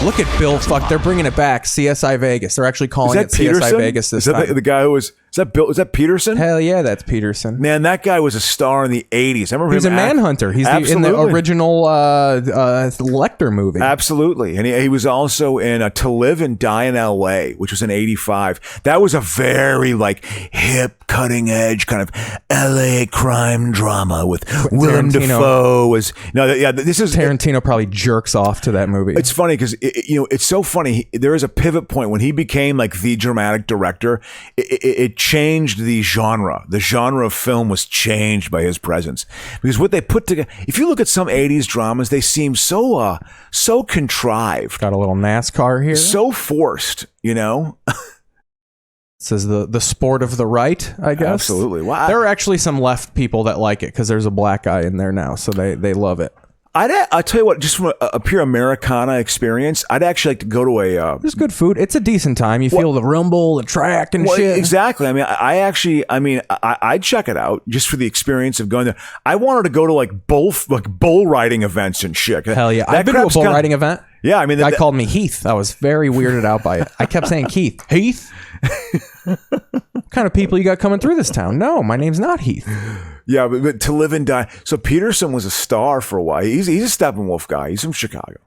Look at Bill. Fuck, they're bringing it back. CSI Vegas. They're actually calling it CSI Vegas this time. The guy who was... Is that Bill? Is that Peterson? Hell yeah, that's Peterson. Man, that guy was a star in the 80s. I remember He's a Manhunter. He's in the original Lecter movie. Absolutely. And he was also in To Live and Die in L.A., which was in 85. That was a very like hip, cutting edge kind of L.A. crime drama with Willem Dafoe. This is Tarantino probably jerks off to that movie. It's funny because it's so funny. There is a pivot point when he became like the dramatic director. It changed the genre. The genre of film was changed by his presence because what they put together. If you look at some 80s dramas, they seem so contrived. Got a little NASCAR here. So forced, Says the sport of the right, I guess. Absolutely. Wow. There are actually some left people that like it because there's a black guy in there now, so they love it. I'll tell you what, just from a pure Americana experience, I'd actually like to go to a... There's good food. It's a decent time. You feel the rumble, the track, and shit. Exactly. I mean, I'd check it out just for the experience of going there. I wanted to go to like bull riding events and shit. Hell yeah. I've been to a bull riding event. Yeah, I mean... The guy called me Heath. I was very weirded out by it. I kept saying Keith. Heath? What kind of people you got coming through this town? No, my name's not Heath. Yeah, but To Live and Die. So Peterson was a star for a while. He's a Steppenwolf guy. He's from Chicago.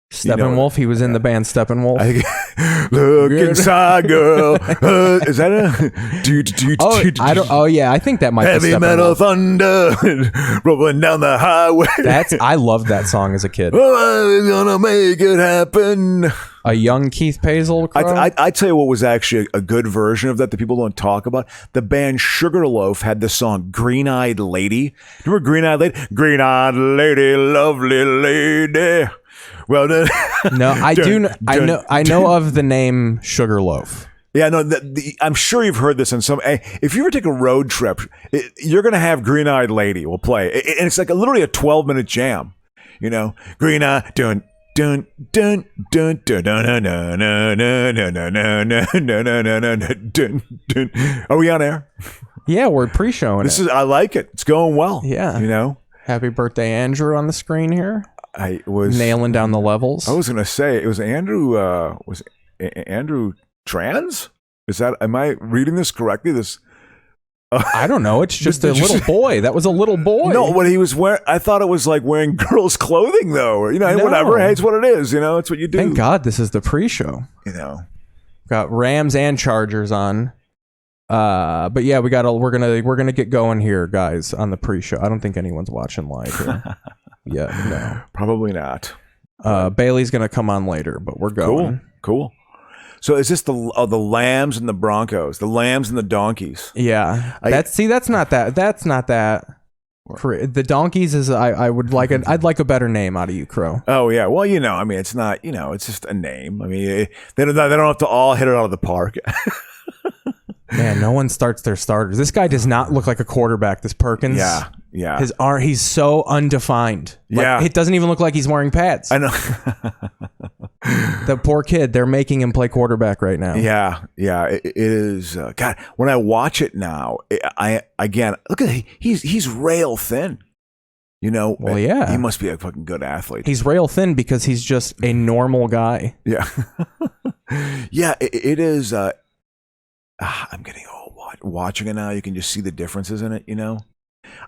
Steppenwolf. He was in the band Steppenwolf. Look inside, girl. Is that a? Oh yeah, I think that might heavy be metal thunder rolling down the highway. I loved that song as a kid. Oh, I'm gonna make it happen. A young Keith Pazel. I tell you what was actually a good version of that people don't talk about. The band Sugarloaf had the song Green Eyed Lady. Remember Green Eyed Lady? Green Eyed Lady, lovely lady. Well, no, I do. I know of the name Sugarloaf. Yeah, no, I'm sure you've heard this on some. If you ever take a road trip, you're gonna have Green Eyed Lady will play, and it's like literally a 12-minute jam. Green Eye, dun dun dun dun dun dun dun dun dun. Are we on air? Yeah, we're pre-showing. I like it. It's going well. Yeah, Happy birthday, Andrew, on the screen here. I was nailing down the levels. I was gonna say it was Andrew. Was Andrew trans? Am I reading this correctly? I don't know. It's just a little boy. That was a little boy. No, what he was wearing. I thought it was like wearing girls' clothing, though. Or, whatever. Hey, it's what it is. It's what you do. Thank God this is the pre-show. Got Rams and Chargers on. But yeah, we're gonna get going here, guys, on the pre-show. I don't think anyone's watching live here. Yeah, no, probably not. Bailey's gonna come on later, but we're going. Cool. So is this the Lambs and the Broncos, the Lambs and the Donkeys? Yeah, that's not that. The Donkeys is I'd like a better name out of you, Crow. Oh yeah, well I mean it's not it's just a name. I mean they don't have to all hit it out of the park. Man, no one starts their starters. This guy does not look like a quarterback. This Perkins. Yeah. His arm, he's so undefined. It doesn't even look like he's wearing pads. I know. The poor kid. They're making him play quarterback right now. Yeah. It is. God, when I watch it now, look at he's rail thin. Well, yeah. He must be a fucking good athlete. He's rail thin because he's just a normal guy. Yeah. Yeah. It is. I'm getting old watching it now. You can just see the differences in it,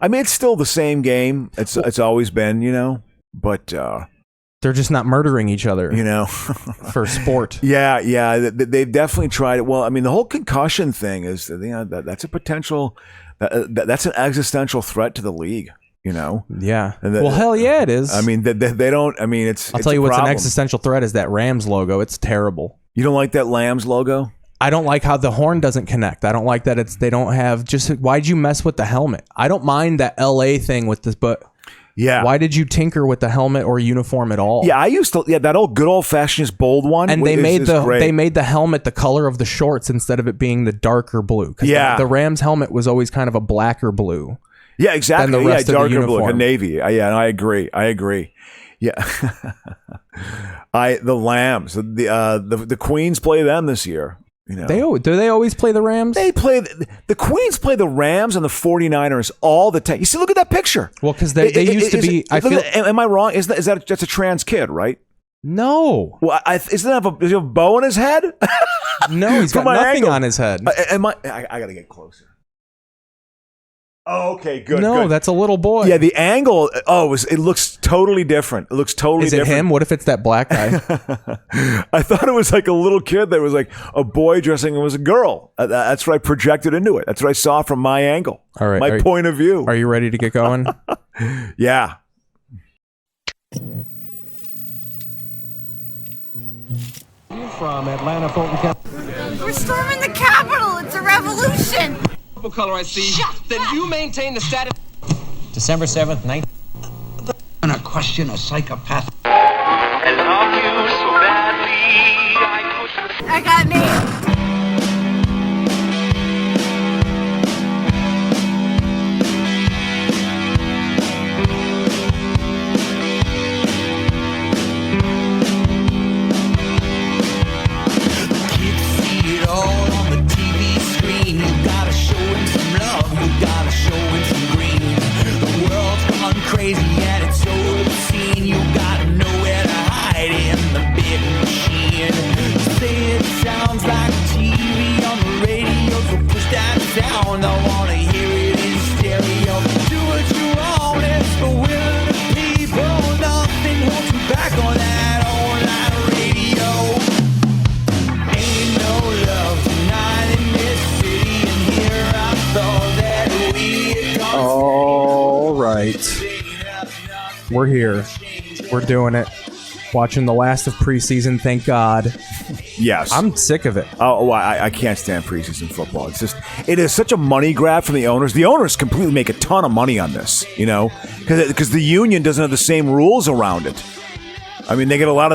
I mean, it's still the same game. It's always been, but they're just not murdering each other, for sport. Yeah. They've definitely tried it. Well, I mean, the whole concussion thing is, that's a potential, that's an existential threat to the league. Yeah. Well, hell yeah, it is. I mean, they don't. I mean, I'll tell you what's an existential threat is that Rams logo. It's terrible. You don't like that Lambs logo? I don't like how the horn doesn't connect. I don't like that they don't have why'd you mess with the helmet? I don't mind that LA thing with this, but yeah, why did you tinker with the helmet or uniform at all? Yeah, I used to, that old good old fashioned bold one. And they made the helmet the color of the shorts instead of it being the darker blue. Yeah. The Rams helmet was always kind of a blacker blue. Yeah, exactly. Than the rest of darker the uniform. Blue, a navy. Yeah, I agree. Yeah. The Lambs, the Queens play them this year. Do they always play the Rams? They play the Queens play the Rams and the 49ers all the time. You see, look at that picture. Well, because they used to be. Am I wrong? That's a trans kid, right? No. Well, does he have a bow in his head? No, he's got nothing on his head. I got to get closer. Oh, okay, good. No, good. that's a little boy. Yeah, the angle. It looks totally different. It looks totally different. Is it him? What if it's that black guy? I thought it was like a little kid that was like a boy dressing as a girl. That's what I projected into it. That's what I saw from my angle. All right, my point of view. Are you ready to get going? Yeah. From Atlanta, Fulton County. We're storming the Capitol. It's a revolution. Color I see. Then you maintain the status. December 7th, 19. I'm gonna question a psychopath. I got me. Crazy and it's so obscene. You got nowhere to hide in the big machine. Say it sounds like TV on the radio, so push that sound. I wanna hear it in stereo. Do what you want, it's the will of the people. Nothing holds you back on that online radio. Ain't no love tonight in this city, and here I thought that we had gone. All right. We're here. We're doing it. Watching the last of preseason, thank God. Yes. I'm sick of it. Oh, I can't stand preseason football. It is such a money grab from the owners. The owners completely make a ton of money on this, because the union doesn't have the same rules around it. I mean, they get a lot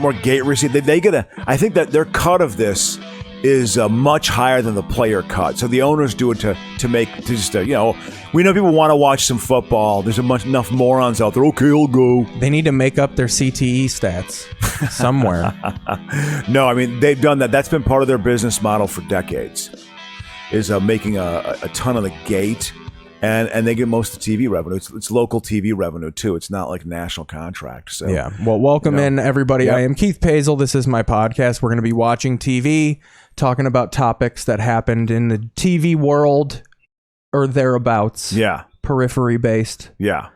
more gate receipts. I think that their cut of this is much higher than the player cut. So the owners do it we know people want to watch some football. There's enough morons out there. Okay, I'll go. They need to make up their CTE stats somewhere. No, I mean, they've done that. That's been part of their business model for decades, is making a ton of the gate, and they get most of the TV revenue. It's local TV revenue, too. It's not like national contract. So yeah. Well, welcome in, everybody. Yep. I am Keith Pazel. This is my podcast. We're going to be watching TV, talking about topics that happened in the TV world or thereabouts. Yeah. Periphery based. Yeah.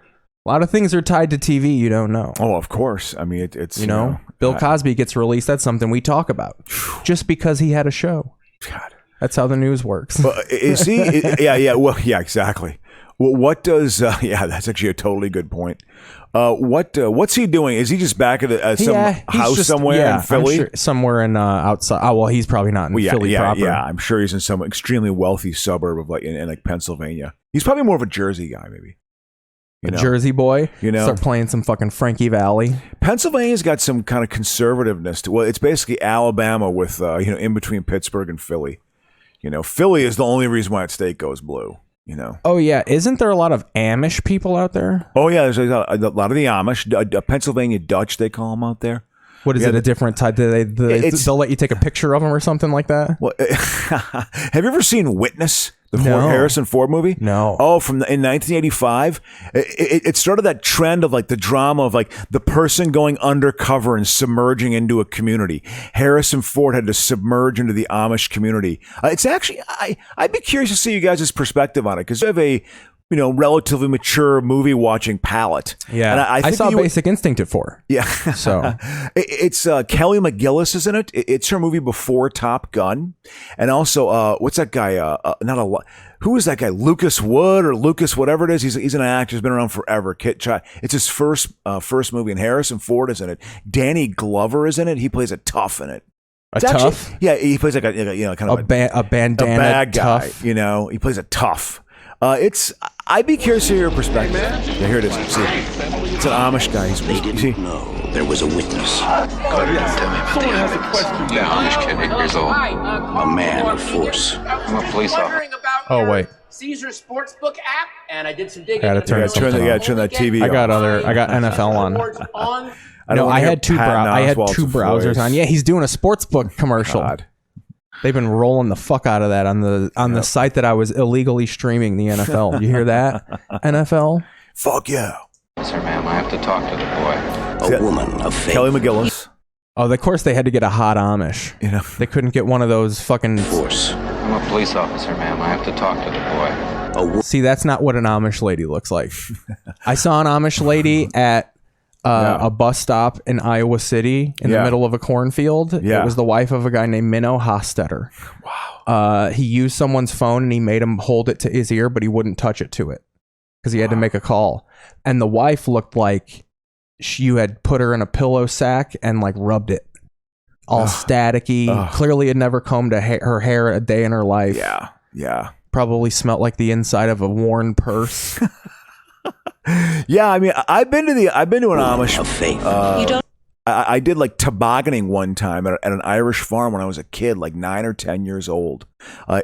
A lot of things are tied to TV you don't know. Oh, of course. I mean, it's... Bill Cosby gets released. That's something we talk about. Just because he had a show. God. That's how the news works. Well, is he... yeah. Well, yeah, exactly. Well, what does... that's actually a totally good point. What's he doing? Is he just back at some house somewhere in Philly? I'm sure somewhere in outside. Oh, well, he's probably not in Philly proper. Yeah, I'm sure he's in some extremely wealthy suburb of in Pennsylvania. He's probably more of a Jersey guy, maybe. Jersey boy. Start playing some fucking Frankie Valley. Pennsylvania's got some kind of conservativeness to. Well, it's basically Alabama with in between Pittsburgh and Philly. Philly is the only reason why that state goes blue. Oh yeah, isn't there a lot of Amish people out there? Oh yeah, there's a lot of the Amish, Pennsylvania Dutch, they call them out there. What is it? A different type? They'll let you take a picture of them or something like that. Well, have you ever seen Witness, the Harrison Ford movie? No. Oh, in 1985, it started that trend of like the drama of like the person going undercover and submerging into a community. Harrison Ford had to submerge into the Amish community. It's actually I'd be curious to see you guys' perspective on it, because you have a relatively mature movie watching palate. Yeah, and I saw Basic Instinct at 4. Yeah, so it's Kelly McGillis is in it. It's her movie before Top Gun, and also what's that guy? Who is that guy? Lucas Wood or Lucas whatever it is. He's an actor. He's been around forever. It's his first movie, and Harrison Ford is in it. Danny Glover is in it. He plays a tough in it. Tough? Yeah, he plays like a kind of a bandana, a bad guy. tough. He plays a tough. I'd be curious to hear your perspective. Yeah, here it is. See, it's an Amish guy. No, there was a witness. Someone has a question. Yeah, Amish kid, 8 years old. A man of force. I'm a police officer. Oh wait. Caesar Sportsbook app, and I did some digging. Gotta turn turn that TV. I got NFL on. No, I had two browsers on. Yeah, he's doing a sportsbook commercial. God. They've been rolling the fuck out of that on the site that I was illegally streaming the NFL. You hear that? NFL? Fuck yeah. Sir, ma'am, I have to talk to the boy. A woman of faith. Kelly McGillis. Oh, of course they had to get a hot Amish. You know, they couldn't get one of those fucking. Force. I'm a police officer, ma'am. I have to talk to the boy. See, that's not what an Amish lady looks like. I saw an Amish lady at a bus stop in Iowa City in the middle of a cornfield. It was the wife of a guy named Minnow Hostetter. Wow. He used someone's phone and he made him hold it to his ear, but he wouldn't touch it to it because he had to make a call. And the wife looked like you had put her in a pillow sack and like rubbed it. All staticky. Clearly had never combed her hair a day in her life. Yeah. Yeah. Probably smelled like the inside of a worn purse. Yeah, I mean, I've been to an Amish. You don't. I did like tobogganing one time at an Irish farm when I was a kid, like 9 or 10 years old,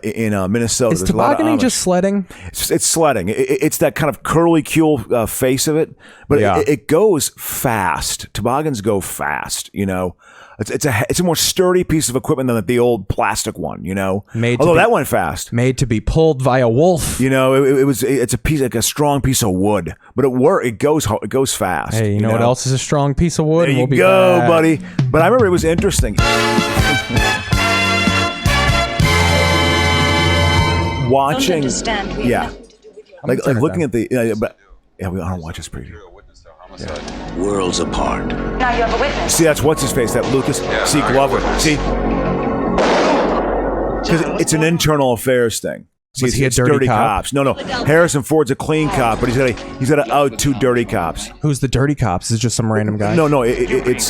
in Minnesota. Is tobogganing just sledding? It's sledding. It's that kind of curly cule face of it, but it goes fast. Toboggans go fast, you know. It's a more sturdy piece of equipment than the old plastic one, you know. Although that went fast. Made to be pulled by a wolf. You know, it's a piece, like a strong piece of wood, but it goes fast. Hey, you know what else is a strong piece of wood? There you go, buddy. But I remember it was interesting. Watching, like looking at the, but yeah, we don't watch this preview. Worlds apart. Now you have a witness. See, that's what's his face, that Lucas C. Glover. See, because it's an internal affairs thing. See, Was he a dirty cop? cops. No. Harrison Ford's a clean cop, but he's got to out two dirty cops. Who's the dirty cops? Is it just some random guy? No. It's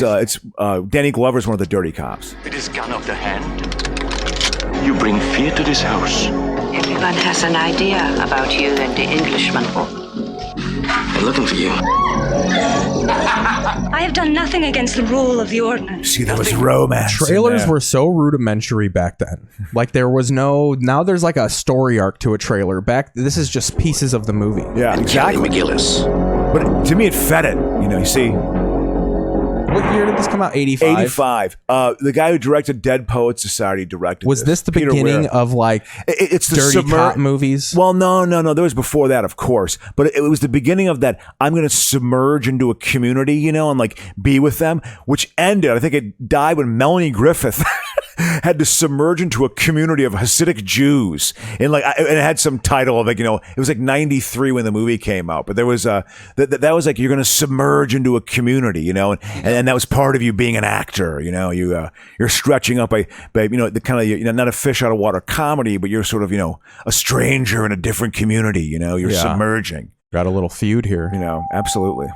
Danny Glover's one of the dirty cops. It is gun of the hand. You bring fear to this house. Everyone has an idea about you and the Englishman. They're looking for you. I have done nothing against the rule of the ordinance. See, that was romance. Trailers were so rudimentary back then. Like there was now there's like a story arc to a trailer. This is just pieces of the movie. Yeah, exactly. Kelly McGillis. But to me, it fed it. You know, you see. What year did this come out? 85? 85. The guy who directed Dead Poets Society directed Was this the beginning of like it's the dirty cop movies? Well, no. There was before that, of course. But it was the beginning of that, I'm going to submerge into a community, you know, and like be with them, which ended. I think it died when Melanie Griffith had to submerge into a community of Hasidic Jews. And like, it had some title of like, you know, it was like 93 when the movie came out. But there was that was like, you're going to submerge into a community, you know, and that was part of you being an actor, you know, you're stretching up by you know, the kind of, you know, not a fish out of water comedy, but you're sort of, you know, a stranger in a different community, you know, you're submerging. Got a little feud here. You know, absolutely.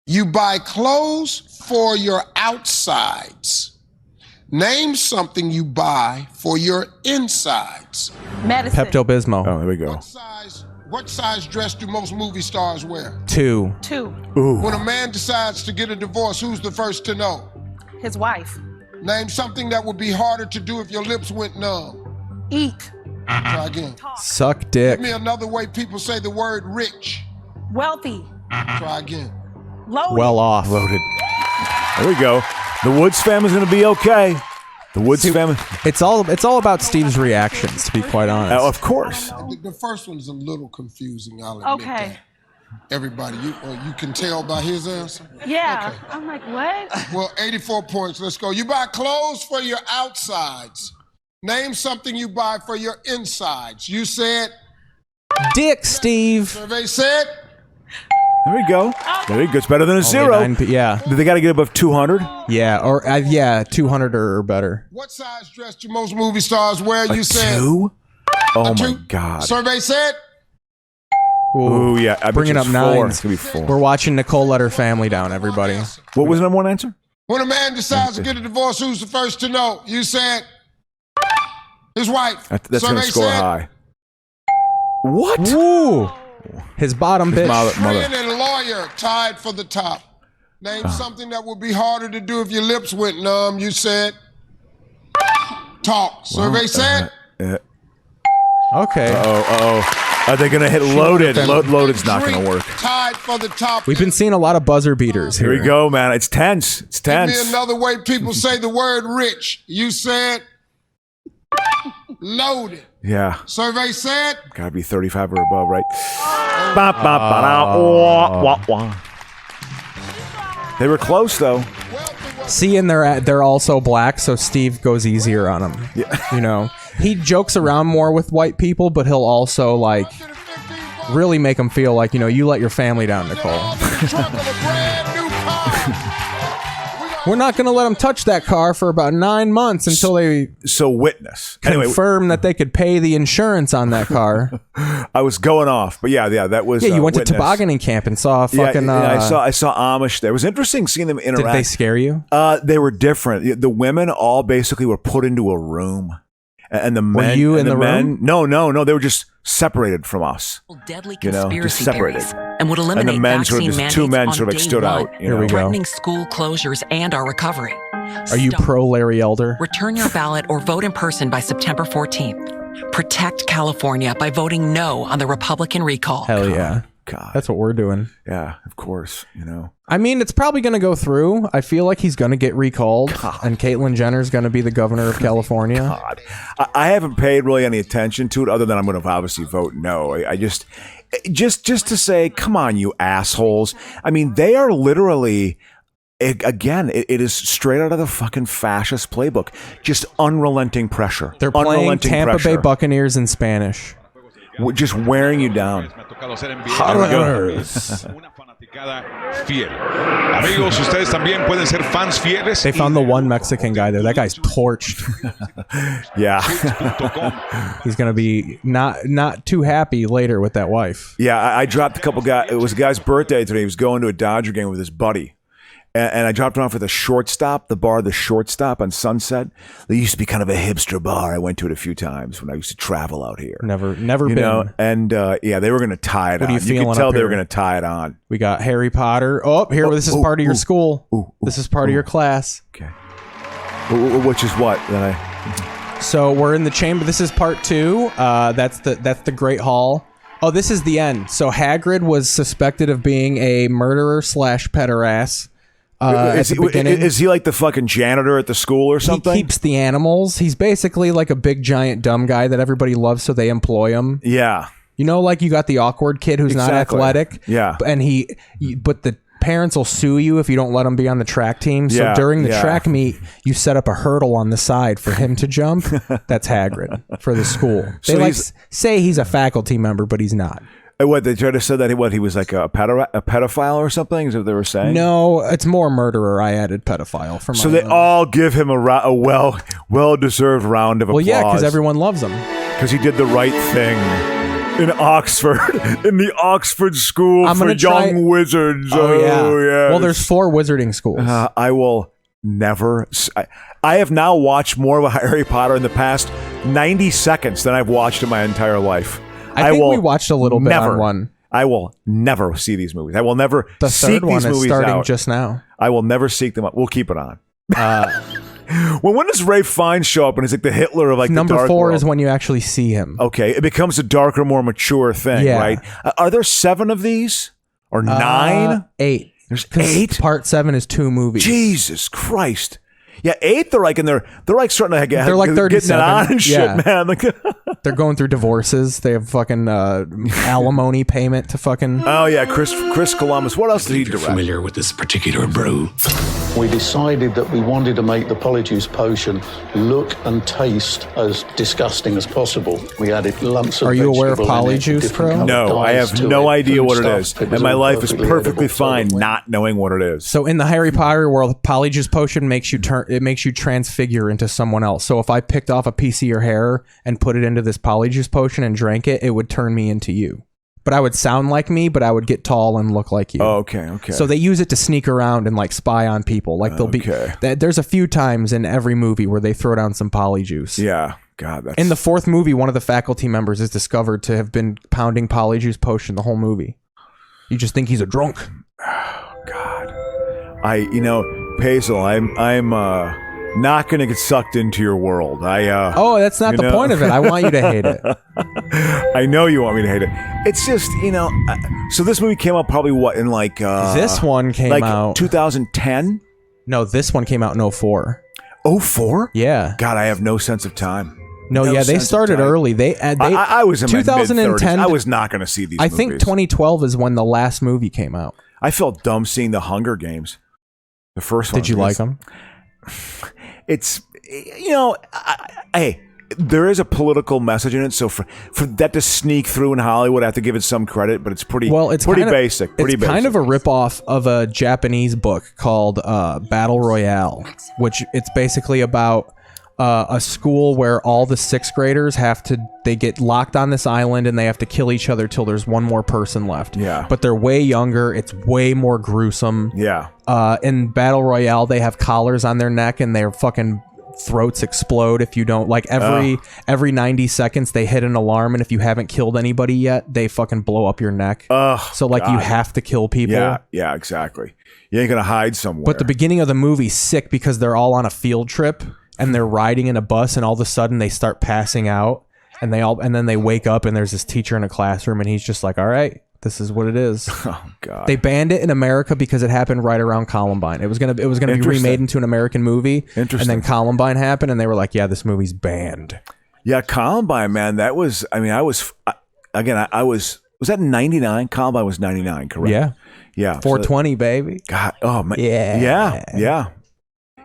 You buy clothes for your outsides. Name something you buy for your insides. Medicine. Pepto-Bismol. Oh, there we go. What size dress do most movie stars wear? 2. Ooh. When a man decides to get a divorce, who's the first to know? His wife. Name something that would be harder to do if your lips went numb. Eat. Try again. Suck dick. Give me another way people say the word rich. Wealthy. Try again. Loaded. Well off. Loaded. There we go. The Woods family's going to be okay. The Woods family. It's all about Steve's reactions, to be quite honest. Of course. The first one is a little confusing, I'll admit that. Everybody, you can tell by his answer? Yeah. Okay. I'm like, what? Well, 84 points. Let's go. You buy clothes for your outsides. Name something you buy for your insides. You said... Dick, Steve. Survey said... There we go. There we go. It's better than a zero. Yeah. They got to get above 200? Yeah, or 200 or better. What size dress do most movie stars wear? You said 2? Oh my two? God. Survey said. Ooh, yeah. I Bringing up 9. It's gonna be 4. We're watching Nicole let her family down, everybody. What was the number one answer? When a man decides to get a divorce, who's the first to know? You said his wife. That's going Survey to score said, high. What? Ooh. His bottom bitch. Friend and lawyer tied for the top. Name something that would be harder to do if your lips went numb. You said talk. Survey said. Okay. Are they going to hit loaded? Loaded's not going to work. Tied for the top. We've been seeing a lot of buzzer beaters here. Here we go, man. It's tense. It's tense. Give me another way people say the word rich. You said loaded. Yeah. Survey said. Got to be 35 or above, right? They were close though. See, and they're also black, so Steve goes easier on them. Yeah. You know, he jokes around more with white people, but he'll also like really make them feel like, you know, you let your family down, Nicole. We're not going to let them touch that car for about 9 months until they witness confirm that they could pay the insurance on that car. I was going off, but that was you went witness. to tobogganing camp and saw fucking. I saw Amish there. It was interesting seeing them interact. Did they scare you? They were different. The women all basically were put into a room, and the men. Were you in the room? No. They were just separated from us. Deadly conspiracy just separated. Theories, and would eliminate and the men vaccine sort of mandates two men on sort of day stood one, out. Here we go. threatening school closures and our recovery. Are you pro Larry Elder? Return your ballot or vote in person by September 14th. Protect California by voting no on the Republican recall. Hell yeah. God. That's what we're doing. Yeah, of course. You know. I mean, it's probably going to go through. I feel like he's going to get recalled, and Caitlyn Jenner's going to be the governor of California. God. I haven't paid really any attention to it, other than I'm going to obviously vote no. I just to say, come on, you assholes. I mean, they are literally. Again, it is straight out of the fucking fascist playbook. Just unrelenting pressure. They're playing Tampa Bay Buccaneers in Spanish. Just wearing you down. Amigos, ustedes también pueden ser fans fieles. They found the one Mexican guy there. That guy's torched. Yeah. He's going to be not too happy later with that wife. Yeah, I dropped a couple guys. It was a guy's birthday today. He was going to a Dodger game with his buddy. And I dropped him off at the Shortstop, the Shortstop on Sunset. They used to be kind of a hipster bar. I went to it a few times when I used to travel out here. Never been. And they were going to tie it on. You could tell they were going to tie it on. We got Harry Potter. This is part of your school. This is part of your class. Okay. Which is what? So we're in the chamber. This is part 2. That's the Great Hall. Oh, this is the end. So Hagrid was suspected of being a murderer / pederast. Is he like the fucking janitor at the school or something? He keeps the animals. He's basically like a big giant dumb guy that everybody loves, so they employ him. Yeah. You know, like you got the awkward kid who's not athletic. Yeah. And but the parents will sue you if you don't let him be on the track team. So during the track meet, you set up a hurdle on the side for him to jump. That's Hagrid for the school. They say he's a faculty member, but he's not. What, they tried to say that he was like a pedophile or something? Is that what they were saying? No, it's more murderer. I added pedophile for my So they all give him a well-deserved round of applause. Well, yeah, because everyone loves him. Because he did the right thing in Oxford, in the Oxford School for Young Wizards. Oh, yeah. Yes. Well, there's 4 wizarding schools. I will never... I have now watched more of Harry Potter in the past 90 seconds than I've watched in my entire life. I think we watched a little bit on one. I will never see these movies. I will never the seek third one these is movies starting out. just now. I will never seek them out. We'll keep it on. When does Ralph Fiennes show up and he's like the Hitler of like number the dark 4 world? is when you actually see him. Okay, it becomes a darker, more mature thing, right? Are there 7 of these or 9? 8. There's 8. Part 7 is 2 movies. Jesus Christ. Yeah, 8. They're like starting to they're like 37. getting it on and shit, man. Like, they're going through divorces. They have fucking alimony payment to fucking. Oh yeah, Chris Columbus. What else did he direct? Familiar with this particular brew? We decided that we wanted to make the Polyjuice potion look and taste as disgusting as possible. We added lumps of. Are you aware of vegetable in it, Polyjuice, different Pro? No, I have no idea what it is, It was and my all life is perfectly edible, fine totally. not knowing what it is. So in the Harry Potter world, Polyjuice potion makes you transfigure into someone else. So if I picked off a piece of your hair and put it into this Polyjuice potion and drank it, it would turn me into you. But I would sound like me, but I would get tall and look like you. Oh, okay. So they use it to sneak around and like spy on people. Like there's a few times in every movie where they throw down some Polyjuice. Yeah. God, that's... In the 4th movie, one of the faculty members is discovered to have been pounding Polyjuice potion the whole movie. You just think he's a drunk. Oh, God. Paisel, I'm not going to get sucked into your world. That's not the point of it. I want you to hate it. I know you want me to hate it. It's just, so this movie came out probably in like... this one came out... 2010? No, this one came out in 04. 04? Yeah. God, I have no sense of time. No, they started early. I was in 2010. I was not going to see these movies. I think 2012 is when the last movie came out. I felt dumb seeing The Hunger Games. The first one. Did you like them? It's, hey, there is a political message in it, so for that to sneak through in Hollywood, I have to give it some credit, but it's pretty basic. It's kind of a ripoff of a Japanese book called Battle Royale, which it's basically about a school where all the 6th graders they get locked on this island and they have to kill each other till there's one more person left. Yeah. But they're way younger. It's way more gruesome. Yeah. In Battle Royale, they have collars on their neck and their fucking throats explode if you don't, like, every 90 seconds they hit an alarm, and if you haven't killed anybody yet, they fucking blow up your neck. So like, you have to kill people. Yeah, exactly. You ain't gonna hide somewhere. But the beginning of the movie's sick because they're all on a field trip and they're riding in a bus, and all of a sudden they start passing out, and then they wake up and there's this teacher in a classroom, and he's just like, all right, this is what it is. Oh God. They banned it in America because it happened right around Columbine. It was gonna be remade into an American movie. Interesting. And then Columbine happened, and they were like, yeah, this movie's banned. Yeah, Columbine, man. That was. I mean, I was that 99? Columbine was 99, correct? Yeah. Yeah. 420, baby. God. Oh man. Yeah. Yeah.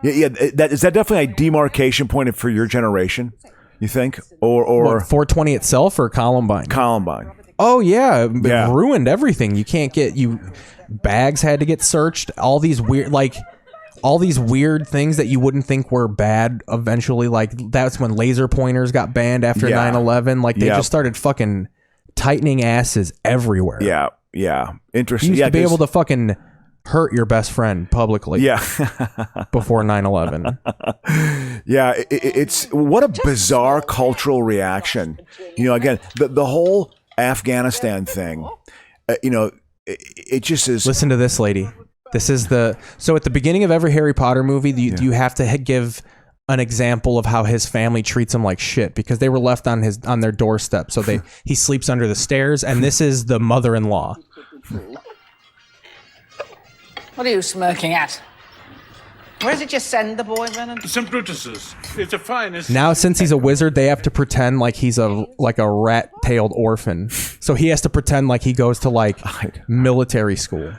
Is that definitely a demarcation point for your generation? You think, or what, 420 itself or Columbine? Columbine. Oh yeah, it ruined everything. You can't get bags had to get searched. All these weird things that you wouldn't think were bad eventually. Like, that's when laser pointers got banned after 9/11. Like, they just started fucking tightening asses everywhere. Yeah. Interesting. You used to be able to fucking hurt your best friend publicly. Yeah. Before 9/11. Yeah, it's what a bizarre cultural reaction. Again, the whole Afghanistan thing, it just is. Listen to this, lady. This is so at the beginning of every Harry Potter movie, you have to give an example of how his family treats him like shit, because they were left on their doorstep. So he sleeps under the stairs, and this is the mother-in-law. What are you smirking at? Where did you send the boy, Vernon? St. Brutus's. It's a finest. Now, since he's a wizard, they have to pretend like he's a rat-tailed orphan. So he has to pretend like he goes to like military school.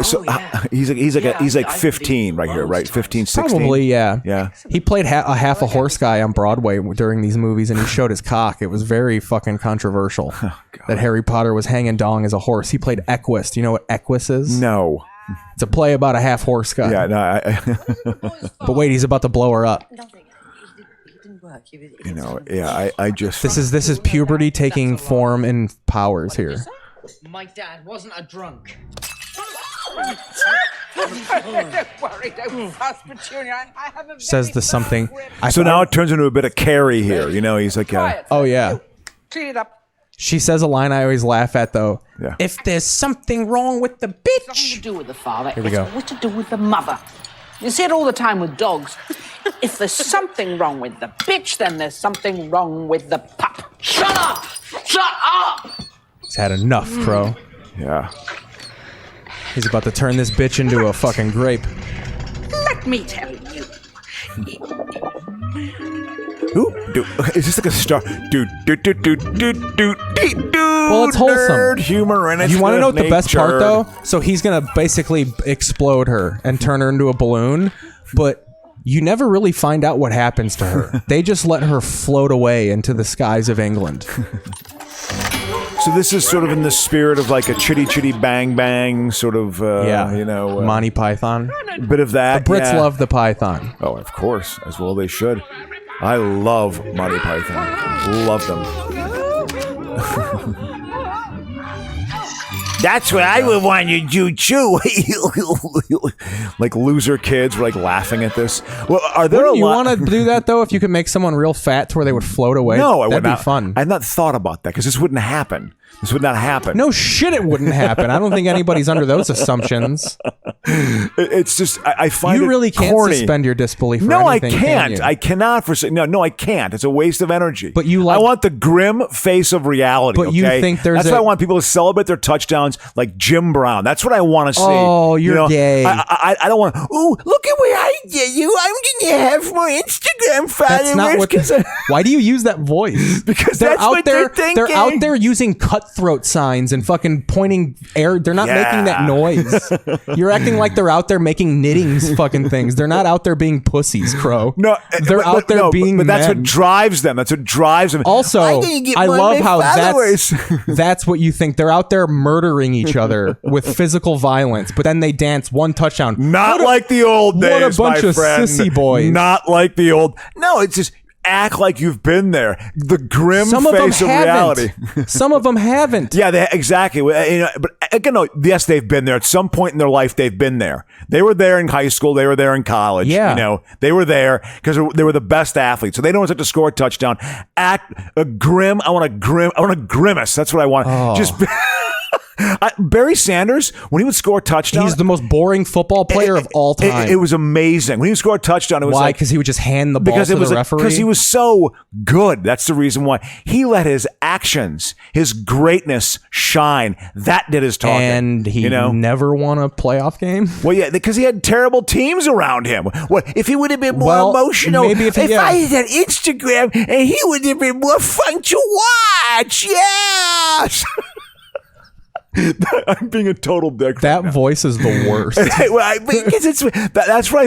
So he's like 15 right here, right? 15, 16? Probably, yeah. Yeah. He played half a horse guy on Broadway during these movies, and he showed his cock. It was very fucking controversial that Harry Potter was hanging dong as a horse. He played Equus. Do you know what Equus is? No. It's a play about a half horse guy. Yeah, no. But wait, he's about to blow her up. I just. This is puberty taking form in powers here. My dad wasn't a drunk. Don't worry, don't fuss, Petunia. I have a Says the something. So now it turns into a bit of Carrie here. He's like, oh yeah. Clean it up. She says a line I always laugh at, though. Yeah. If there's something wrong with the bitch. Nothing to do with the father. Here we go. It's what to do with the mother. You see it all the time with dogs. If there's something wrong with the bitch, then there's something wrong with the pup. Shut up! Shut up! He's had enough, Crow. Yeah. He's about to turn this bitch into a fucking grape. Let me tell you. Dude, is this like a star? Dude. Well, it's wholesome. Nerd humor and it's you want to know what the best part, nature. though? So he's gonna basically explode her and turn her into a balloon, but you never really find out what happens to her. They just let her float away into the skies of England. So this is sort of in the spirit of like a chitty chitty bang bang sort of, Monty Python. Bit of that. The Brits love the Python. Oh, of course, as well they should. I love Monty Python. Love them. That's what I would want you to do too. Like loser kids were like laughing at this. Well, are there Wouldn't you want to do that though? If you could make someone real fat to where they would float away? No, I would That'd not. be fun. I've not thought about that because this wouldn't happen. This would not happen. No shit, it wouldn't happen. I don't think anybody's under those assumptions. It's just I find you it really can't corny. suspend your disbelief. For No, anything, I can't. Can you? I cannot. No, I can't. It's a waste of energy. But you like. I want the grim face of reality. But you okay? think there's That's why I want people to celebrate their touchdowns like Jim Brown. That's what I want to see. Oh, you're gay. I don't want. Oh, look at what I did. I'm gonna have more Instagram followers. That's not what. Why do you use that voice? Because they're that's out what there. they're thinking. They're out there using cutthroat signs and fucking pointing air. They're not making that noise. You're acting like they're out there making knitting fucking things. They're not out there being pussies, Crow. No, they're out there being But that's men. what drives them. That's what drives them. Also, I love how followers. that's what you think. They're out there murdering each other with physical violence, but then they dance one touchdown. Not like the old days, what a bunch my of friend. sissy boys. Not like the old. No, it's just act like you've been there. The grim Some of them face of haven't. reality. Some of them haven't. Yeah, exactly. But again, no, yes, they've been there. At some point in their life, they've been there. They were there in high school. They were there in college. Yeah. They were there because they were the best athletes. So they know it's like to score a touchdown. Act a grim. I want a grimace. That's what I want. Oh. Just. Barry Sanders, when he would score a touchdown, he's the most boring football player of all time. It was amazing. When he would score a touchdown, it was why? Because he would just hand the ball to the referee? Because he was so good. That's the reason why. He let his actions, his greatness shine. That did his talking. And he never won a playoff game? Well, yeah, because he had terrible teams around him. What if he would have been more emotional? Maybe if I had Instagram, and he would have been more fun to watch. Yes. I'm being a total dick. That voice is the worst. That's what I think.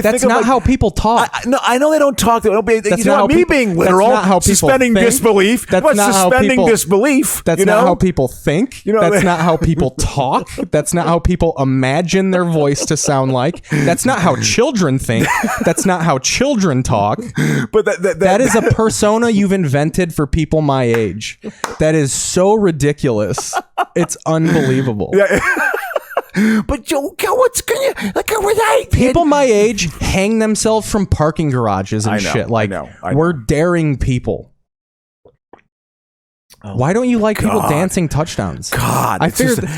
That's not how people talk. I know they don't talk. That's not how being literal. That's not how people suspending think. disbelief. That's What's not suspending how people, disbelief? That's not how people think. That's not how people talk. That's not how people imagine their voice to sound like. That's not how children think. That's not how children talk. But that is a persona you've invented for people my age. That is so ridiculous. It's unbelievable. Yeah. But Joe, what's gonna people my age hang themselves from parking garages and shit. Like I know. We're daring people. Why don't you like people dancing touchdowns? God, I figured.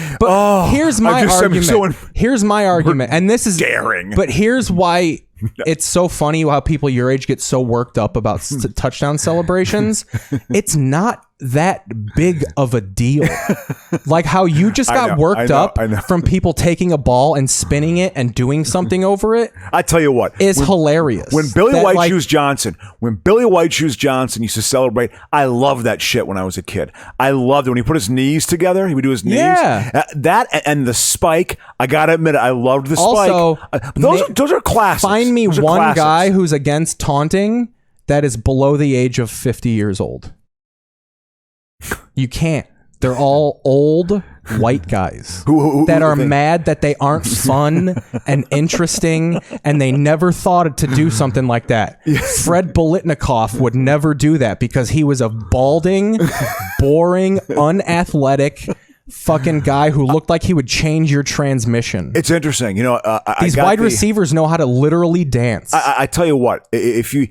Here's my argument. Here's my argument, and this is daring. But here's why it's so funny how people your age get so worked up about touchdown celebrations. It's not that big of a deal. Like how you just got worked up from people taking a ball and spinning it and doing something over it. I tell you what, is hilarious. When Billy White Shoes Johnson used to celebrate, I loved that shit when I was a kid. I loved it when he put his knees together. He would do his knees. Yeah. That and the spike. I gotta admit it, I loved the spike. Also, those are classics. Find me one one guy who's against taunting that is below the age of 50 years old. You can't. They're all old white guys that are mad that they aren't fun and interesting, and they never thought to do something like that. Yes. Fred Bolitnikoff would never do that because he was a balding, boring, unathletic fucking guy who looked like he would change your transmission. It's interesting, these wide receivers know how to literally dance. I tell you what, if you,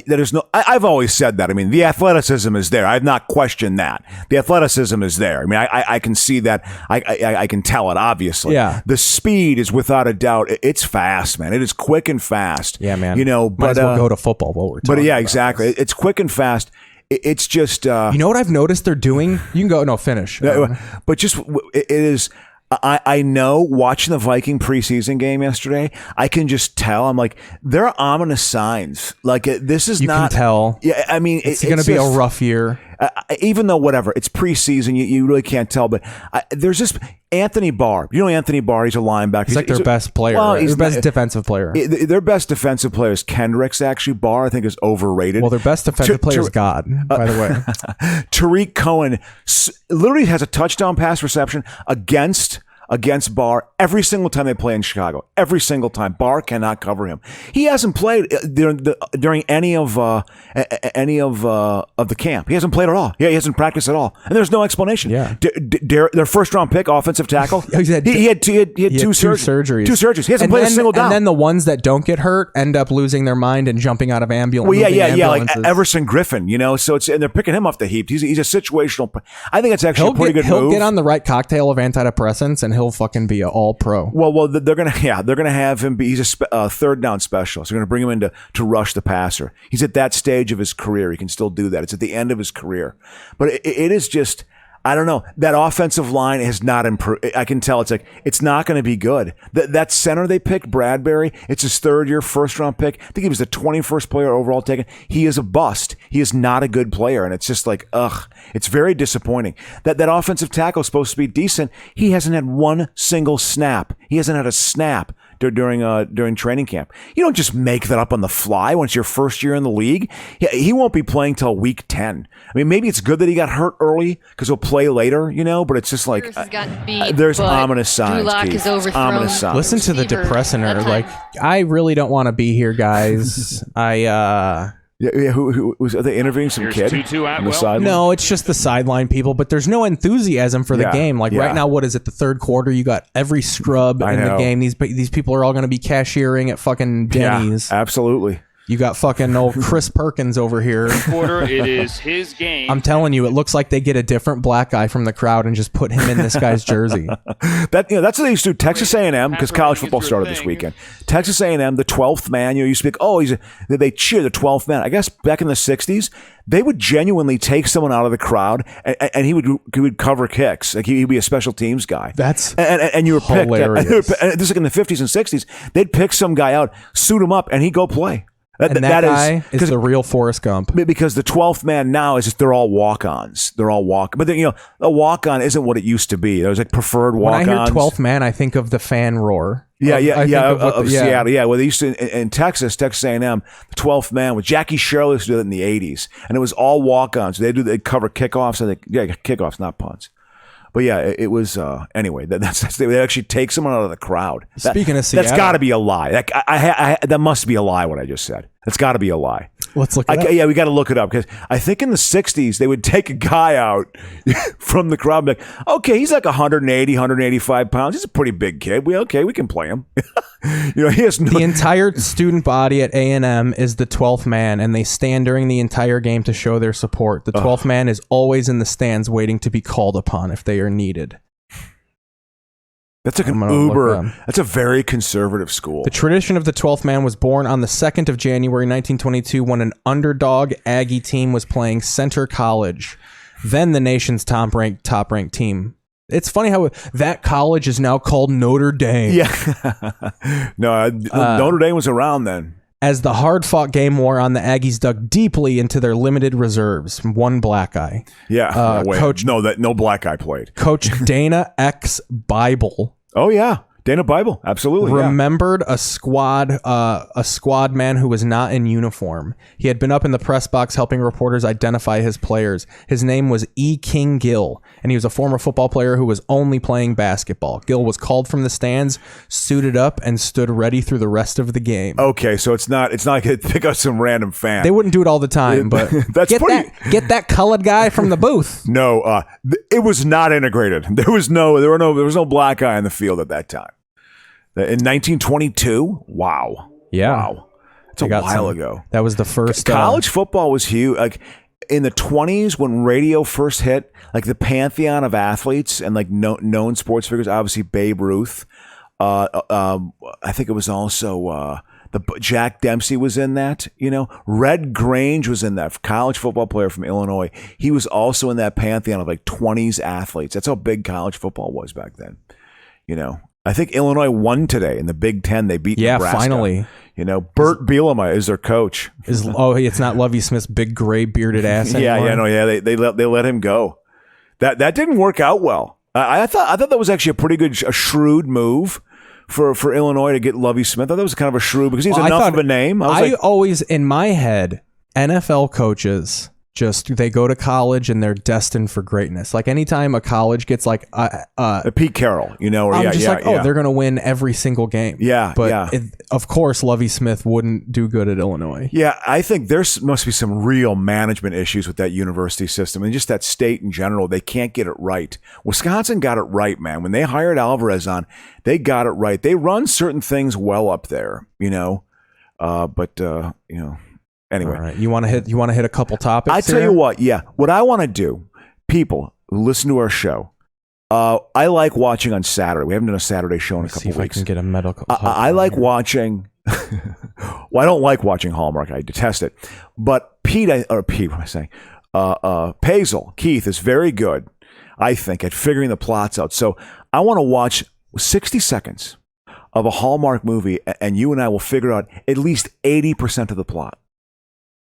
there's no. I've always said that. I mean, the athleticism is there. I've not questioned that. The athleticism is there. I mean, I can see that. I can tell it. Obviously, yeah. The speed is without a doubt. It's fast, man. It is quick and fast. Yeah, man. But might as well go to football while we're talking. But yeah, about exactly. It's quick and fast. It's just you know what I've noticed they're doing. You can go. No, finish. But just it is. I know watching the Viking preseason game yesterday, I can just tell. I'm like, there are ominous signs. Like this is you can tell. Yeah, I mean, it's going to be a rough year. Even though whatever, it's preseason, you really can't tell. But there's just Anthony Barr. You know Anthony Barr? He's a linebacker. He's like their best player. Well, he's their best defensive player. Their best defensive player is Kendricks. Actually, Barr I think is overrated. Well, their best defensive player is God. By the way, Tariq Cohen literally has a touchdown pass reception against Barr every single time they play in Chicago. Every single time. Barr cannot cover him. He hasn't played during any of the camp. He hasn't played at all. Yeah, he hasn't practiced at all. And there's no explanation. Yeah. Their first round pick, offensive tackle. He had two surgeries. Two surgeries. He hasn't played a single down. And then the ones that don't get hurt end up losing their mind and jumping out of ambulances. Well, yeah. Like Everson Griffin, So and they're picking him off the heap. He's a situational. I think it's actually a pretty good move. He'll get on the right cocktail of antidepressants and he'll fucking be an all pro. Well, they're gonna have him be. He's a third down specialist. They're gonna bring him in to rush the passer. He's at that stage of his career. He can still do that. It's at the end of his career, but it is just. I don't know. That offensive line has not improved. I can tell it's not going to be good. That center they picked, Bradbury, it's his third year, first round pick. I think he was the 21st player overall taken. He is a bust. He is not a good player. And it's just it's very disappointing. That offensive tackle is supposed to be decent. He hasn't had one single snap. He hasn't had a snap during training camp. You don't just make that up on the fly when it's your first year in the league. He won't be playing till week 10. I mean, maybe it's good that he got hurt early because he'll play later, but it's just like there's ominous signs. Ominous signs. Listen to the depressiner. Like, I really don't want to be here, guys. Who are they interviewing some kid on the sideline? No, it's just the sideline people, but there's no enthusiasm for the game. Like right now, what is it? The third quarter, you got every scrub in the game. These people are all going to be cashiering at fucking Denny's. Yeah, absolutely. You got fucking old Chris Perkins over here. Quarter, it is his game. I'm telling you, it looks like they get a different black guy from the crowd and just put him in this guy's jersey. That's what they used to do. Texas A&M, because college football started this weekend. Texas A&M, the 12th man. You speak. They cheer the 12th man. I guess back in the 60s, they would genuinely take someone out of the crowd and he would cover kicks. Like he'd be a special teams guy. And you were hilarious. picked. And this is like in the 50s and 60s. They'd pick some guy out, suit him up, and he'd go play. That guy is the real Forrest Gump. Because the 12th man now is just they're all walk-ons. They're all But then, a walk-on isn't what it used to be. There was like preferred walk-ons. When I hear 12th man, I think of the fan roar. Of Seattle. Yeah, well, they used to in Texas A&M, the 12th man with Jackie Sherrill used to do it in the 80s, and it was all walk-ons. They'd cover kickoffs and kickoffs, not punts. But yeah, it was anyway. That's they actually take someone out of the crowd. Speaking of Seattle, that's got to be a lie. That must be a lie. What I just said. That's got to be a lie. Let's look it up. Yeah, we got to look it up because I think in the 60s they would take a guy out from the crowd and be like, okay, he's like 180, 185 pounds. He's a pretty big kid. We can play him. He has the entire student body at A&M is the 12th man, and they stand during the entire game to show their support. The 12th man is always in the stands waiting to be called upon if they are needed. That's like an uber. That's a very conservative school. The tradition of the 12th man was born on the 2nd of January, 1922, when an underdog Aggie team was playing Center College, then the nation's top-ranked team. It's funny how that college is now called Notre Dame. Yeah. Notre Dame was around then. As the hard-fought game wore on, the Aggies dug deeply into their limited reserves. One black guy. Yeah. No black guy played. Coach Dana X Bible. Oh, yeah. Dana Bible. Absolutely. Remembered a squad man who was not in uniform. He had been up in the press box helping reporters identify his players. His name was E. King Gill, and he was a former football player who was only playing basketball. Gill was called from the stands, suited up, and stood ready through the rest of the game. Okay, so it's not like they pick up some random fan. They wouldn't do it all the time, but get that colored guy from the booth. No, it was not integrated. There was no black guy in the field at that time. In 1922? Wow. Yeah. Wow. It's a while ago. That was the first. College football was huge. Like in the 20s when radio first hit, like the pantheon of athletes and like known sports figures, obviously Babe Ruth. I think it was also Jack Dempsey was in that. Red Grange was in that. College football player from Illinois. He was also in that pantheon of like 20s athletes. That's how big college football was back then. I think Illinois won today in the Big Ten. They beat Nebraska. Finally. Bert Bielema is their coach. It's not Lovie Smith's big gray bearded ass anymore. They let him go. That didn't work out well. I thought that was actually a pretty good, shrewd move for Illinois to get Lovie Smith. I thought that was kind of a shrewd because he's enough of a name. I always in my head, NFL coaches they go to college and they're destined for greatness. Like anytime a college gets like a Pete Carroll, they're going to win every single game. Yeah. But of course, Lovie Smith wouldn't do good at Illinois. Yeah. I think there must be some real management issues with that university system and just that state in general. They can't get it right. Wisconsin got it right, man. When they hired Alvarez on, they got it right. They run certain things well up there, Anyway, all right. You want to hit a couple topics? I tell you what, what I want to do, people who listen to our show, I like watching on Saturday. We haven't done a Saturday show in a couple weeks. I can get a medical. I like watching. Well, I don't like watching Hallmark. I detest it. But Pete, what am I saying? Pazel Keith is very good. I think, at figuring the plots out. So I want to watch 60 seconds of a Hallmark movie, and you and I will figure out at least 80% of the plot.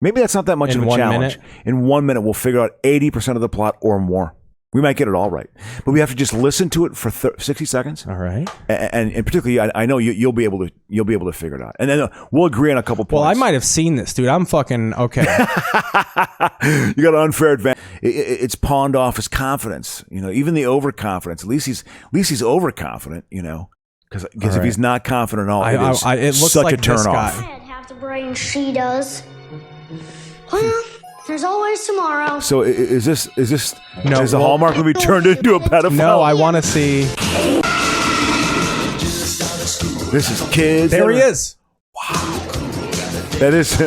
Maybe that's not that much of a challenge. In 1 minute, we'll figure out 80% of the plot or more. We might get it all right, but we have to just listen to it for 60 seconds. All right, and particularly, I know you'll be able to figure it out, and then we'll agree on a couple points. Well, I might have seen this, dude. I'm fucking okay. You got an unfair advantage. It's pawned off his confidence. Even the overconfidence. At least he's overconfident. Because All if right. he's not confident at all, it looks such like a turn this off. guy. Have the brain she does. Well, there's always tomorrow. So is this No, is the well- Hallmark movie turned into a pedophile? No, I want to see. This is kids. There he is. That is.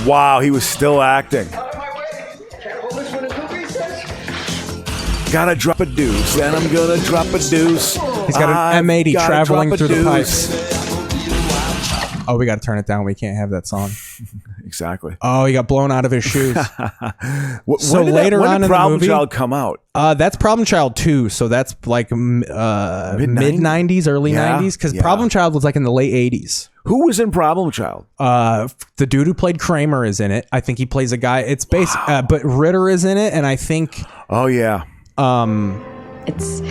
Wow, he was still acting. Gotta drop a deuce, and I'm gonna drop a deuce. He's got an M80 Gotta traveling drop a through the deuce. pipes. Oh, we got to turn it down. We can't have that song. Exactly. Oh, he got blown out of his shoes. So when later on did in the Problem movie, Child come out? That's Problem Child 2. So that's like mid 90s, early Yeah, 90s. Because yeah. Problem Child was like in the late 80s. Who was in Problem Child? The dude who played Kramer is in it. I think he plays a guy. It's based, but Ritter is in it, and I think. Oh yeah. It's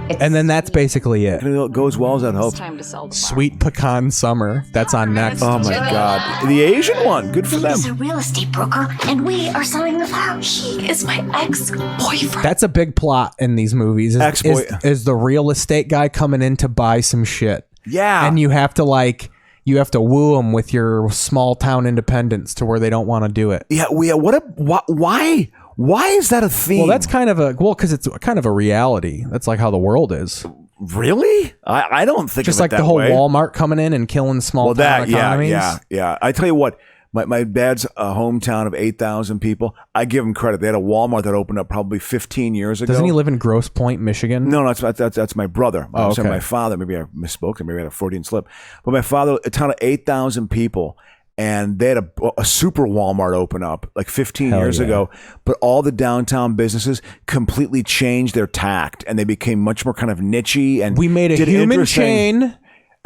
and then that's basically it. It goes well as that hope. Time to sell the Sweet Pecan Summer. That's on next. Oh my God, the Asian one. Good for them. He's a real estate broker, and we are selling the house. He is my ex-boyfriend. That's a big plot in these movies. Is the real estate guy coming in to buy some shit? Yeah, and you have to woo them with your small town independence to where they don't want to do it. Yeah. Why? Why is that a theme? Well, that's kind of because it's kind of a reality. That's like how the world is. Really? I don't think just of it like that the whole way. Walmart coming in and killing small town economies. Yeah. I tell you what, my dad's hometown of 8,000 people. I give him credit. They had a Walmart that opened up probably 15 years ago. Doesn't he live in Grosse Pointe, Michigan? No, that's my brother. Oh, okay. My father. Maybe I misspoke. Maybe I had a Freudian slip. But my father, a town of 8,000 people. And they had a super Walmart open up like 15 years ago, but all the downtown businesses completely changed their tact, and they became much more kind of niche-y. And we made a human chain.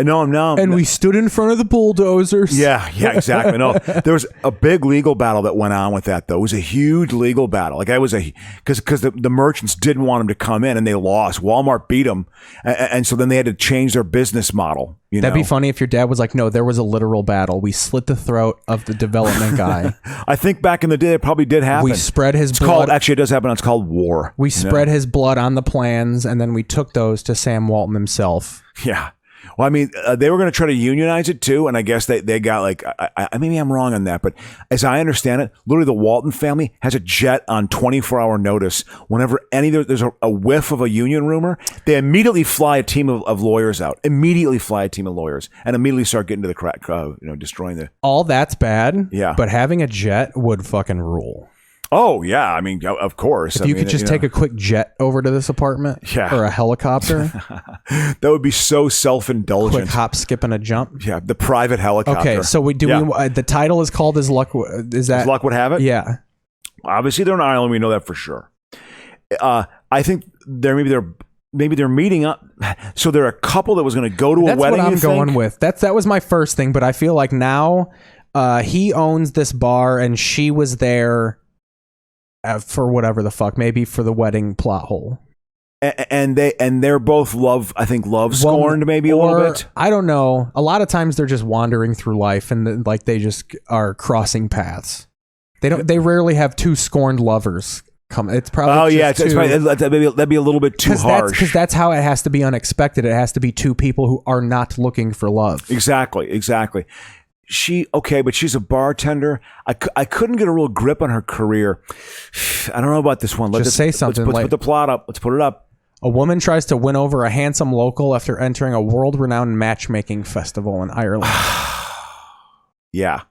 And we stood in front of the bulldozers. Yeah, exactly. No, there was a big legal battle that went on with that, though. It was a huge legal battle. Like because the merchants didn't want them to come in, and they lost. Walmart beat them, and so then they had to change their business model. That'd be funny if your dad was like, "No, there was a literal battle. We slit the throat of the development guy." I think back in the day, it probably did happen. We spread his blood. Called, actually, it does happen. It's called war. We spread his blood on the plans, and then we took those to Sam Walton himself. Yeah. Well, I mean, they were going to try to unionize it too, and I guess they got like, maybe I'm wrong on that, but as I understand it, literally the Walton family has a jet on 24-hour notice. Whenever there's a whiff of a union rumor, they immediately fly a team of lawyers out. Immediately fly a team of lawyers, and immediately start getting to the crack, destroying the. All that's bad. Yeah, but having a jet would fucking rule. Oh yeah, I mean, of course. If you could just take a quick jet over to this apartment, or a helicopter, that would be so self-indulgent. Quick hop, skip, and a jump. Yeah, the private helicopter. Okay, so the title is called "As Luck." Is that As Luck Would Have It? Yeah. Obviously, they're in Ireland. We know that for sure. I think maybe they're meeting up. So they're a couple that was going to go to a wedding. That's what I'm going with. That was my first thing, but I feel like now he owns this bar, and she was there. For whatever the fuck, maybe for the wedding plot hole, and they're both love scorned, maybe a little bit. I don't know. A lot of times they're just wandering through life, and like they just are crossing paths. They rarely have two scorned lovers come. It's probably that'd be a little bit too harsh because that's how it has to be unexpected. It has to be two people who are not looking for love. Exactly. But she's a bartender. I couldn't get a real grip on her career. I don't know about this one. Just say something. Let's put the plot up. Let's put it up. A woman tries to win over a handsome local after entering a world-renowned matchmaking festival in Ireland. Yeah.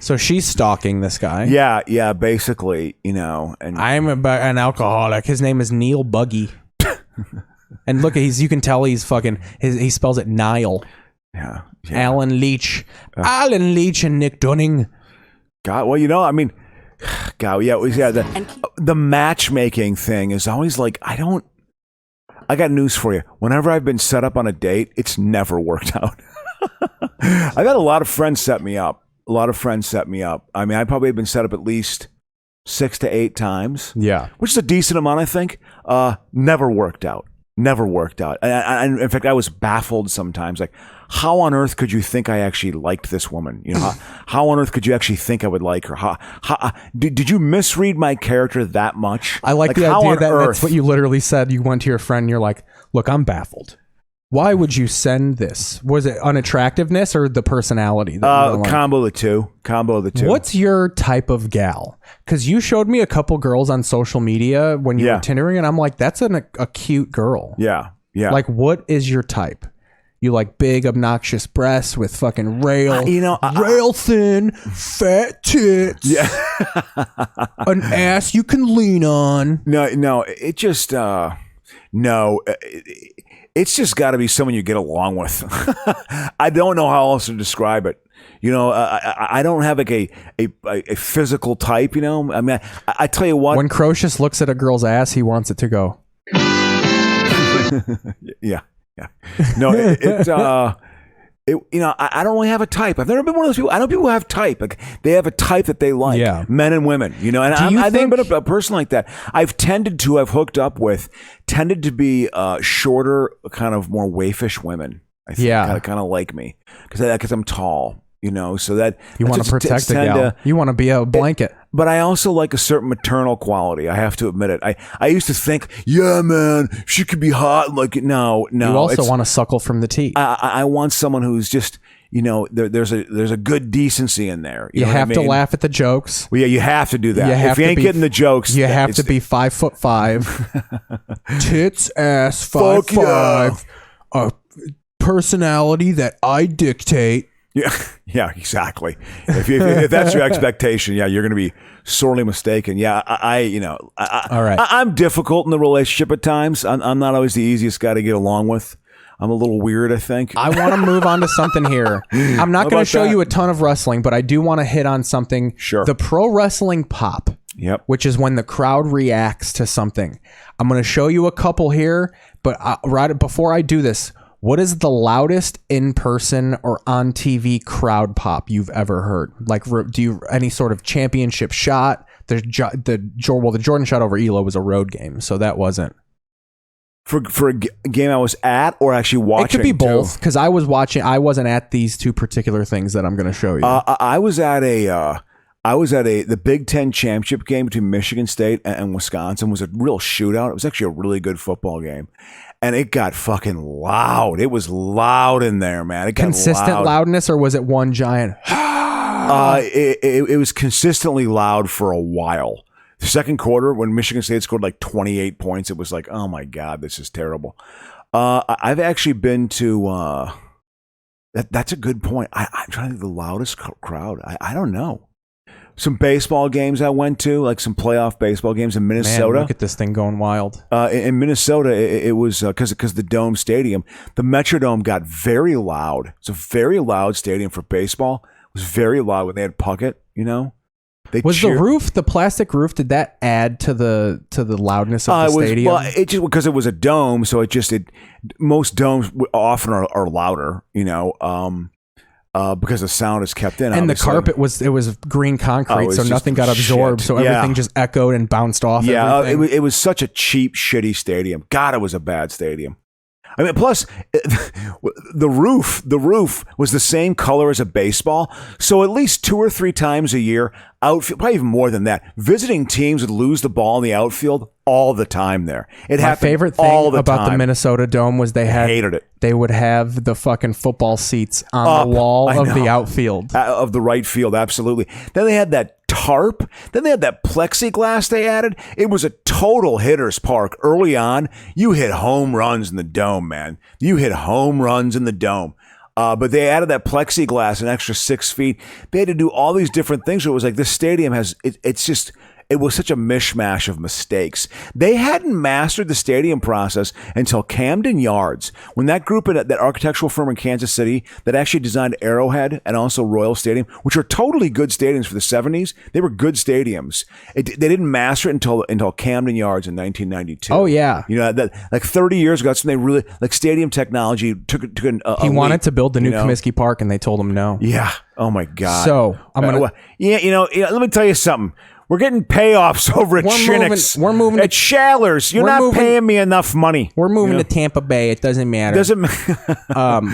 So she's stalking this guy. Yeah, basically, and I'm an alcoholic. His name is Neil Buggy. And look, you can tell he's fucking, he spells it Nile. Yeah. Alan Leach. Alan Leach and Nick Dunning. God, well, I mean, God, yeah, the matchmaking thing is always like, I got news for you. Whenever I've been set up on a date, it's never worked out. I've had a lot of friends set me up. I mean, I probably have been set up at least 6 to 8 times. Yeah. Which is a decent amount, I think. Never worked out. And in fact, I was baffled sometimes. Like, how on earth could you think I actually liked this woman? You know, how on earth could you actually think I would like her? Did you misread my character that much? I like the idea that's what you literally said. You went to your friend and you're like, look, I'm baffled. Why would you send this? Was it unattractiveness or the personality? Combo the two. What's your type of gal? Because you showed me a couple girls on social media when you were Tindering, and I'm like, that's a cute girl. Yeah. Like, what is your type? You like big, obnoxious breasts with fucking rail thin, fat tits. Yeah. An ass you can lean on. No, it just it's just got to be someone you get along with. I don't know how else to describe it. You know, I don't have like a physical type, you know. I mean, I tell you what. When Crocious looks at a girl's ass, he wants it to go. Yeah. No, you know, I don't really have a type. I've never been one of those people. I know people who have type. Like, they have a type that they like. Yeah. Men and women, you know. And I've never been a person like that. I've hooked up with tended to be shorter, kind of more waifish women. I think kind of like me because I'm tall, you know. So that you want to protect the gal. You want to be a blanket. But I also like a certain maternal quality. I have to admit it. I used to think, yeah, man, she could be hot. And like, no. You also want to suckle from the teeth. I want someone who's just, you know, there's a good decency in there. You know have what I mean? to laugh at the jokes. Well, yeah, you have to do that. If you ain't getting the jokes, you have to be 5'5", tits, ass, 5'5", a personality that I dictate. Yeah, exactly. If that's your expectation, you're going to be sorely mistaken. Yeah, all right. I'm difficult in the relationship at times. I'm not always the easiest guy to get along with. I'm a little weird, I think. I want to move on to something here. I'm not going to show you a ton of wrestling, but I do want to hit on something. Sure. The pro wrestling pop. Yep. Which is when the crowd reacts to something. I'm going to show you a couple here, but right before I do this, what is the loudest in-person or on TV crowd pop you've ever heard? Like, do you any sort of championship shot? The Jordan shot over Elo was a road game, so that wasn't. For a game I was at or actually watching? It could be both, because I was watching. I wasn't at these two particular things that I'm going to show you. I was at the Big Ten championship game between Michigan State and Wisconsin. It was a real shootout. It was actually a really good football game. And it got fucking loud. It was loud in there, man. It got consistent loudness, or was it one giant? It was consistently loud for a while. The second quarter, when Michigan State scored like 28 points, it was like, oh my God, this is terrible. I've actually been to. That's a good point. I'm trying to think of the loudest crowd. I don't know. Some baseball games I went to, like some playoff baseball games in Minnesota. Man, look at this thing going wild. In Minnesota, it was because the Dome Stadium, the Metrodome got very loud. It's a very loud stadium for baseball. It was very loud when they had Puckett, you know. The roof, the plastic roof, did that add to the loudness of the stadium? Well, it just because it was a dome, so most domes often are louder, you know. Because the sound is kept in, and obviously. The carpet was green concrete, so nothing got absorbed, so everything just echoed and bounced off. Yeah, it was such a cheap, shitty stadium. God, it was a bad stadium. I mean, plus the roof was the same color as a baseball, so at least 2 or 3 times a year, outfield, probably even more than that, visiting teams would lose the ball in the outfield all the time there. My favorite thing about the Minnesota Dome was hated it. They would have the fucking football seats on the wall of the outfield. Of the right field, absolutely. Then they had that tarp. Then they had that plexiglass they added. It was a total hitter's park. Early on, you hit home runs in the Dome, man. You hit home runs in the Dome. But they added that plexiglass, an extra 6 feet. They had to do all these different things. So it was like this stadium has, it's it was such a mishmash of mistakes. They hadn't mastered the stadium process until Camden Yards, when that group at that architectural firm in Kansas City that actually designed Arrowhead and also Royal Stadium, which are totally good stadiums for the 70s. They were good stadiums. They didn't master it until Camden Yards in 1992. Oh yeah, that like 30 years ago. That's when they really like stadium technology took he wanted to build the new Comiskey Park, and they told him no. Yeah. Oh my God. So I'm gonna. Let me tell you something. We're getting payoffs over at Shinnick's. We're moving at Shallers. You're not paying me enough money. We're moving to Tampa Bay. It doesn't matter. So I'm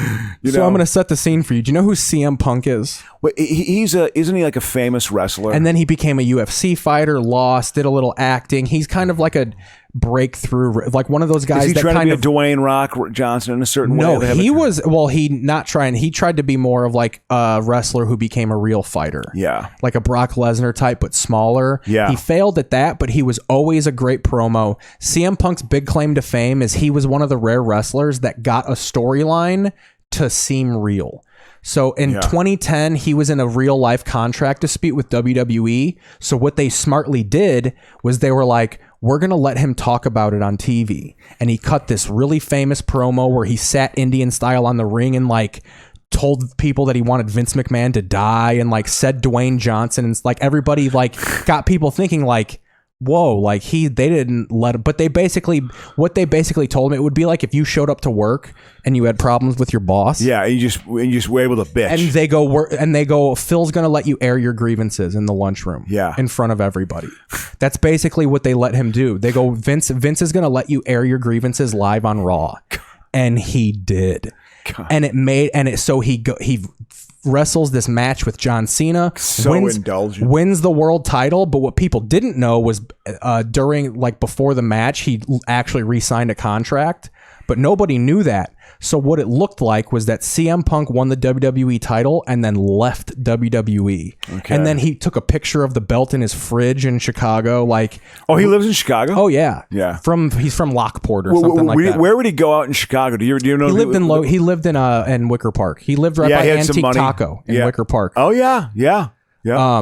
going to set the scene for you. Do you know who CM Punk is? Well, isn't he like a famous wrestler? And then he became a UFC fighter, lost, did a little acting. He's kind of like a breakthrough, like one of those guys. Is he that trying kind to be of a Dwayne Rock Johnson in a certain way? No, he was. Well, he tried to be more of like a wrestler who became a real fighter. Yeah, like a Brock Lesnar type, but smaller. Yeah, he failed at that, but he was always a great promo. CM Punk's big claim to fame is he was one of the rare wrestlers that got a storyline to seem real. So in 2010, he was in a real life contract dispute with WWE. So what they smartly did was they were like, we're going to let him talk about it on TV. And he cut this really famous promo where he sat Indian style on the ring and like told people that he wanted Vince McMahon to die and like said Dwayne Johnson. And it's like everybody like got people thinking like, whoa, like they didn't let him, but what they basically told him, it would be like if you showed up to work and you had problems with your boss. Yeah, and you just were able to bitch. And they go, Phil's gonna let you air your grievances in the lunchroom. Yeah. In front of everybody. That's basically what they let him do. They go, Vince is gonna let you air your grievances live on Raw. And he did. God. So he wrestles this match with John Cena, indulgent, wins the world title. But what people didn't know was before the match, he actually re-signed a contract, but nobody knew that. So what it looked like was that CM Punk won the WWE title and then left WWE. Okay. And then he took a picture of the belt in his fridge in Chicago. He lives in Chicago? Oh yeah. Yeah. He's from Lockport or something like that. Where would he go out in Chicago? Do you know? He lived in Wicker Park. He lived right by Antique Taco in Wicker Park. Oh yeah. Yeah. Yeah.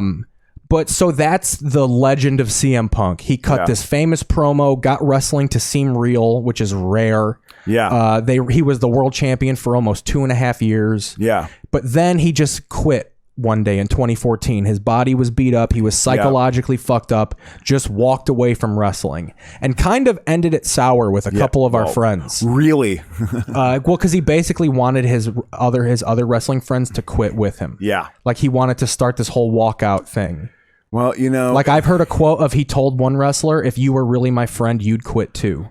But so that's the legend of CM Punk. He cut this famous promo, got wrestling to seem real, which is rare. Yeah. He was the world champion for almost 2.5 years. Yeah. But then he just quit one day in 2014. His body was beat up. He was psychologically fucked up, just walked away from wrestling and kind of ended it sour with a couple of our friends. Really? Because he basically wanted his other wrestling friends to quit with him. Yeah. Like he wanted to start this whole walkout thing. Well, like I've heard a quote of he told one wrestler, if you were really my friend, you'd quit too.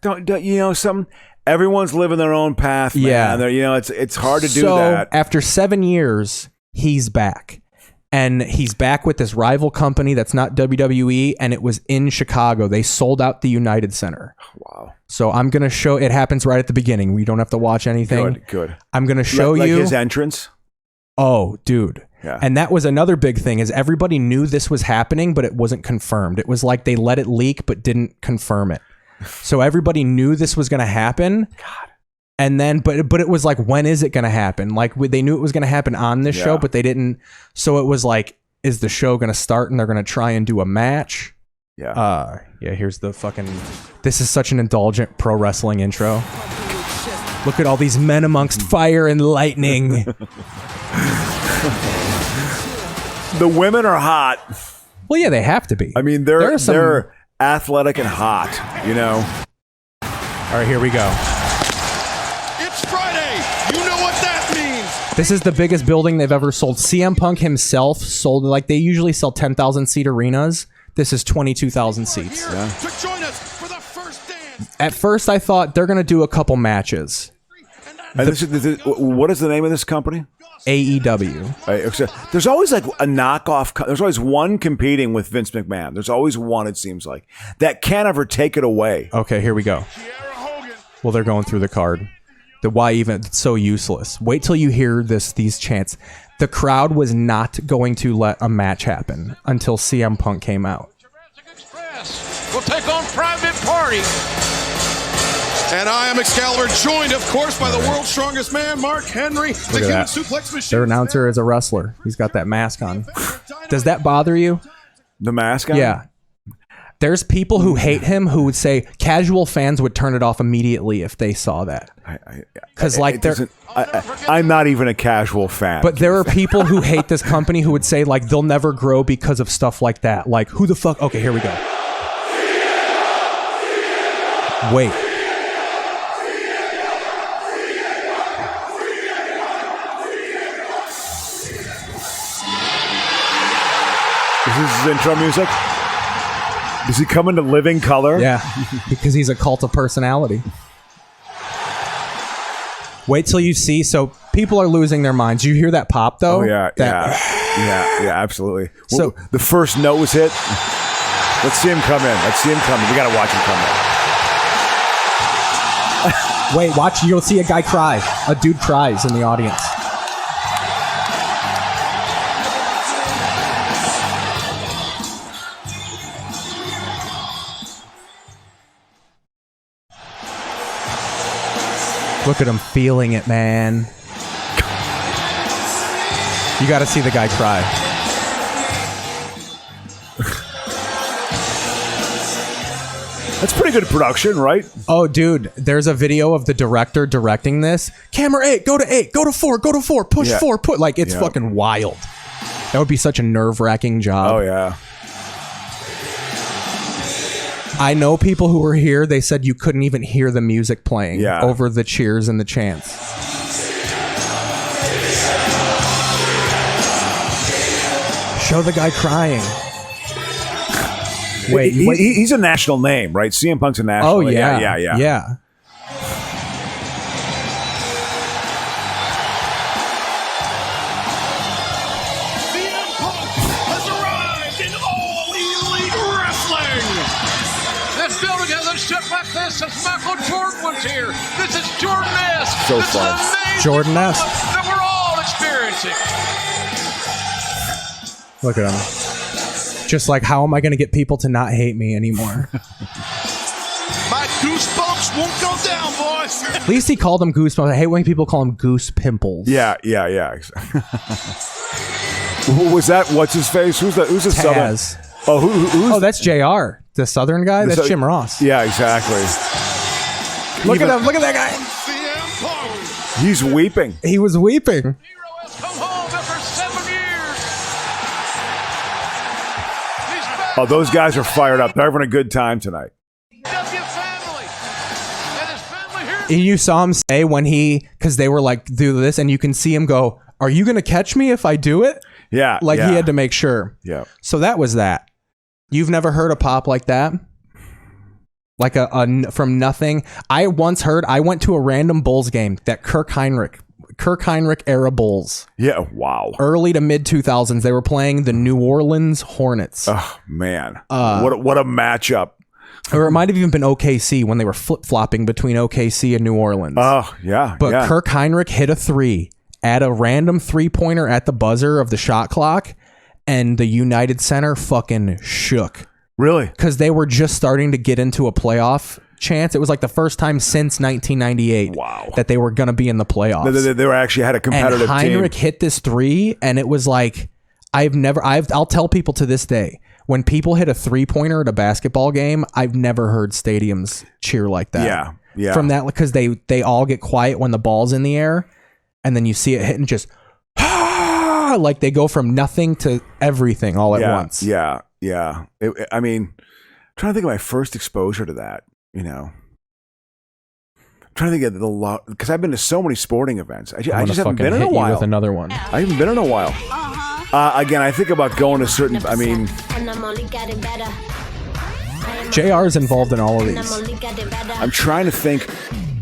Don't everyone's living their own path, man. Yeah. It's hard to do that. After 7 years, he's back. And he's back with this rival company that's not WWE, and it was in Chicago. They sold out the United Center. Wow. So I'm going to show, it happens right at the beginning. We don't have to watch anything. Good. I'm going to show you. Like his entrance? Oh, dude. Yeah. And that was another big thing is everybody knew this was happening, but it wasn't confirmed. It was like they let it leak, but didn't confirm it. So everybody knew this was going to happen. God. And then, but it was like, when is it going to happen? Like they knew it was going to happen on this show, but they didn't. So it was like, is the show going to start and they're going to try and do a match? Yeah. Here's the this is such an indulgent pro wrestling intro. Look at all these men amongst fire and lightning. The women are hot. Well, yeah, they have to be. I mean, they're athletic and hot, All right, here we go. It's Friday. You know what that means. This is the biggest building they've ever sold. CM Punk himself sold, like they usually sell 10,000 seat arenas. This is 22,000 seats. To join us for the first dance. At first, I thought they're going to do a couple matches. And what is the name of this company? AEW. There's always like a knockoff. There's always one competing with Vince McMahon. There's always one, it seems like, that can't ever take it away. Okay, here we go. Well, they're going through the card. The why even? It's so useless. Wait till you hear these chants. The crowd was not going to let a match happen until CM Punk came out. We'll take on Private Party. And I am Excalibur, joined, of course, by the world's strongest man, Mark Henry, the human suplex machine. Their announcer is a wrestler. He's got that mask on. Does that bother you? The mask guy? Yeah. There's people who hate him who would say casual fans would turn it off immediately if they saw that. Because I'm not even a casual fan. But there are people who hate this company who would say like they'll never grow because of stuff like that. Like who the fuck? Okay, here we go. Wait. Is this his intro music? Does he come into living color? Yeah, because he's a cult of personality. Wait till you see. So people are losing their minds. You hear that pop though? Oh yeah, yeah, absolutely. So the first note was hit. Let's see him come in. We gotta watch him come in. Wait, watch. You'll see a guy cry. A dude cries in the audience. Look at him feeling it, man. You got to see the guy cry. That's pretty good production, right? Oh, dude, there's a video of the director directing this. Camera 8, go to 8, go to 4, go to 4, push 4, put. Like, it's fucking wild. That would be such a nerve-wracking job. Oh, yeah. I know people who were here, they said you couldn't even hear the music playing over the cheers and the chants. Show the guy crying. Wait, he's a national name, right? CM Punk's a national name. Oh, yeah. Yeah. This is Michael Jordan was here. This is Jordan-esque. So this fun. is Jordan-esque. that we're all experiencing. Look at him. Just like, how am I going to get people to not hate me anymore? My goosebumps won't go down, boys. At least he called them goosebumps. I hate when people call them goose pimples. Yeah. Was that what's his face? Who's the Taz. Southern? Oh, who's that's JR. The Southern guy? That's Jim Ross. Yeah, exactly. Look at him. Look at that guy. He's weeping. He was weeping. Come home after 7 years. Oh, those guys are fired up. They're having a good time tonight. And you saw him say when because they were like, do this, and you can see him go, are you going to catch me if I do it? Yeah. Like he had to make sure. Yeah. So that was that. You've never heard a pop like that? Like a from nothing? I went to a random Bulls game that Kirk Heinrich era Bulls. Yeah, wow. Early to mid 2000s, they were playing the New Orleans Hornets. Oh, man. What a matchup. Or it might have even been OKC when they were flip-flopping between OKC and New Orleans. Oh, yeah. But Kirk Heinrich hit a 3 at a random three-pointer at the buzzer of the shot clock, and the United Center fucking shook. Really? Because they were just starting to get into a playoff chance. It was like the first time since 1998 that they were going to be in the playoffs. They were actually had a competitive and Heinrich team. hit this 3, and it was like, I'll tell people to this day, when people hit a 3-pointer at a basketball game, I've never heard stadiums cheer like that. Yeah. From that, because they all get quiet when the ball's in the air, and then you see it hit and just, like they go from nothing to everything all at once. Yeah. I mean, I'm trying to think of my first exposure to that, I'm trying to think of the lot, because I've been to so many sporting events. I just haven't been in a while. With another one. I haven't been in a while. Again, I think about going to certain, JR is involved in all of these. I'm trying to think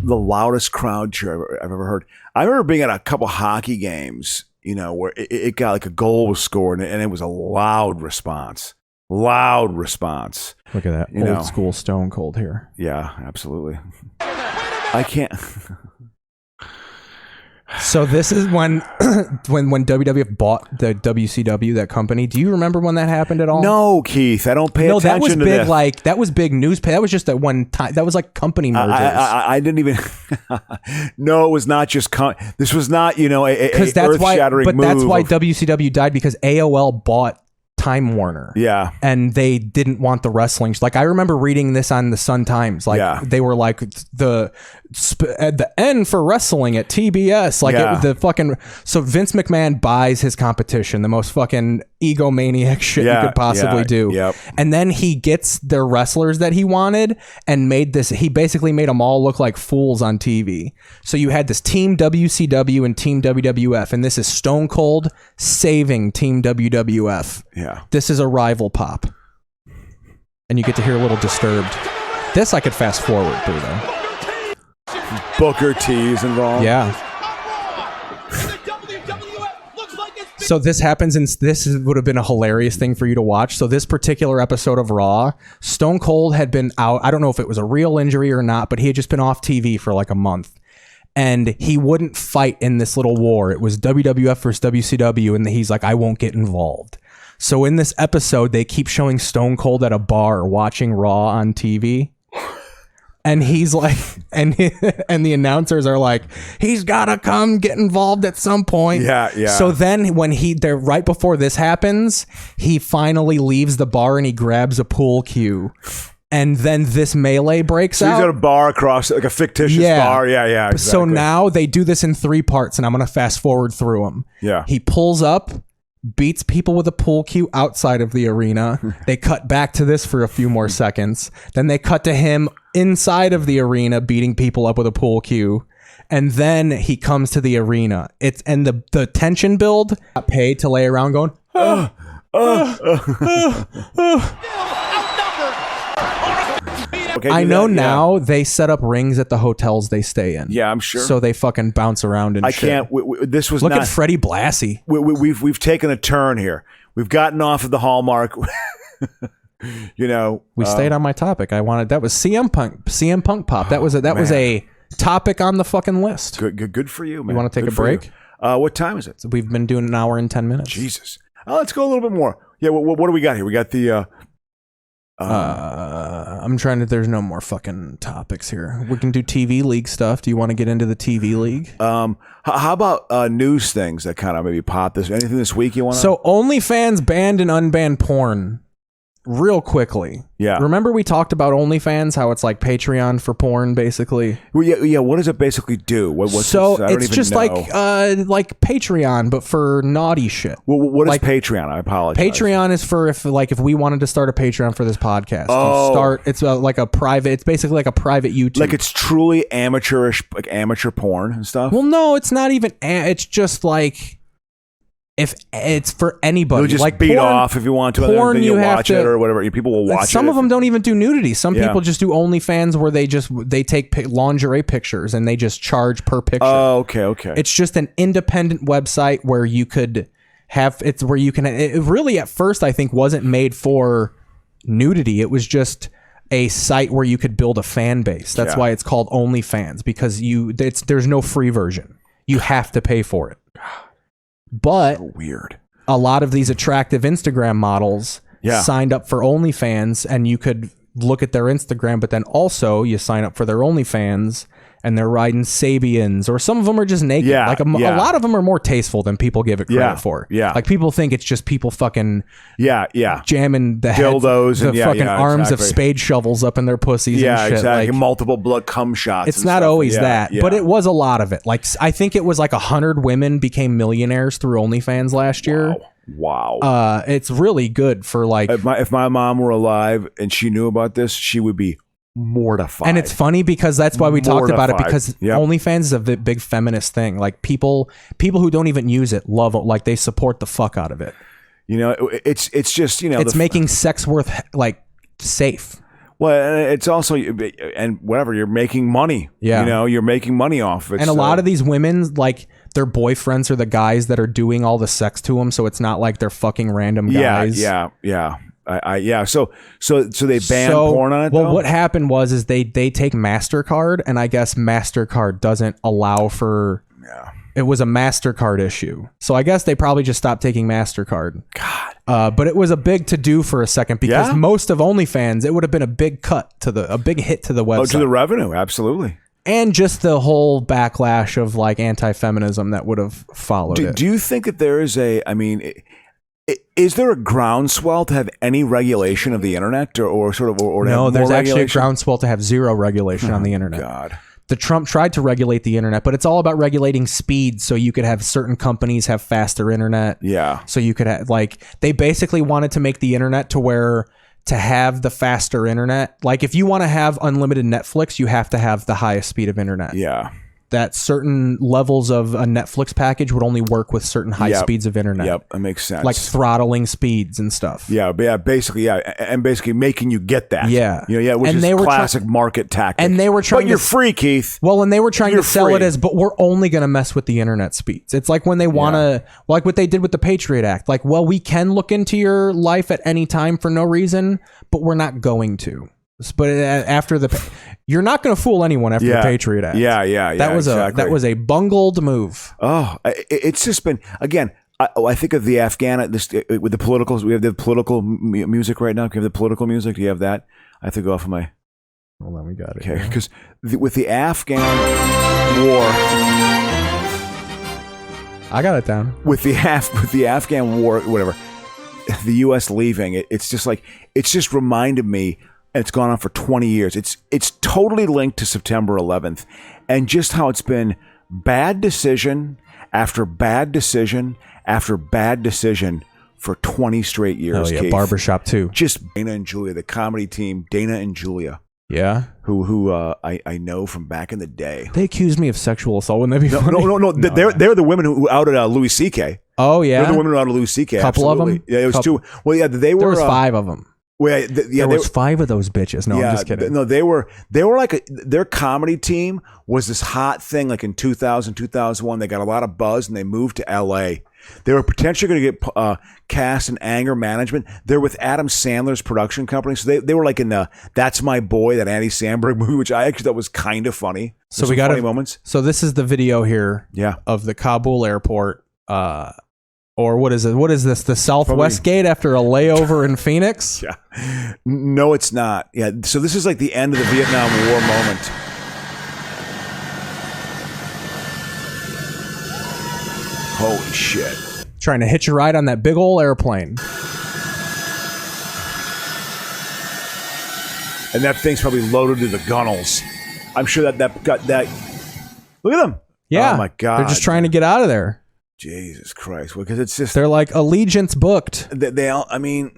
the loudest crowd cheer I've ever heard. I remember being at a couple hockey games, where it got like a goal was scored and it was a loud response. Look at that old school Stone Cold here. Yeah, absolutely. I can't. So this is when WWF bought the WCW, that company. Do you remember when that happened at all? No, Keith, I don't pay attention that was to big. this. Like that was big news. That was just at one time. That was like company mergers. I didn't even. No, it was not just. This was not a earth-shattering move. But that's why WCW died, because AOL bought Time Warner. Yeah. And they didn't want the wrestling. Like, I remember reading this on the Sun Times. Like, they were like, at the end for wrestling at TBS. Like, so Vince McMahon buys his competition, the most fucking egomaniac shit you could possibly do. Yep. And then he gets the wrestlers that he wanted and he basically made them all look like fools on TV. So you had this Team WCW and Team WWF, and this is Stone Cold saving Team WWF. Yeah. This is a rival pop. And you get to hear a little Disturbed. This I could fast forward through, though. Booker T's involved. Yeah. So this happens, and this would have been a hilarious thing for you to watch. So this particular episode of Raw, Stone Cold had been out. I don't know if it was a real injury or not, but he had just been off TV for like a month. And he wouldn't fight in this little war. It was WWF versus WCW, and he's like, I won't get involved. So in this episode, they keep showing Stone Cold at a bar watching Raw on TV. And he's like, and the announcers are like, he's gotta come get involved at some point. Yeah. So then when they're right before this happens, he finally leaves the bar and he grabs a pool cue. And then this melee breaks out. He's at a bar across, like a fictitious bar. Yeah, exactly. So now they do this in 3 parts, and I'm going to fast forward through them. Yeah. He pulls up, beats people with a pool cue outside of the arena. They cut back to this for a few more seconds. Then they cut to him inside of the arena beating people up with a pool cue. And then he comes to the arena. And the tension build, got paid to lay around going, Okay, I know now they set up rings at the hotels they stay in. Yeah, I'm sure. So they fucking bounce around and I shit. can't. This was Look not. at Freddie Blassie. We've taken a turn here. We've gotten off of the Hallmark. We stayed on my topic. That was CM Punk pop. That was a topic on the fucking list. Good for you, man. You want to take a break? What time is it? So we've been doing an hour and 10 minutes. Jesus. Let's go a little bit more. Yeah. What do we got here? We got the. I'm trying to. There's no more fucking topics here. We can do TV league stuff. Do you want to get into the TV league? How about news things that kind of maybe pop this? Anything this week you want? So OnlyFans banned and unbanned porn. Real quickly. Yeah. Remember we talked about OnlyFans, how it's like Patreon for porn, basically? Well, yeah. What does it basically do? It's just like Patreon, but for naughty shit. Well, what is Patreon? I apologize. Patreon is for if we wanted to start a Patreon for this podcast. It's like a private. It's basically like a private YouTube. Like it's truly amateurish, like amateur porn and stuff. Well, no, it's not even. It's just like. If it's for anybody, you'll just like beat porn, off if you want to, porn, then you have watch to, it or whatever. People will watch it. Some of them don't even do nudity. Some Yeah. people just do OnlyFans where they take lingerie pictures and they just charge per picture. Oh, okay. It's just an independent website where you could have. It's where you can. It really at first I think wasn't made for nudity. It was just a site where you could build a fan base. That's why it's called OnlyFans, because there's no free version. You have to pay for it. But so weird. A lot of these attractive Instagram models signed up for OnlyFans, and you could look at their Instagram, but then also you sign up for their OnlyFans and they're riding Sabians, or some of them are just naked. Yeah, like a lot of them are more tasteful than people give it credit for. Yeah. Like people think it's just people fucking jamming the dildos heads, and the fucking arms exactly. of spade shovels up in their pussies and shit. Exactly. Like, multiple blood cum shots. It's not always that, but it was a lot of it. Like I think it was like 100 women became millionaires through OnlyFans last year. Wow. It's really good for like if my mom were alive and she knew about this, she would be mortified. And it's funny because that's why we talked about it, because Yep. OnlyFans is a big feminist thing. Like people who don't even use it love it. Like they support the fuck out of it. You know, it's just, you know, it's making sex worth like safe. Well, it's also, and whatever, you're making money. Yeah. You know, you're making money off it. And a lot of these women, like their boyfriends are the guys that are doing all the sex to them. So it's not like they're fucking random guys. Yeah. So they banned porn on it. Well, though? what happened was they take MasterCard, and I guess MasterCard doesn't allow for. Yeah. It was a MasterCard issue, so I guess they probably just stopped taking MasterCard. God. But it was a big to do for a second, because most of OnlyFans, it would have been a big a big hit to the website. Oh, to the revenue, absolutely. And just the whole backlash of like anti-feminism that would have followed it. Do you think that there is Is there a groundswell to have any regulation of the internet, or sort of, or no? There's actually a regulation? Groundswell to have zero regulation on the internet. God. The Trump tried to regulate the internet, but it's all about regulating speed. So you could have certain companies have faster internet. Yeah. So you could have, like, they basically wanted to make the internet to where to have the faster internet. Like, if you want to have unlimited Netflix, you have to have the highest speed of internet. Yeah. That certain levels of a Netflix package would only work with certain high speeds of internet. Yep, that makes sense. Like throttling speeds and stuff. Yeah, basically, and basically making you get that. Yeah, which and is they were classic market tactic. And they were trying. But you're free, Keith. Well, and they were trying to sell free. it as, but we're only going to mess with the internet speeds. It's like when they want to, like what they did with the Patriot Act. Like, well, we can look into your life at any time for no reason, but we're not going to. But after you're not going to fool anyone after the Patriot Act. Yeah. That was a bungled move. Oh, it's just been, again, I think of the Afghan with the politicals. We have the political music right now. Can we have the political music? Do you have that? I have to go off of my. Hold on, we got it. Okay, because with the Afghan war, I got it down. With the Afghan war, whatever, the U.S. leaving, it's just reminded me. And it's gone on for 20 years. It's totally linked to September 11th, and just how it's been bad decision after bad decision after bad decision for 20 straight years. Oh yeah, Keith. Barbershop too. Just Dana and Julia, the comedy team, Dana and Julia. Yeah, who I know from back in the day. They accused me of sexual assault. Wouldn't that be funny? No. They're the women who outed Louis C.K. Oh yeah, they're the women who outed Louis C.K. Couple absolutely. of them. Yeah, it was two. Well, yeah, they were. There was 5 of them. Well, there was 5 of those bitches. No, I'm just kidding. No, they were like their comedy team was this hot thing. Like in 2000, 2001, they got a lot of buzz and they moved to L.A. They were potentially going to get cast in Anger Management. They're with Adam Sandler's production company, so they were like in the That's My Boy, that Andy Samberg movie, which I actually thought was kind of funny. So we got funny moments. So this is the video here. Yeah. Of the Kabul airport. Or what is it? What is this? The Southwest Gate after a layover in Phoenix? Yeah. No, it's not. Yeah. So this is like the end of the Vietnam War moment. Holy shit. Trying to hitch a ride on that big old airplane. And that thing's probably loaded to the gunnels. I'm sure that got that. Look at them. Yeah. Oh my God. They're just trying to get out of there. Jesus Christ. Because it's just. They're like allegiance booked. They all, I mean.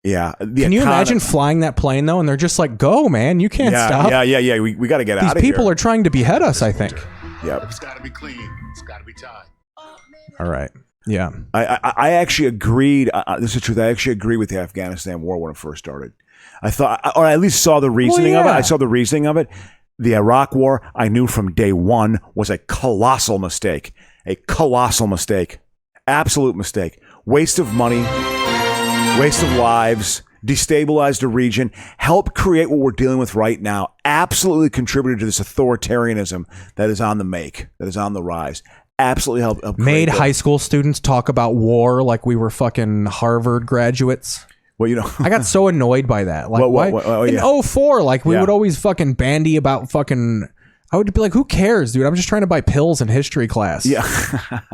Yeah. Can you imagine flying that plane though? And they're just like, go, man. You can't stop. Yeah. We got to get out of here. These people are trying to behead us, I think. Yep. It's got to be clean. It's got to be tied. All right. Yeah. I actually agreed. This is the truth. I actually agree with the Afghanistan war when it first started. I thought, or I at least saw the reasoning of it. I saw the reasoning of it. The Iraq war, I knew from day one, was a colossal mistake. A colossal mistake. Absolute mistake. Waste of money. Waste of lives. Destabilized a region. Helped create what we're dealing with right now. Absolutely contributed to this authoritarianism that is on the make. That is on the rise. Absolutely helped made high school students talk about war like we were fucking Harvard graduates. Well, you know, I got so annoyed by that. Like, in 04, like we would always fucking bandy about fucking. I would be like, who cares, dude? I'm just trying to buy pills in history class. Yeah,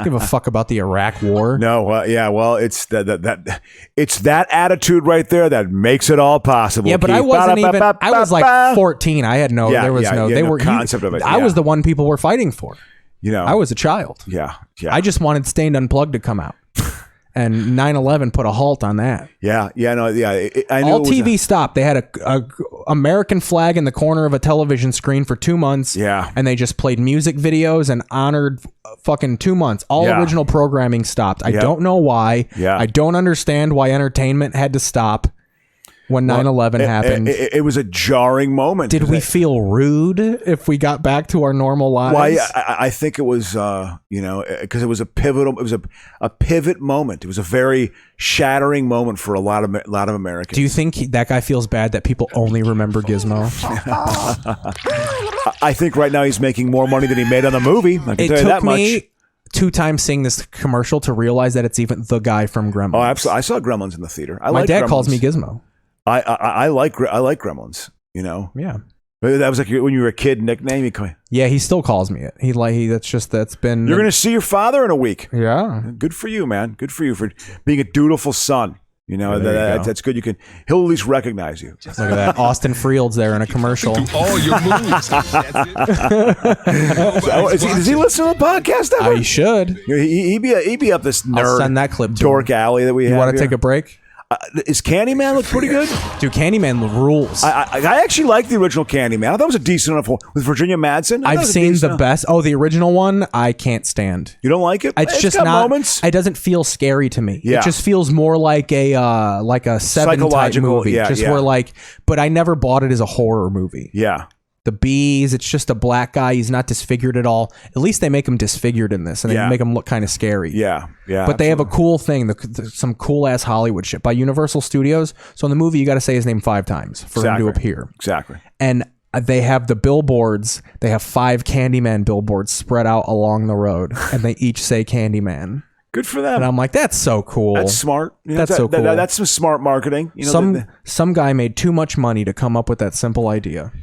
give a fuck about the Iraq war. No, yeah, well, it's it's that attitude right there that makes it all possible. Yeah, but Keith. I wasn't even. I was like 14. I had no. Yeah, there was no. They were concept of it. I was the one people were fighting for. You know, I was a child. Yeah. I just wanted Stained Unplugged to come out. And 9/11 put a halt on that. I knew all TV stopped. They had a American flag in the corner of a television screen for 2 months. Yeah, and they just played music videos and honored fucking 2 months. All original programming stopped. I don't know why. Yeah, I don't understand why entertainment had to stop when 9/11 happened. It was a jarring moment. Did we feel rude if we got back to our normal lives? Well, I think it was, because it was a pivotal. It was a pivot moment. It was a very shattering moment for a lot of Americans. Do you think that guy feels bad that people only remember Gizmo? I think right now he's making more money than he made on the movie. I can tell you that much. It took me 2 times seeing this commercial to realize that it's even the guy from Gremlins. Oh, absolutely! I saw Gremlins in the theater. My dad calls me Gizmo. I like Gremlins. You know. Yeah. That was like when you were a kid nickname. Yeah, he still calls me it. That's been. You're going to see your father in a week. Yeah. Good for you, man. Good for you for being a dutiful son. You know, that's good. He'll at least recognize you. Look at that. Austin Freeld's there in a commercial. All your moves. Does he listen to the podcast ever? He should. He'd be up this nerd. I'll send that clip to dork alley that we have. You want to here. take a break? Is Candyman look pretty good? Dude, Candyman rules. I actually like the original Candyman. I thought it was a decent enough one with Virginia Madsen. I've seen the best. Oh, the original one, I can't stand. You don't like it? It's just got not. Moments. It doesn't feel scary to me. Yeah. It just feels more like a Seven type movie. Where but I never bought it as a horror movie. Yeah. The bees, it's just a black guy. He's not disfigured at all. At least they make him disfigured in this, and they make him look kind of scary. Yeah, yeah. But they have a cool thing, some cool ass Hollywood shit by Universal Studios. So in the movie, you got to say his name 5 times for him to appear. Exactly. And they have the billboards. They have 5 Candyman billboards spread out along the road, and they each say Candyman. Good for them. And I'm like, that's so cool. That's smart. That's so cool. That's some smart marketing. You know, some guy made too much money to come up with that simple idea.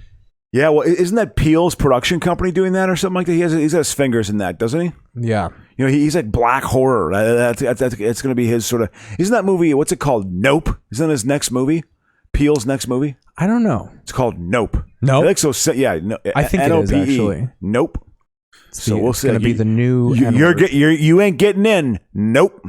Yeah, well, isn't that Peele's production company doing that or something like that? He's got his fingers in that, doesn't he? Yeah. You know, he's like black horror. It's going to be his sort of. Isn't that movie? What's it called? Nope. Isn't that his next movie? Peele's next movie? I don't know. It's called Nope. Nope. I think so. Yeah. No, I think it is actually. Nope. So we'll see. It's going to be the new. You ain't getting in. Nope.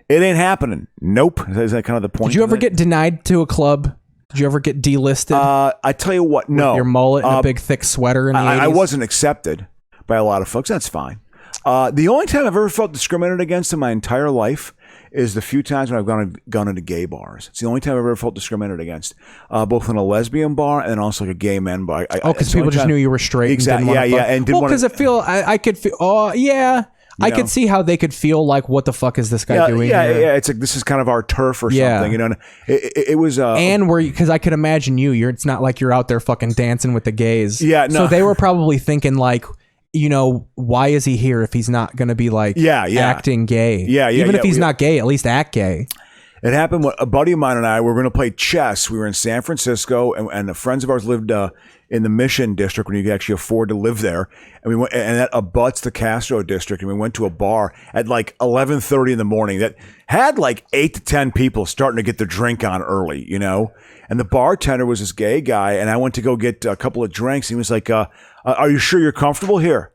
It ain't happening. Nope. Is that kind of the point? Did you ever get denied to a club? Did you ever get delisted? I tell you what, no. With your mullet and a big thick sweater in the 80s? I wasn't accepted by a lot of folks. That's fine. The only time I've ever felt discriminated against in my entire life is the few times when I've gone into gay bars. It's the only time I've ever felt discriminated against, both in a lesbian bar and also like a gay men bar. Because people just knew you were straight. Exactly. And didn't because I could feel. Oh yeah. I could see how they could feel like, what the fuck is this guy doing here? Yeah, it's like, this is kind of our turf or something, you know. It was... and because I could imagine it's not like you're out there fucking dancing with the gays. Yeah, no. So they were probably thinking like, why is he here if he's not going to be like acting gay? Even if he's not gay, at least act gay. It happened when a buddy of mine and I were going to play chess. We were in San Francisco, and friends of ours lived in the Mission District when you could actually afford to live there. And we went, and that abuts the Castro District. And we went to a bar at like 11:30 in the morning that had like 8 to 10 people starting to get their drink on early, you know. And the bartender was this gay guy, and I went to go get a couple of drinks. He was like, "Are you sure you're comfortable here?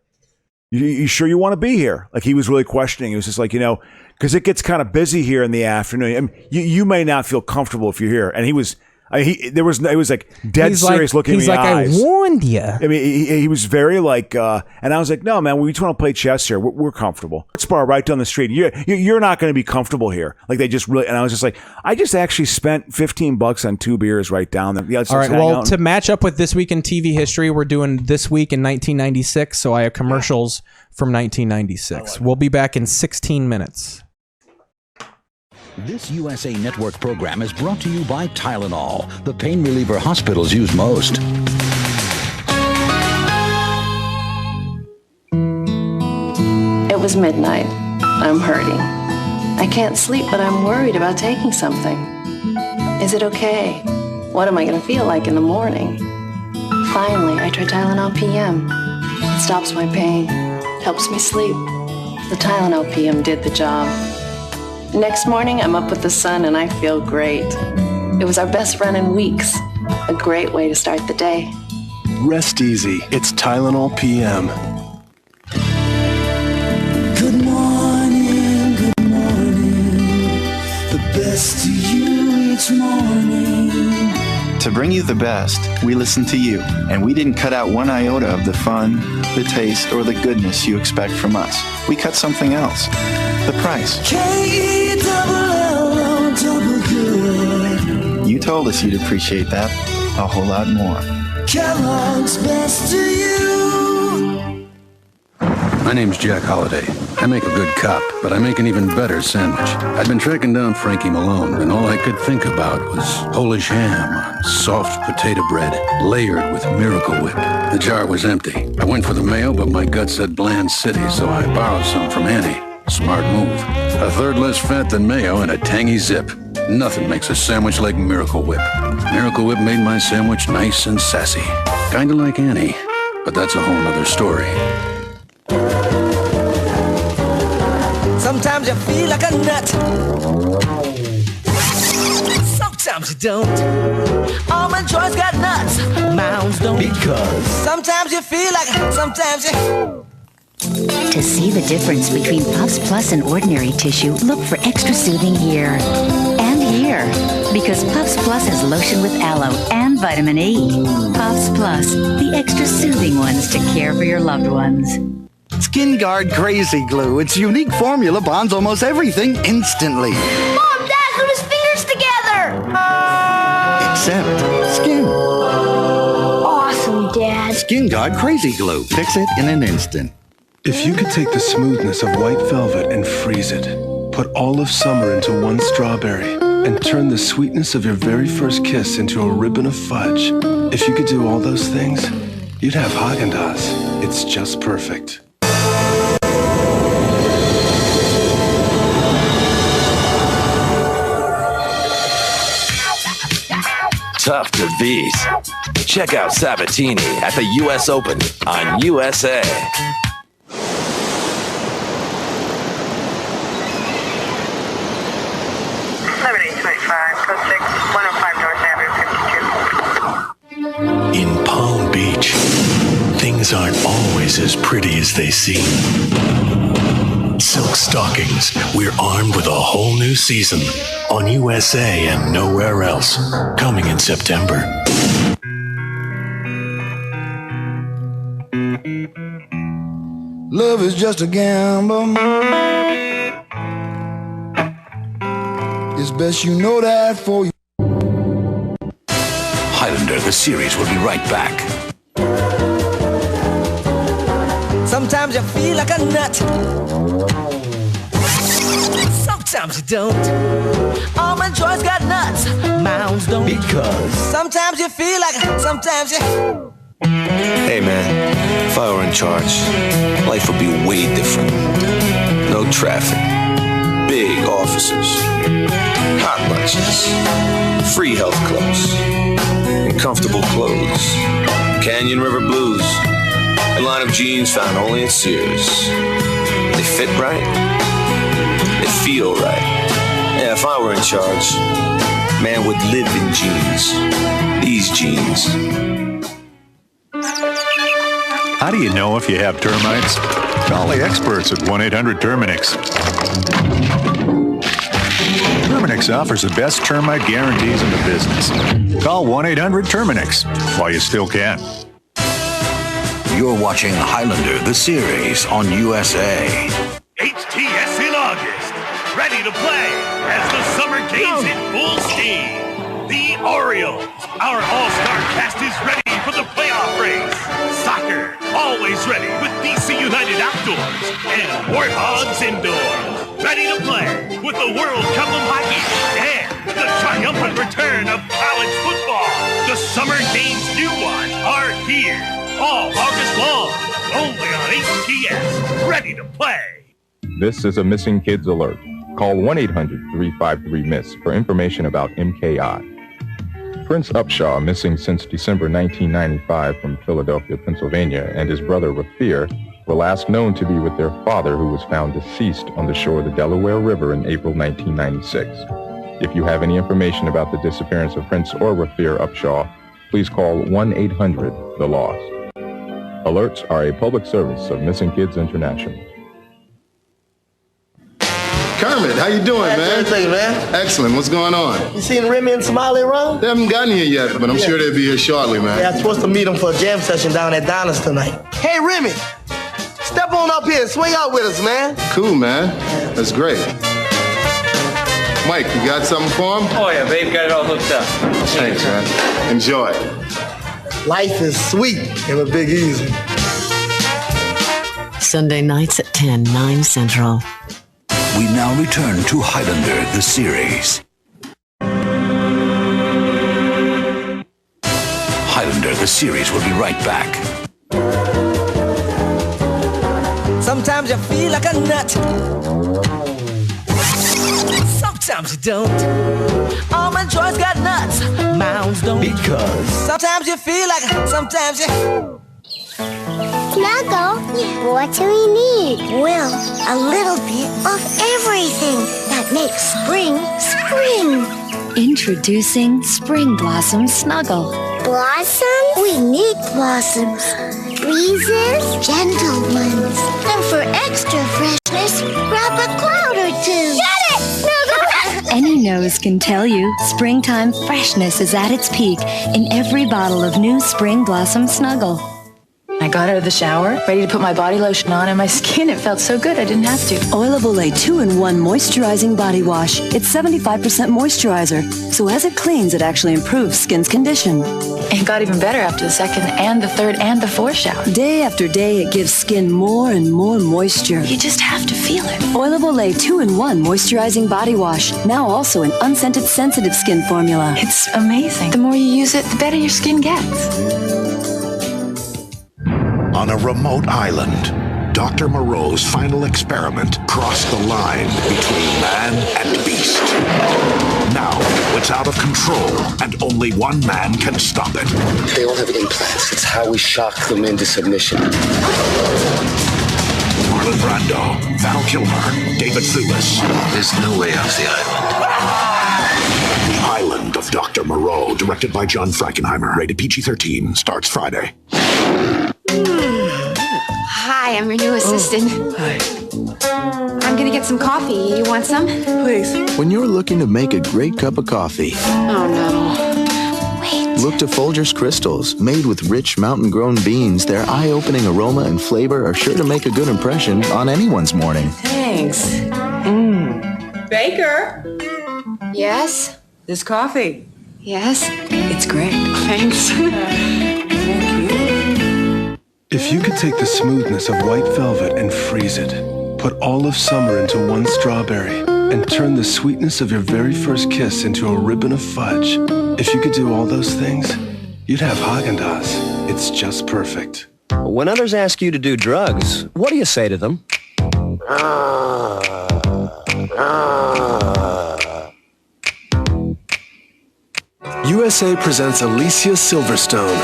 You sure you want to be here?" Like, he was really questioning. He was just like, because it gets kind of busy here in the afternoon. I mean, you may not feel comfortable if you're here. And he was, it was like dead serious looking in the eyes. He's like, I warned you. I mean, he was very like, and I was like, no, man, we just want to play chess here. We're comfortable. Sports bar right down the street. You're not going to be comfortable here. Like, they just really, and I was just like, I just actually spent $15 on 2 beers right down there. Yeah, all right. Well, to match up with This Week in TV History, we're doing This Week in 1996. So I have commercials from 1996. We'll be back in 16 minutes. This USA Network program is brought to you by Tylenol, the pain reliever hospitals use most. It was midnight. I'm hurting. I can't sleep, but I'm worried about taking something. Is it okay? What am I going to feel like in the morning? Finally, I try Tylenol PM. It stops my pain, helps me sleep. The Tylenol PM did the job. Next morning, I'm up with the sun and I feel great. It was our best run in weeks. A great way to start the day. Rest easy. It's Tylenol PM. Good morning, good morning. The best to you each morning. To bring you the best, we listened to you, and we didn't cut out one iota of the fun, the taste, or the goodness you expect from us. We cut something else. The price. K-E-double-L-O-double good. You told us you'd appreciate that a whole lot more. Kellogg's best to you. My name's Jack Holliday. I make a good cop, but I make an even better sandwich. I'd been tracking down Frankie Malone, and all I could think about was Polish ham on soft potato bread, layered with Miracle Whip. The jar was empty. I went for the mayo, but my gut said Bland City, so I borrowed some from Annie. Smart move. A third less fat than mayo and a tangy zip. Nothing makes a sandwich like Miracle Whip. Miracle Whip made my sandwich nice and sassy. Kinda like Annie, but that's a whole nother story. Sometimes you feel like a nut. Sometimes you don't. Almond Joy's got nuts. Mounds don't. Because Sometimes you feel like, sometimes you... To see the difference between Puffs Plus and ordinary tissue, look for extra soothing here and here. Because Puffs Plus has lotion with aloe and vitamin E. Puffs Plus, the extra soothing ones to care for your loved ones. Skin Guard Crazy Glue. Its unique formula bonds almost everything instantly. Mom, Dad, put his fingers together! Except skin. Awesome, Dad. Skin Guard Crazy Glue. Fix it in an instant. If you could take the smoothness of white velvet and freeze it, put all of summer into one strawberry, and turn the sweetness of your very first kiss into a ribbon of fudge, if you could do all those things, you'd have Haagen-Dazs. It's just perfect. Tough to beat. Check out Sabatini at the U.S. Open on USA. In Palm Beach, things aren't always as pretty as they seem. Silk Stockings, we're armed with a whole new season on USA and nowhere else, coming in September. Love is just a gamble. It's best you know that for you. Highlander, the series, will be right back. Sometimes you feel like a nut. Sometimes you don't. Almond Joy's got nuts. Mounds don't. Because Sometimes you feel like, sometimes you... Hey man, if I were in charge, life would be way different. No traffic, big officers, hot lunches, free health clubs, and comfortable clothes. Canyon River Blues, a line of jeans found only at Sears. They fit right, they feel right. Yeah, if I were in charge, man would live in jeans. These jeans. How do you know if you have termites? Call the experts at 1-800-TERMINIX. Terminix offers the best termite guarantees in the business. Call 1-800-TERMINIX while you still can. You're watching Highlander, the series, on USA. HTS in August. Ready to play as the summer games in full steam. The Orioles. Our all-star cast is ready for the playoff race. Soccer, always ready with DC United Outdoors and Warthogs Indoors. Ready to play with the World Cup of Hockey and the triumphant return of college football. The summer games you want are here all August long, only on HTS. Ready to play. This is a Missing Kids alert. Call 1-800-353-MISS for information about MKI. Prince Upshaw, missing since December 1995 from Philadelphia, Pennsylvania, and his brother Rafir were last known to be with their father, who was found deceased on the shore of the Delaware River in April 1996. If you have any information about the disappearance of Prince or Rafir Upshaw, please call 1-800-THE-LOST. Alerts are a public service of Missing Kids International. Kermit, how you doing, man? Man. Excellent. What's going on? You seen Remy and Somali around? They haven't gotten here yet, but I'm sure they'll be here shortly, man. Yeah, I'm supposed to meet them for a jam session down at Donna's tonight. Hey, Remy, step on up here and swing out with us, man. Cool, man. That's great. Mike, you got something for him? Oh, yeah, babe, got it all hooked up. Thanks, man. Enjoy. Life is sweet in a Big Easy. Sunday nights at 10, 9 Central. We now return to Highlander, the series. Highlander, the series, will be right back. Sometimes you feel like a nut. Sometimes you don't. Joy's got nuts. Mounds don't. Because Sometimes you feel like it, sometimes you. Snuggle, what do we need? Well, a little bit of everything that makes spring, spring. Introducing Spring Blossom Snuggle. Blossoms? We need blossoms. Breezes? Gentle ones. And for extra freshness, grab a cloud or two. Get it! Snuggle! Any nose can tell you springtime freshness is at its peak in every bottle of new Spring Blossom Snuggle. I got out of the shower, ready to put my body lotion on, and my skin, it felt so good I didn't have to. Oil of Olay 2-in-1 Moisturizing Body Wash. It's 75% moisturizer, so as it cleans, it actually improves skin's condition. It got even better after the second and the third and the fourth shower. Day after day, it gives skin more and more moisture. You just have to feel it. Oil of Olay 2-in-1 Moisturizing Body Wash. Now also an unscented sensitive skin formula. It's amazing. The more you use it, the better your skin gets. On a remote island, Dr. Moreau's final experiment crossed the line between man and beast. Now it's out of control, and only one man can stop it. They all have implants. It's how we shock them into submission. Marlon Brando, Val Kilmer, David Thewlis. There's no way off the island. The Island of Dr. Moreau, directed by John Frankenheimer. Rated PG-13, starts Friday. Hi, I'm your new assistant. Hi. I'm gonna get some coffee. You want some? Please. When you're looking to make a great cup of coffee, Oh no. Wait. look to Folgers Crystals. Made with rich mountain-grown beans, their eye-opening aroma and flavor are sure to make a good impression on anyone's morning. Thanks. Baker, Yes? this coffee. Yes? It's great. Thanks. If you could take the smoothness of white velvet and freeze it, put all of summer into one strawberry, and turn the sweetness of your very first kiss into a ribbon of fudge. If you could do all those things, you'd have Haagen-Dazs. It's just perfect. When others ask you to do drugs, what do you say to them? USA presents Alicia Silverstone.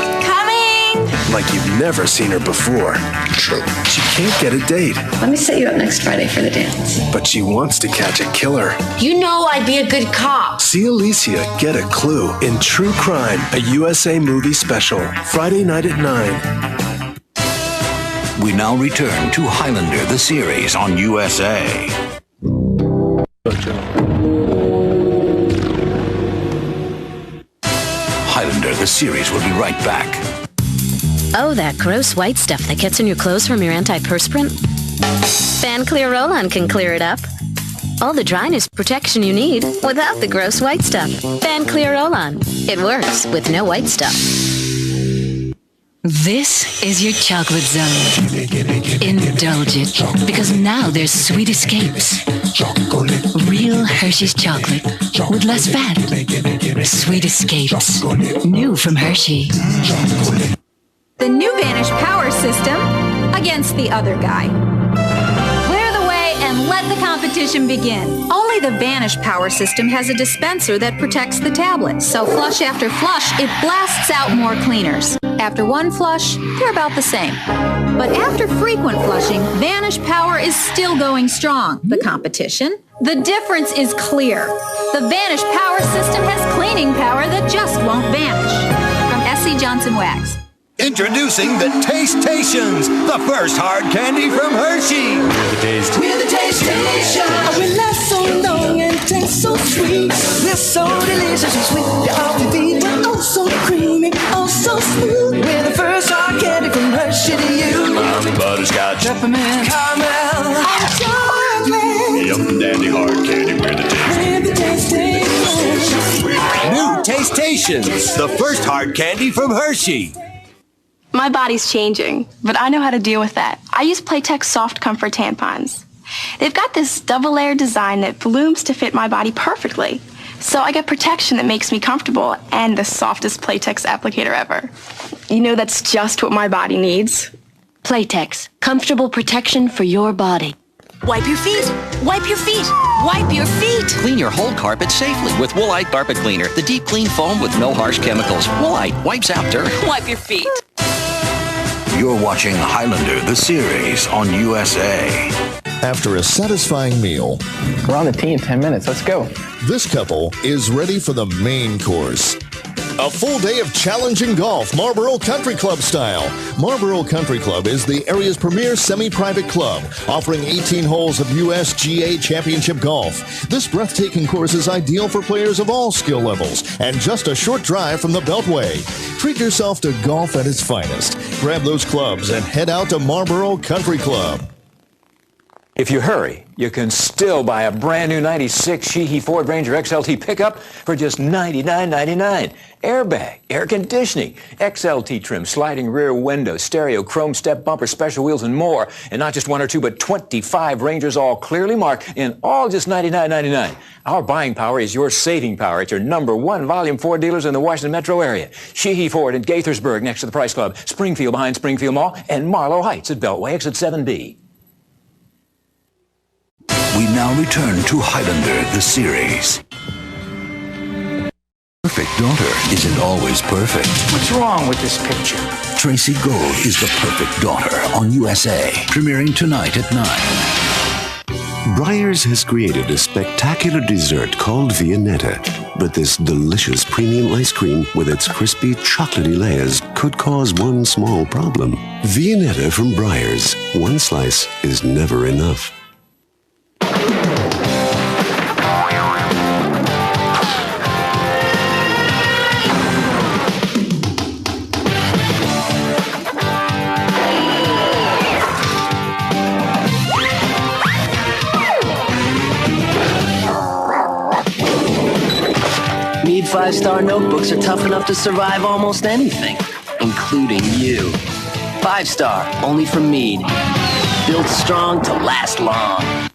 Like you've never seen her before. True. She can't get a date, Let me set you up next Friday for the dance. but she wants to catch a killer. You know I'd be a good cop. See Alicia get a clue in True Crime, a USA movie special. Friday night at 9. We now return to Highlander, the series on USA. Highlander, the series will be right back. Oh, that gross white stuff that gets in your clothes from your antiperspirant? Fan Clear Roll-On can clear it up. All the dryness protection you need without the gross white stuff. Fan Clear Roll-On. It works with no white stuff. This is your chocolate zone. Indulge it, because now there's sweet escapes. Real Hershey's chocolate with less fat. Sweet escapes. New from Hershey. The new Vanish Power System against the other guy. Clear the way and let the competition begin. Only the Vanish Power System has a dispenser that protects the tablet, so flush after flush, it blasts out more cleaners. After one flush, they're about the same. But after frequent flushing, Vanish Power is still going strong. The competition? The difference is clear. The Vanish Power System has cleaning power that just won't vanish. From S.C. Johnson Wax. Introducing the Taste-Tations, the first hard candy from Hershey. We're the Taste. We're the Taste-Tations. We last so long and taste so sweet. We're so delicious and sweet to our feet. We're oh so creamy, oh so smooth. We're the first hard candy from Hershey to you. Butterscotch, Peppermint, caramel, and chocolate. Yum dandy hard candy. We're the Taste. We're the Taste-Tations. New Taste-Tations, the first hard candy from Hershey. My body's changing, but I know how to deal with that. I use Playtex Soft Comfort tampons. They've got this double-layer design that blooms to fit my body perfectly. So I get protection that makes me comfortable and the softest Playtex applicator ever. You know, that's just what my body needs. Playtex. Comfortable protection for your body. Wipe your feet. Wipe your feet. Wipe your feet. Clean your whole carpet safely with Woolite Carpet Cleaner, the deep clean foam with no harsh chemicals. Woolite wipes out dirt. Wipe your feet. You're watching Highlander, the series on USA. After a satisfying meal, we're on the tee in 10 minutes. Let's go. This couple is ready for the main course. A full day of challenging golf, Marlboro Country Club style. Marlboro Country Club is the area's premier semi-private club, offering 18 holes of USGA Championship golf. This breathtaking course is ideal for players of all skill levels and just a short drive from the Beltway. Treat yourself to golf at its finest. Grab those clubs and head out to Marlboro Country Club. If you hurry, you can still buy a brand new 96 Sheehy Ford Ranger XLT pickup for just $99.99. Airbag, air conditioning, XLT trim, sliding rear window, stereo, chrome step bumper, special wheels, and more. And not just one or two, but 25 Rangers, all clearly marked, and all just $99.99. Our buying power is your saving power at your #1 volume Ford dealers in the Washington metro area. Sheehy Ford in Gaithersburg next to the Price Club, Springfield behind Springfield Mall, and Marlow Heights at Beltway exit 7B. We now return to Highlander, the series. Perfect daughter isn't always perfect. What's wrong with this picture? Tracy Gold is the perfect daughter on USA, premiering tonight at 9. Breyers has created a spectacular dessert called Viennetta. But this delicious premium ice cream with its crispy, chocolatey layers could cause one small problem. Viennetta from Breyers. One slice is never enough. Mead 5-star notebooks are tough enough to survive almost anything, including you. 5-star, only from Mead. Built strong to last long.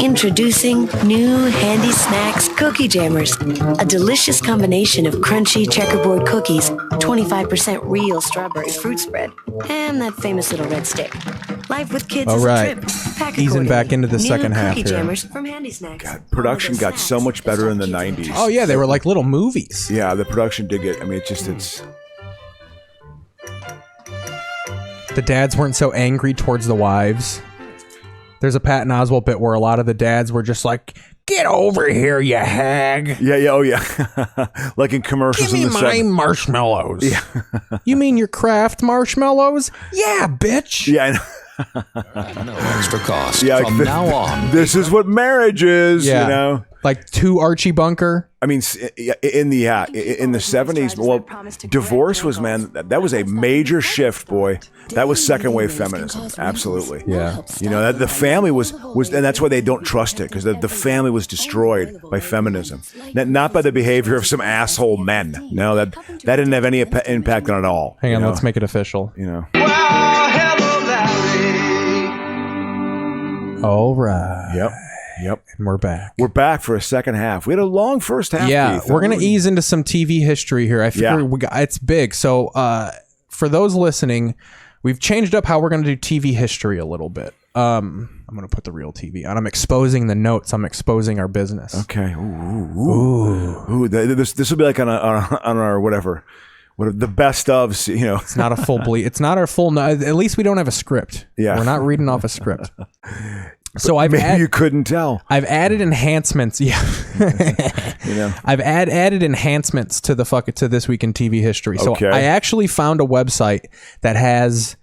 Introducing new Handy Snacks Cookie Jammers, a delicious combination of crunchy checkerboard cookies, 25% real strawberry fruit spread, and that famous little red stick. Life with kids All is right. a trip. Pack Easing accordingly. back into the New second half Cookie here. Jammers from Handy Snacks. God, production got so much better in the 90s. Oh yeah, they were like little movies. Yeah, the production did get, I mean, it's... The dads weren't so angry towards the wives. There's a Patton Oswalt bit where a lot of the dads were just like, "Get over here, you hag." Yeah, oh yeah. Like in commercials. Give me my marshmallows. Yeah. You mean your Kraft marshmallows? Yeah, bitch. Yeah, I know. No extra cost Yeah, from now on. This is what marriage is, Yeah. you know. Like 2 Archie Bunker. I mean, in the 70s, well, divorce was, man, that was a major shift, boy. That was second wave feminism, absolutely. Yeah. You know, that the family was, and that's why they don't trust it, because the family was destroyed by feminism, not by the behavior of some asshole men. No, that didn't have any impact on it all. Hang on, you know? let's make it official. You know. All right. Yep. And we're back. We're back for a second half. We had a long first half. Yeah, Keith. we're gonna ease into some TV history here. I figure it's big. So for those listening, we've changed up how we're gonna do TV history a little bit. I'm gonna put the real TV on. I'm exposing the notes. I'm exposing our business. Okay. Ooh. This will be like on our whatever. The best ofs, you know. It's not a full bleed. It's not our full. At least we don't have a script. Yeah, we're not reading off a script. So you couldn't tell. I've added enhancements. Yeah, you know. I've added enhancements to to This Week in TV History. So Okay. I actually found a website that has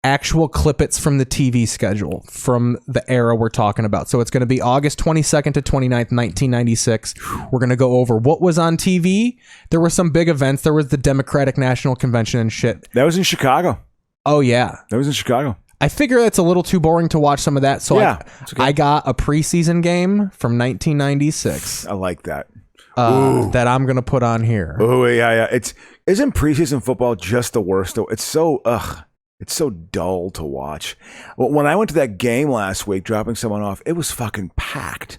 actual clippets from the TV schedule from the era we're talking about. So it's going to be August 22nd to 29th, 1996. We're going to go over what was on TV. There were some big events. There was the Democratic National Convention and shit. That was in Chicago. Oh, yeah. That was in Chicago. I figure that's a little too boring to watch some of that. So Yeah, I got a preseason game from 1996. I like that. That I'm going to put on here. Oh, yeah. Isn't preseason football just the worst? It's so, it's so dull to watch. When I went to that game last week, dropping someone off, it was fucking packed.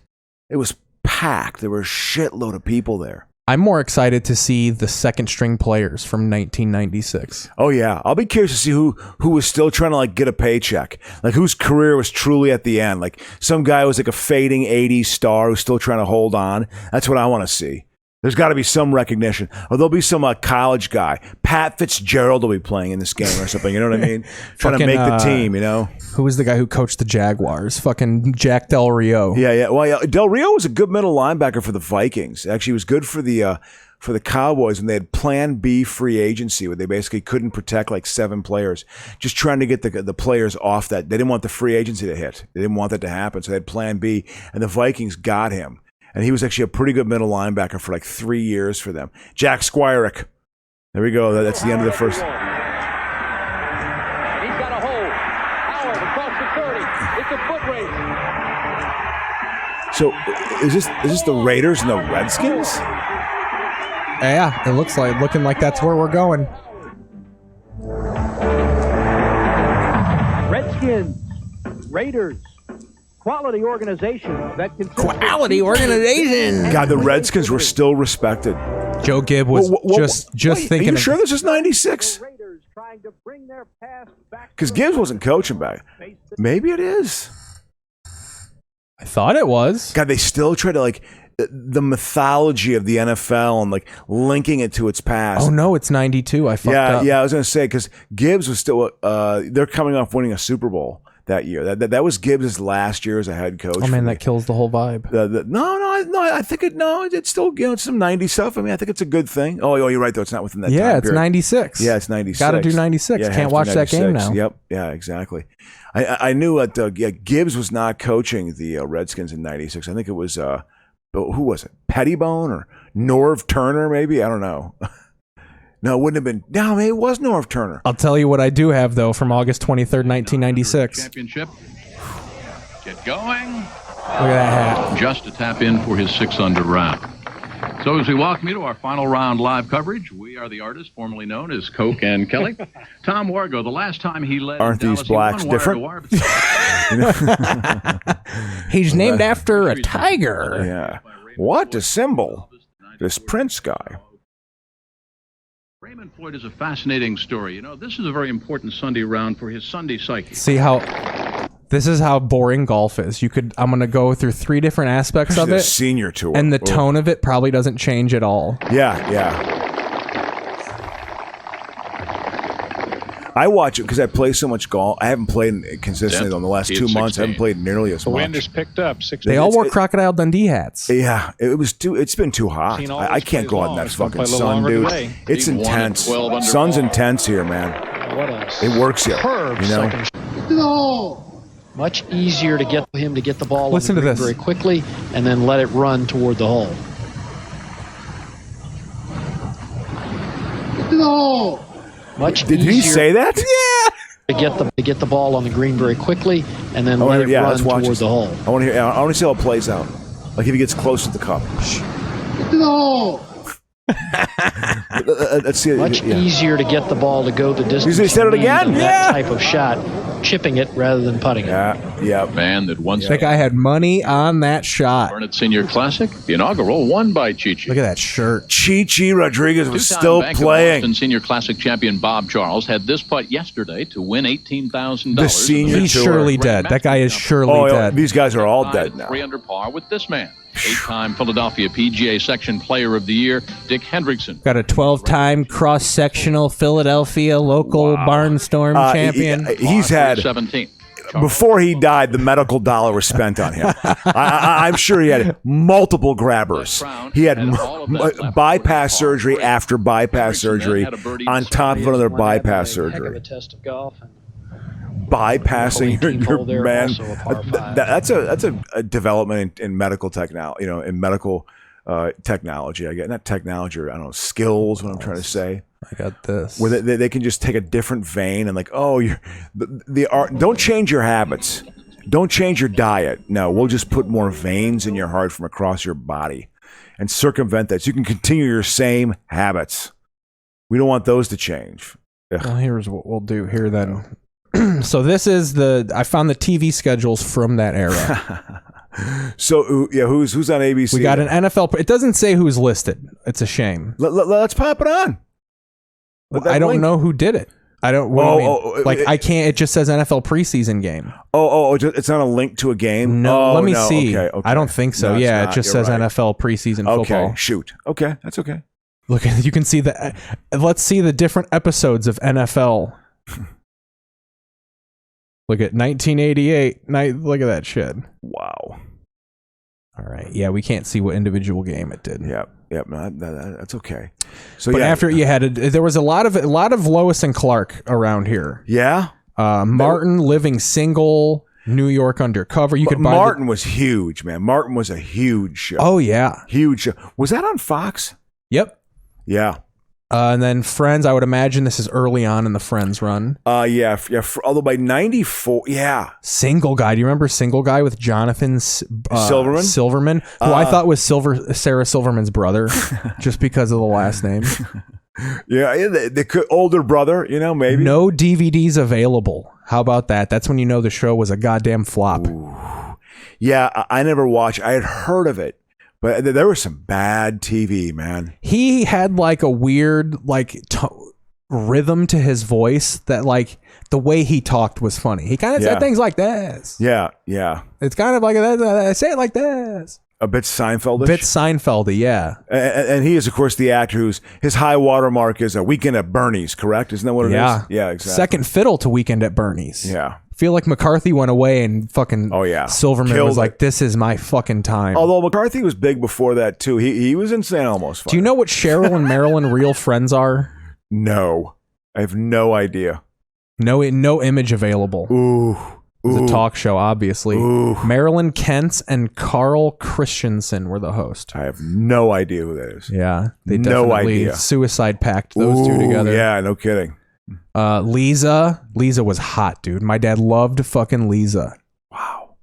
It was packed. There were a shitload of people there. I'm more excited to see the second string players from 1996. Oh yeah, I'll be curious to see who was still trying to like get a paycheck, like whose career was truly at the end. Like some guy was like a fading '80s star who's still trying to hold on. That's what I want to see. There's got to be some recognition, or there'll be some college guy. Pat Fitzgerald will be playing in this game or something. You know what I mean? Trying to make the team. You know, who was the guy who coached the Jaguars? Fucking Jack Del Rio. Yeah. Well, yeah, Del Rio was a good middle linebacker for the Vikings. Actually, he was good for the Cowboys when they had Plan B free agency, where they basically couldn't protect like 7 players, just trying to get the players off that. They didn't want the free agency to hit. They didn't want that to happen, so they had Plan B, and the Vikings got him. And he was actually a pretty good middle linebacker for like 3 years for them. Jack Squirek. There we go. That's the end of the first. He's got a hole. Howard across the 30. It's a foot race. So is this the Raiders and the Redskins? Yeah, it looking like that's where we're going. Redskins, Raiders. Quality organization that can. Quality organization. God, the Redskins were still respected. Joe Gibb was just thinking. Are you sure this is '96? Because Gibbs wasn't coaching back. Maybe it is. I thought it was. God, they still try to like the mythology of the NFL and like linking it to its past. Oh no, it's '92. I fucked up. Yeah, I was gonna say because Gibbs was still. They're coming off winning a Super Bowl that year. That was Gibbs' last year as a head coach. Oh man, that kills the whole vibe. No. I think it's still it's some '90s stuff. I mean, I think it's a good thing. Oh, you're right though. It's not within that. Yeah, time it's period. '96. Yeah, it's '96. Got to do '96. Yeah, can't watch that game now. Yep. Yeah, exactly. I knew that Gibbs was not coaching the Redskins in '96. I think it was who was it? Pettibone or Norv Turner? Maybe, I don't know. No, it wouldn't have been. No, maybe it was Norv Turner. I'll tell you what I do have though from August 23rd, 1996. Championship. Get going. Look at that hat. Just to tap in for his 6-under round. So as we welcome you to our final round live coverage, we are the artists formerly known as Coke and Kelly. Tom Wargo, the last time he led. Aren't these blacks different? He's named after a tiger. Yeah. What a symbol. This Prince guy. Raymond Floyd is a fascinating story. You know, this is a very important Sunday round for his Sunday psyche. See how this is how boring golf is. I'm going to go through 3 different aspects of it. Senior tour. And the tone of it probably doesn't change at all. Yeah. I watch it because I play so much golf. I haven't played consistently in the last 2 months. I haven't played nearly as much. The wind has picked up. They all wore Crocodile Dundee hats. Yeah, it's been too hot. I can't go out in that fucking sun, dude. It's intense. Sun's intense here, man. It works here. You know? No. Much easier to get him to get the ball Listen to this. very quickly and then let it run toward the hole. No. Much Did he say that? Yeah. To get the ball on the green very quickly and then let it run toward the hole. I want to see how it plays out. Like if he gets close to the cup. No. Let's see. Much easier to get the ball to go the distance. He said it again. That type of shot, chipping it rather than putting it. Yeah. Man that once that guy had money on that shot. Burnett Senior Classic, the inaugural, won by Chi-Chi. Look at that shirt. Chi-Chi Rodriguez was still Bank playing. Of Boston Senior Classic champion Bob Charles had this putt yesterday to win $18,000. The senior He's surely dead. That guy is surely dead. These guys are all dead now. 3 under par with this man. 8-time Philadelphia PGA Section Player of the Year, Dick Hendrickson. Got a 12-time cross-sectional Philadelphia local barnstorm champion. He's had 17. Before he died, the medical dollar was spent on him. I'm sure he had multiple grabbers. He had bypass surgery after bypass surgery on top of another bypass surgery. Bypassing your man. That's a development in medical technology. In medical technology. I get not technology. I don't know, skills. What I'm trying to say. I got this. Where they can just take a different vein and like, don't change your habits. Don't change your diet. No, we'll just put more veins in your heart from across your body and circumvent that so you can continue your same habits. We don't want those to change. Well, here's what we'll do here then. So this is I found the TV schedules from that era. So yeah, who's on ABC? We got an NFL. It doesn't say who's listed. It's a shame. Let's pop it on. I don't know who did it. I don't. What do you mean? I can't. It just says NFL preseason game. It's not a link to a game. No, let me see. Okay. I don't think so. No, yeah, it just says right. NFL preseason football. Okay, shoot. Okay, that's okay. Look, you can see the. Let's see the different episodes of NFL. Look at 1988. Look at that shit. Wow. All right. Yeah, we can't see what individual game it did. Yep. No, that's okay. So but yeah, after you had there was a lot of Lois and Clark around here. Yeah. Martin living single, New York undercover. You could buy Martin was huge, man. Martin was a huge show. Oh yeah, huge show. Was that on Fox? Yep. Yeah. And then Friends, I would imagine this is early on in the Friends run. Yeah. Although by 94, yeah. Single Guy. Do you remember Single Guy with Jonathan Silverman? Who I thought was Sarah Silverman's brother, just because of the last name. Yeah, the older brother, maybe. No DVDs available. How about that? That's when you know the show was a goddamn flop. Ooh. Yeah, I never watched. I had heard of it. But there was some bad TV, man. He had like a weird rhythm to his voice that like the way he talked was funny. He kind of said things like this. Yeah. It's kind of like I say it like this. A bit Seinfeldish. Bit Seinfeldy, yeah. And he is, of course, the actor his high water mark is A Weekend at Bernie's, correct? Isn't that what it is? Yeah, exactly. Second fiddle to Weekend at Bernie's. Yeah. I feel like McCarthy went away and fucking Silverman Killed was like, this is my fucking time. Although McCarthy was big before that, too. He was in San Elmo's Fire. Do you know what Cheryl and Marilyn real friends are? No. I have no idea. No image available. Ooh. It was a talk show, obviously. Ooh. Marilyn Kentz and Carl Christensen were the host. I have no idea who that is. Yeah. They definitely suicide packed those two together. Yeah, no kidding. Lisa was hot, dude. My dad loved fucking Lisa. Wow.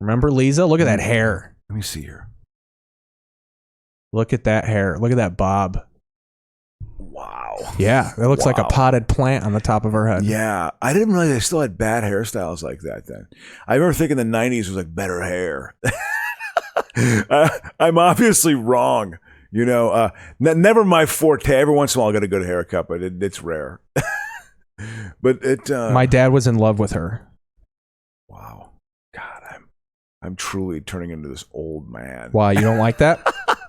Remember Lisa? Look at that hair. Let me see here. Look at that hair. Look at that bob. Wow. Yeah, it looks like a potted plant on the top of her head. Yeah. I didn't realize they still had bad hairstyles like that then. I remember thinking the 90s was like better hair. I'm obviously wrong. Never my forte. Every once in a while I get a good haircut, but it's rare. But my dad was in love with her. Wow. God, I'm truly turning into this old man. Why, you don't like that?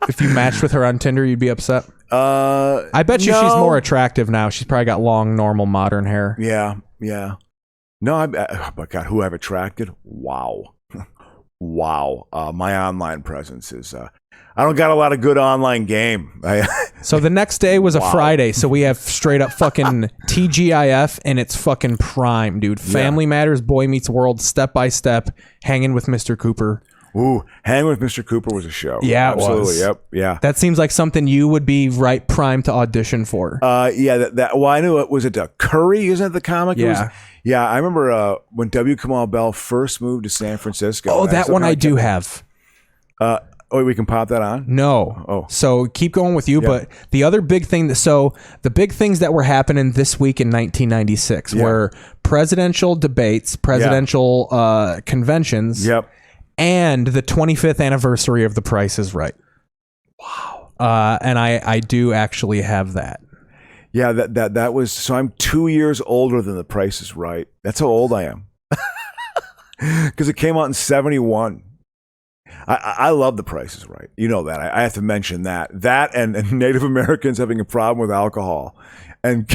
If you matched with her on Tinder, you'd be upset? I bet you no. she's more attractive now. She's probably got long, normal, modern hair. Yeah. No, but God, who I've attracted? Wow. Wow. My online presence is... I don't got a lot of good online game. So the next day was a Friday, so we have straight up fucking TGIF in its fucking prime, dude. Family Matters, Boy Meets World, Step by Step, Hanging with Mr. Cooper. Ooh, Hanging with Mr. Cooper was a show. Yeah, absolutely. It was. Yep, yeah. That seems like something you would be right prime to audition for. Yeah, well, I knew it. Was it Curry? Isn't it the comic? Yeah. Yeah, I remember when W. Kamau Bell first moved to San Francisco. Oh, that one I do have. Oh, we can pop that on? No. Oh. So keep going with you. Yeah. But the other big thing, the big things that were happening this week in 1996 were presidential debates, presidential conventions, and the 25th anniversary of The Price is Right. Wow. And I do actually have that. Yeah, that was, so I'm 2 years older than The Price is Right. That's how old I am. Because it came out in 1971. I love The Price is Right. You know that. I have to mention that. That and Native Americans having a problem with alcohol. And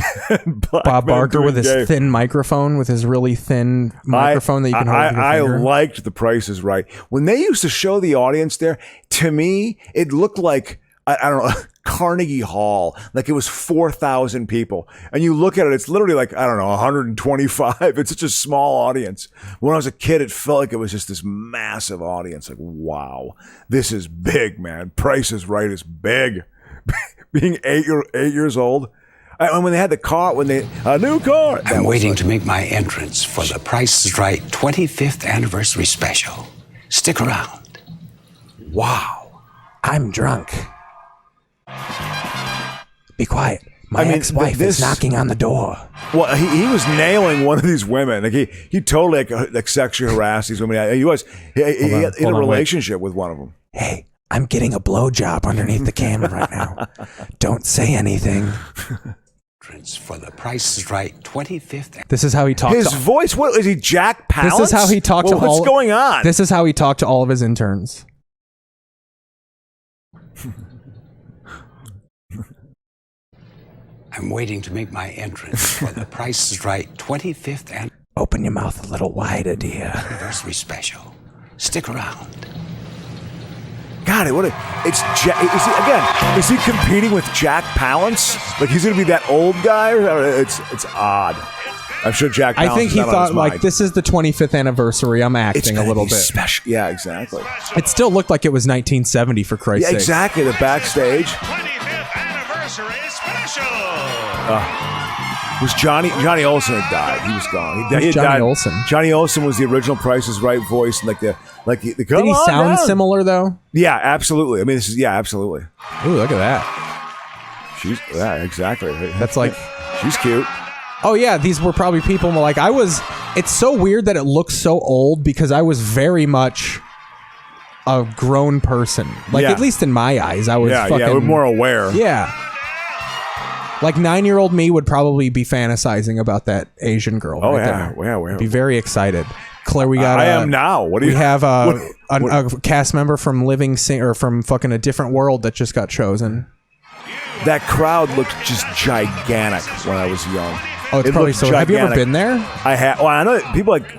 Bob Barker with his thin microphone, with his really thin microphone that you can hold with your finger. I liked The Price is Right. When they used to show the audience there, to me, it looked like, I don't know, Carnegie Hall, like it was 4,000 people. And you look at it, it's literally like, I don't know, 125. It's such a small audience. When I was a kid, it felt like it was just this massive audience. Like, wow, this is big, man. Price is Right is big. Being 8 years old. And when they had the car, a new car. I'm waiting to make my entrance for the Price is Right 25th anniversary special. Stick around. Wow. I'm drunk. Be quiet. My ex-wife is knocking on the door. Well, he was nailing one of these women. Like he totally like sexually harassed these women. He was he had a relationship with one of them. Hey, I'm getting a blowjob underneath the camera right now. Don't say anything. For The Price is Right 25th. This is how he talks. His voice. What is he? Jack Palance? This is how he talked to all. What's going on? This is how he talked to all of his interns. I'm waiting to make my entrance for The Price is Right 25th and Open your mouth a little wider, dear. Anniversary special. Stick around. God, is he competing with Jack Palance? Like he's gonna be that old guy? It's odd. I'm sure Jack Palance I think he thought like this is the 25th anniversary. I'm acting a little bit special. Yeah, exactly. It still looked like it was 1970 for Christ's sake. Yeah, exactly. The backstage. 25th anniversary special. Was Johnny Olsen had died? He was gone. He Johnny died. Olsen? Johnny Olsen was the original Price is Right voice, and Did he sound similar though? Yeah, absolutely. I mean, absolutely. Ooh, look at that. Exactly. That's like she's cute. Oh yeah, these were probably people like I was. It's so weird that it looks so old because I was very much a grown person. Like at least in my eyes, I was. We're more aware. Yeah. Like 9-year-old me would probably be fantasizing about that Asian girl. Oh right yeah, there. Be very excited. Claire, we got. I am now. What do you? We have a cast member from from fucking A Different World that just got chosen. That crowd looked just gigantic when I was young. Oh, it's probably so. Gigantic. Have you ever been there? I have. Well, I know people like.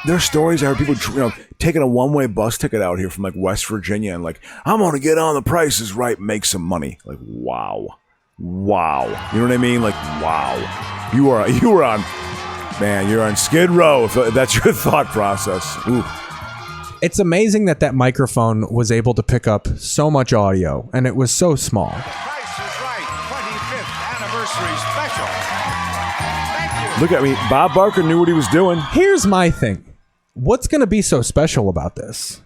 There are stories. I heard people, taking a one-way bus ticket out here from like West Virginia and like, I'm gonna get on The Price is Right, make some money. Like, wow. You know what I mean? Like, wow. You are on, man. You're on Skid Row. If that's your thought process. Ooh. It's amazing that microphone was able to pick up so much audio, and it was so small. Price is Right 25th anniversary special. Thank you. Look at me. Bob Barker knew what he was doing. Here's my thing. What's going to be so special about this?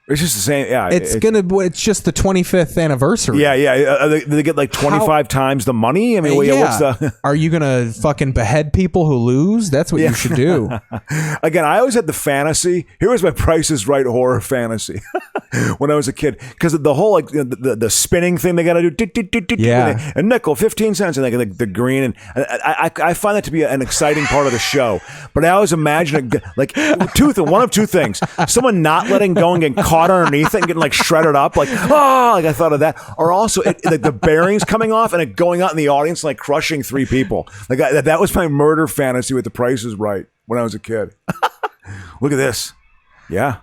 It's just the same. Yeah, it's just the 25th anniversary. Yeah. They get like 25 times the money. I mean, what's the? Are you gonna fucking behead people who lose? That's what you should do. Again, I always had the fantasy. Here was my Price is Right horror fantasy when I was a kid, because the whole like the spinning thing they got to do. Yeah. A nickel, 15 cents, and like the green, and I find that to be an exciting part of the show. But I always imagine like one of two things: someone not letting go and getting caught underneath it and getting like shredded up, like I thought of that, or also like the bearings coming off and it going out in the audience and like crushing 3 people. Like that was my murder fantasy with The Price is Right when I was a kid. Look at this. Yeah.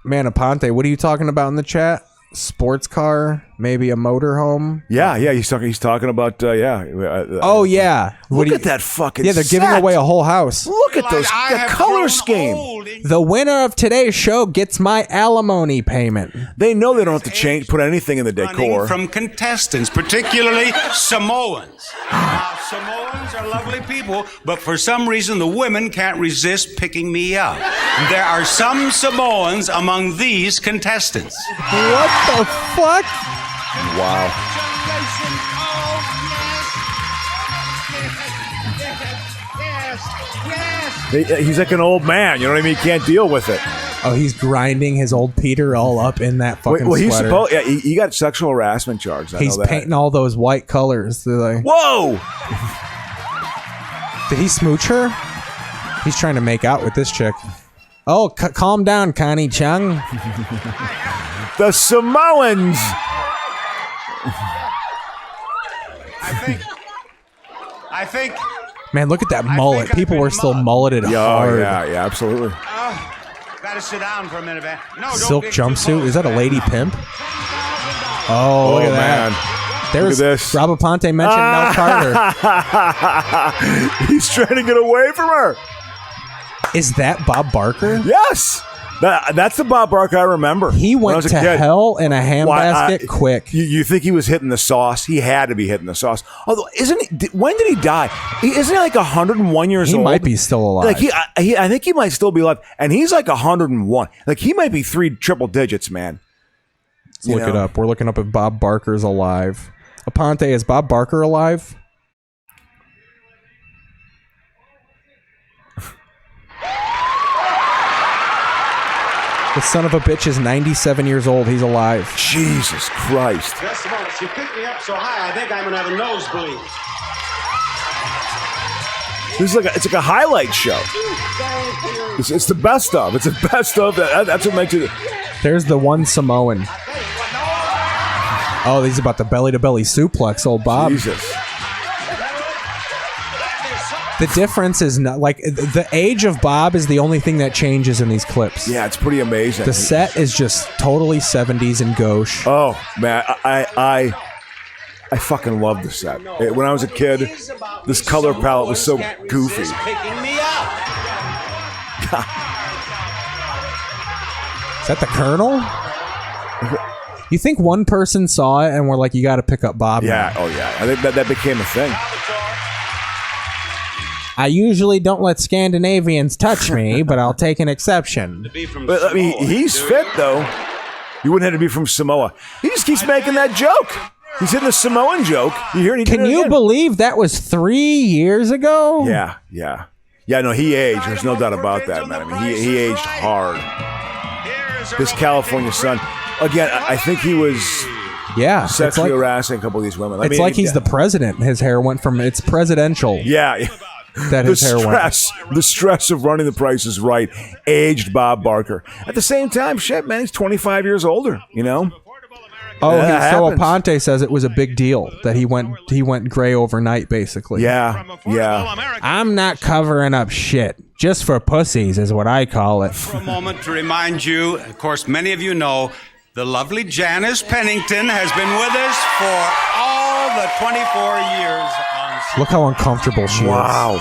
Manaponte, what are you talking about in the chat? Sports car, maybe a motorhome. Yeah. He's talking about oh yeah. Look at that fucking. Yeah, they're giving away a whole house. Look at the color scheme. The winner of today's show gets my alimony payment. They know they don't have to put anything in the decor. From contestants, particularly Samoans. Now, Samoans are lovely people, but for some reason the women can't resist picking me up. There are some Samoans among these contestants. What the fuck? Wow. He's like an old man, you know what I mean? He can't deal with it. Oh, he's grinding his old Peter all up in that fucking sweater. He got sexual harassment charges. He's painting all those white colors. They're like, whoa! Did he smooch her? He's trying to make out with this chick. Oh, calm down, Connie Chung. The Samoans. I think. Man, look at that mullet. People were still mulleted hard. Yeah, absolutely. Gotta sit down for a minute, man. No, silk jumpsuit. Is that a lady pimp? Oh, look at that. There's look at this. Rob Aponte mentioned Mel Carter. He's trying to get away from her. Is that Bob Barker? Yes. That's the Bob Barker I remember. He went to hell in a handbasket quick. You think he was hitting the sauce? He had to be hitting the sauce. Although, when did he die? Isn't he like 101 years old? He might be still alive. Like I think he might still be alive. And he's like 101. Like he might be 3 triple digits, man. Let's look it up. We're looking up if Bob Barker's alive. Aponte, is Bob Barker alive? The son of a bitch is 97 years old. He's alive. Jesus Christ. Just a moment. She picked me up so high, I think I'm going to have a nosebleed. This is it's like a highlight show. It's the best of. It's the best of. That's what makes it. There's the one Samoan. Oh, he's about the belly-to-belly suplex, old Bob. Jesus. The difference is not like the age of Bob is the only thing that changes in these clips. Yeah, it's pretty amazing. The set is just totally 70s and gauche. Oh man, I fucking love the set. When I was a kid, this color palette was so goofy. Is that the Colonel? You think one person saw it and were like, "You got to pick up Bob"? Yeah. now. Oh yeah. I think that became a thing. I usually don't let Scandinavians touch me, but I'll take an exception. But I mean, he's fit though. You wouldn't have to be from Samoa. He just keeps making that joke. He's hitting the Samoan joke. You hear? Can you believe that was 3 years ago? Yeah. No, he aged. There's no doubt about that, man. I mean, he aged hard. This California sun. Again, I think he was sexually harassing a couple of these women. It's like he's the president. His hair went from it's presidential. Yeah. That his hair went. The stress of running The Price is Right aged Bob Barker. At the same time, shit, man, he's 25 years older, you know? Oh, so Aponte says it was a big deal that he went gray overnight, basically. Yeah. I'm not covering up shit. Just for pussies is what I call it. For a moment to remind you, of course, many of you know, the lovely Janice Pennington has been with us for all the 24 years on Look how uncomfortable she is. Wow.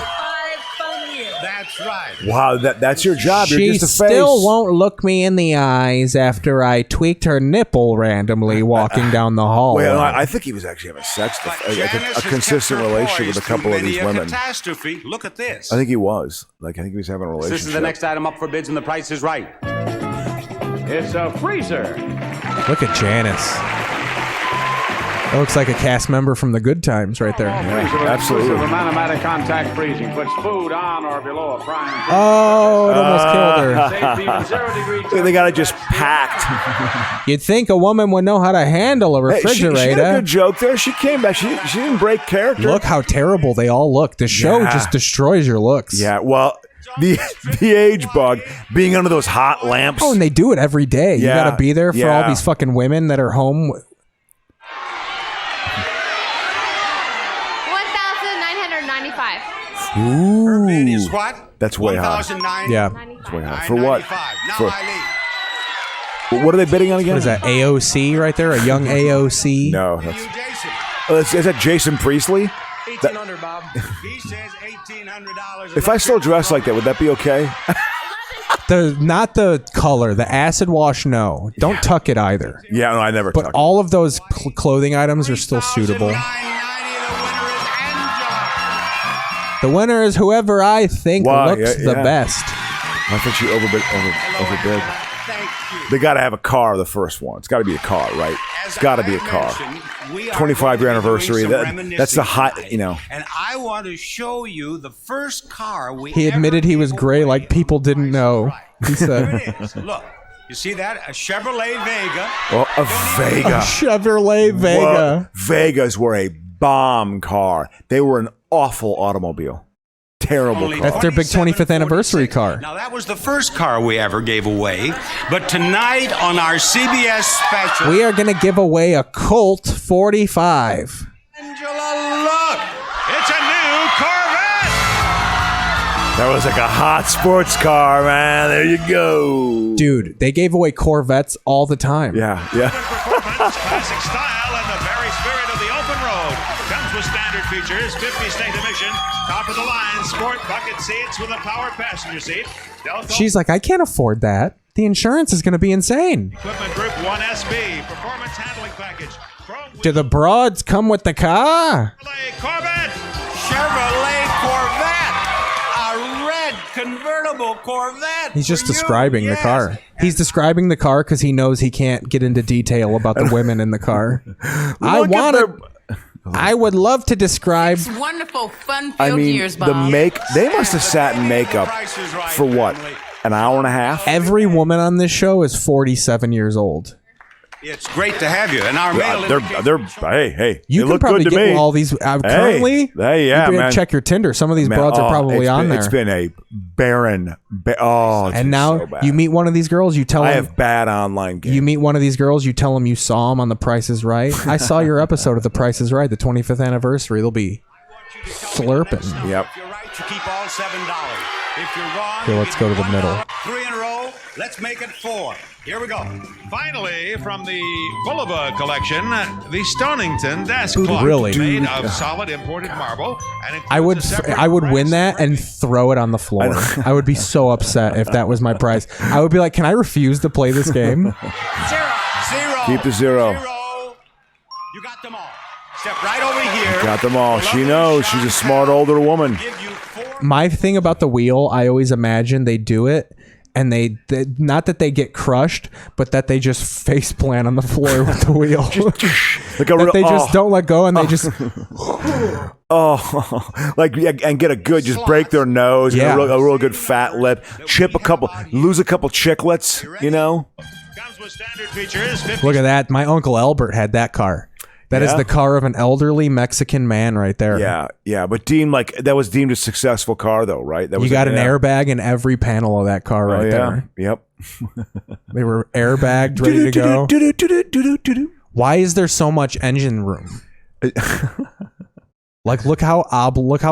That's right. Wow, that's your job. You're She just a face. still won't look me in the eyes after I tweaked her nipple randomly walking down the hall. Well, I think he was actually having sex, a consistent relationship with a couple of these women. Catastrophe. Look at this. I think he was. I think he was having a relationship. This is the next item up for bids, and the price is right. It's a freezer. Look at Janice. That looks like a cast member from The Good Times right there. Yeah, absolutely. Automatic contact freezing puts food on or below a frying pan. Oh, it almost killed her. They got it just packed. You'd think a woman would know how to handle a refrigerator. She had a good joke there. She came back. She didn't break character. Look how terrible they all look. The show just destroys your looks. Yeah, well, the age bug being under those hot lamps. Oh, and they do it every day. You Yeah, got to be there for yeah. all these fucking women that are home. Ooh. Is what? That's way high. 1,009. Yeah. That's way high. For what? Now I leave. What are they bidding on again? What is that, AOC right there? A young AOC? No. Is that Jason Priestley? 1,800, Bob. He says $1,800. If I still dress like that, would that be okay? Not the color, the acid wash, no. Don't tuck it either. Yeah, no, I never But tuck all of those clothing items are still suitable. The winner is whoever I think looks the best. I think she overbid. They got to have a car, the first one. It's got to be a car, right? It's got to be a car. 25-year anniversary. That's the hot, you know. And I want to show you the first car we He admitted he was gray like people didn't know. He said, Here it is. Look, you see that? A Chevrolet Vega. Oh, a Vega. A Chevrolet Vega. Well, Vegas were a bomb car. They were an awful automobile. Terrible car. That's their big 25th anniversary car. Now, that was the first car we ever gave away. But tonight on our CBS special, We are going to give away a Colt 45. Angela, look! It's a new Corvette! That was like a hot sports car, man. There you go. Dude, they gave away Corvettes all the time. Yeah. Classic style and the very spirit of the open road. Comes with standard features, 50-state emission, top of the line, sport bucket seats with a power passenger seat. She's like, I can't afford that. The insurance is going to be insane. Equipment Group 1SB, performance handling package. Do the broads come with the car? Chevrolet Corvette! A red convertible Corvette! He's just describing the car. He's describing the car because he knows he can't get into detail about the women in the car. I want to. I would love to describe. Wonderful, fun-filled years, Bob. They must have sat in makeup for what, an hour and a half? Every woman on this show is 47 years old. It's great to have you. And our male hey, you they can look probably good to get me. all these currently. Hey, yeah, you man. Check your Tinder. Some of these broads are probably on there. It's been a barren. And now so bad. you meet one of these girls. You tell them I have bad online games. You meet one of these girls. You tell them you saw them on The Price Is Right. I saw your episode of The Price Is Right, the 25th anniversary. They'll be slurping. Yep. If you're right, you keep all $7. If you're wrong, Okay, let's go to the middle. 3 in a row. Let's make it 4. Here we go. Finally, from the Bulova collection, the Stonington desk clock, Really? made of solid imported marble. And I would win that and throw it on the floor. I would be so upset if that was my prize. I would be like, can I refuse to play this game? 0. Keep the 0. You got them all. Step right over here. Got them all. She knows. She's a smart older woman. My thing about the wheel, I always imagine they do it. And they not that they get crushed, but that they just face plant on the floor with the wheel. They just don't let go, and they just and get a good, just break their nose, Yeah. get a real good fat lip, lose a couple chiclets, you know. Look at that. My Uncle Albert had that car. That is Yeah. the car of an elderly Mexican man right there. Yeah, but that was deemed a successful car, though, right? That was You got an airbag in every panel of that car right there. Yep. They were airbagged, ready to go. Why is there so much engine room? Like, look how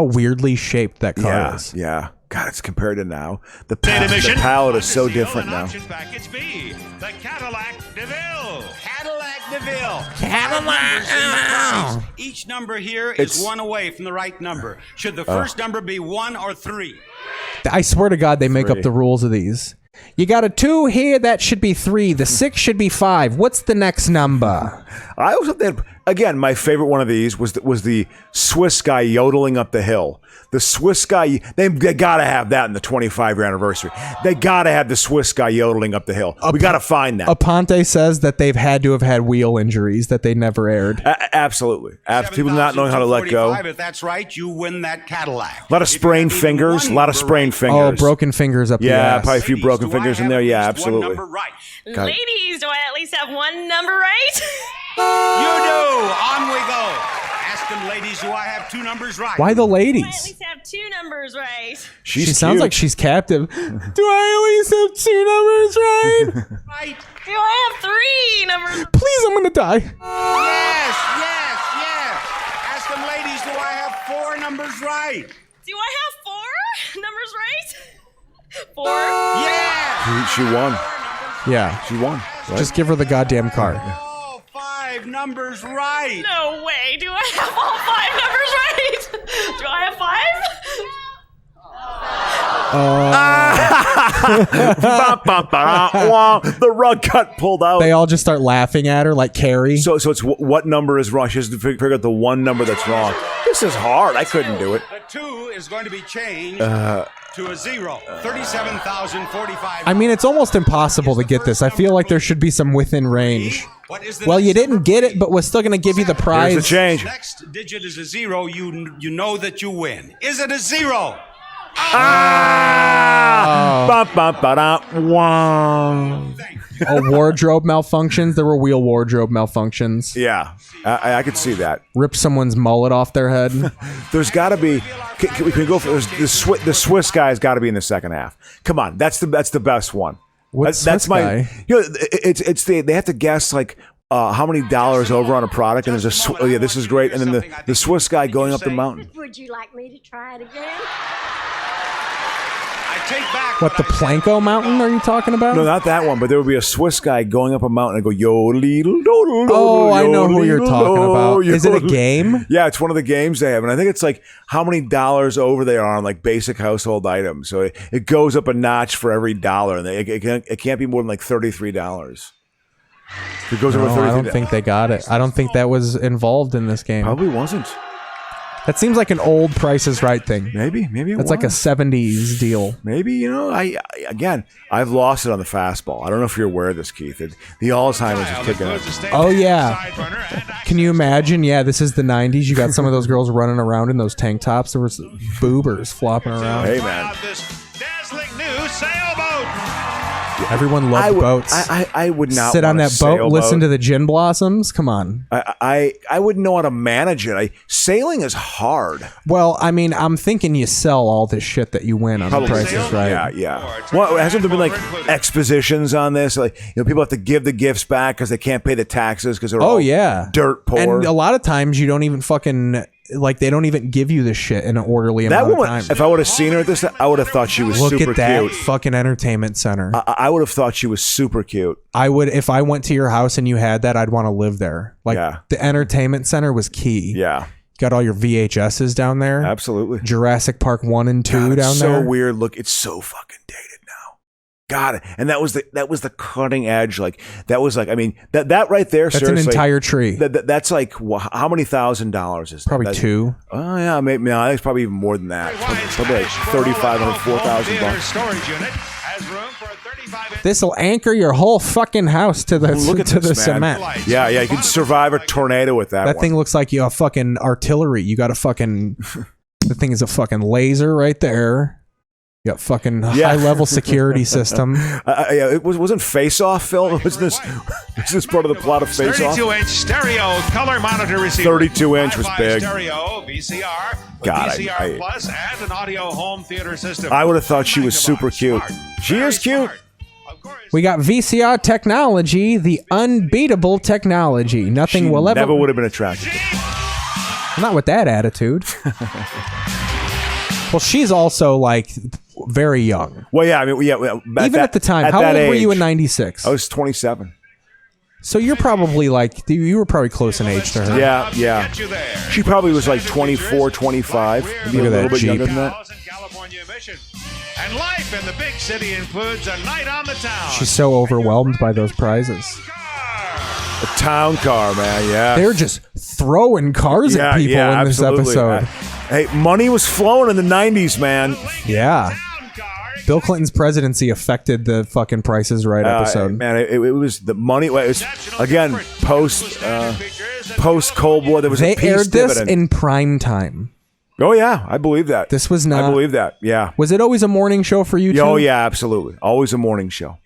weirdly shaped that car is. Yeah. God, it's compared to now. The palette is so different now. Package B, the Cadillac DeVille. Cadillac. Each number here is 1 away from the right number. Should the first number be 1 or 3? I swear to God, they make up the rules of these. You got a 2 here, that should be 3. The 6 should be 5. What's the next number? I also think, again, my favorite one of these was the Swiss guy yodeling up the hill. The Swiss guy, they got to have that in the 25-year anniversary. They got to have the Swiss guy yodeling up the hill. We got to find that. Aponte says that they've had to have had wheel injuries that they never aired. Absolutely. People not knowing how to let go. If that's right, you win that Cadillac. A lot of sprained fingers. Oh, broken fingers up the ass. Probably a few broken fingers in there. Yeah, absolutely. God. Ladies, do I at least have one number right? You do. On we go. Ask them, ladies, do I have 2 numbers right? Why the ladies? Do I at least have 2 numbers right? She sounds like she's captive. Do I at least have 2 numbers right? Do I have 3 numbers? Please, I'm gonna die. Yes. Ask them, ladies, do I have 4 numbers right? Do I have 4 numbers right? 4? Yeah. She won. Yeah. She won. Right? Just give her the goddamn car. 5 numbers right. No way. Do I have all 5 numbers right? Do I have 5? The rug got pulled out. They all just start laughing at her like Carrie. So it's what number is wrong? She has to figure out the one number that's wrong. This is hard. I couldn't do it. The 2 is going to be changed to a 0. 37,045. I mean, it's almost impossible to get this. I feel like there should be some within range. Well, you didn't get it, but we're still going to give you the prize. Here's the change. Next digit is a 0. You know that you win. Is it a 0? Wardrobe malfunctions. There were wheel wardrobe malfunctions. Yeah, I could see that. Rip someone's mullet off their head. There's got to be. We can go for the Swiss guy's got to be in the second half. Come on, that's the best one. That's my guy? You know, they have to guess like how many dollars over on a product, and there's this is great, and then the Swiss guy going up the mountain. Would you like me to try it again? Take back What, the Planko Mountain are you talking about? No, not that one, but there would be a Swiss guy going up a mountain and go yodel. Oh, I know who you're talking about. Is it a game? Yeah, it's one of the games they have, and I think it's like how many dollars over they are on like basic household items. So it goes up a notch for every dollar, and it can't be more than like $33. It goes over $33. I don't think they got it. I don't think that was involved in this game. Probably wasn't. That seems like an old Price is Right thing. Maybe it's like a 70s deal. Maybe, I've lost it on the fastball. I don't know if you're aware of this, Keith. The Alzheimer's is kicking in. Oh, yeah. Can you imagine? Yeah, this is the 90s. You got some of those girls running around in those tank tops. There was boobers flopping around. Hey, man. Dazzling new sailboat. Everyone loved boats. I would not sit on that boat, sailboat. listen to the gin blossoms. Come on. I wouldn't know how to manage it. Sailing is hard. Well, I mean, I'm thinking you sell all this shit that you win on the Price is Right. Yeah. Well, hasn't there been like expositions on this? Like, people have to give the gifts back because they can't pay the taxes because they're all dirt poor. And a lot of times you don't even fucking they don't even give you the shit in an orderly amount of time. If I would have seen her at this, I would have thought she was super cute. Look at that fucking entertainment center. I would have thought she was super cute. I would, if I went to your house and you had that, I'd want to live there. The entertainment center was key. Yeah. You got all your VHSs down there. Absolutely. Jurassic Park 1 and 2 God, down there. So weird. Look, it's so fucking dated now. Got it. And that was the cutting edge. Like that was like, I mean, that right there. That's an entire tree. That's like how many $1,000 is that? Probably $2. Oh yeah, maybe. No, I think it's probably even more than that. Probably like $3,500, $4,000. Storage unit has room for a 35-inch. This'll anchor your whole fucking house to the Look at to the this, man. cement. Yeah, you can survive a tornado with that. That thing looks like you have fucking artillery. You got a fucking. The thing is a fucking laser right there. You got fucking high-level security system. It wasn't Face Off, Phil. Was this part of the plot of Face Off? 32-inch stereo color monitor receiver. 32-inch was big. Stereo VCR. God, VCR Plus and an audio home theater system. I would have thought she was super cute. She is cute. We got VCR technology, the unbeatable technology. Nothing will ever. Never would have been attracted. Not with that attitude. Well, she's also like very young. Well, yeah, I mean, even at the time, how old were you in '96? I was 27. So you're probably like you were probably close in age to her. Yeah. She probably was like 24, 25. Maybe Look a at that little bit Jeep. younger than that. And life in the big city includes a night on the town. She's so overwhelmed by those prizes. A town car, man. Yeah, they're just throwing cars at people in this episode. Hey, money was flowing in the 90s, man. Yeah. Bill Clinton's presidency affected the fucking Price is Right episode. Man, it was the money. It was, again, post Cold War. There was a peace aired this dividend. in prime time. Oh, yeah. I believe that. This was not. I believe that. Yeah. Was it always a morning show for you, too? Oh, yeah, absolutely. Always a morning show.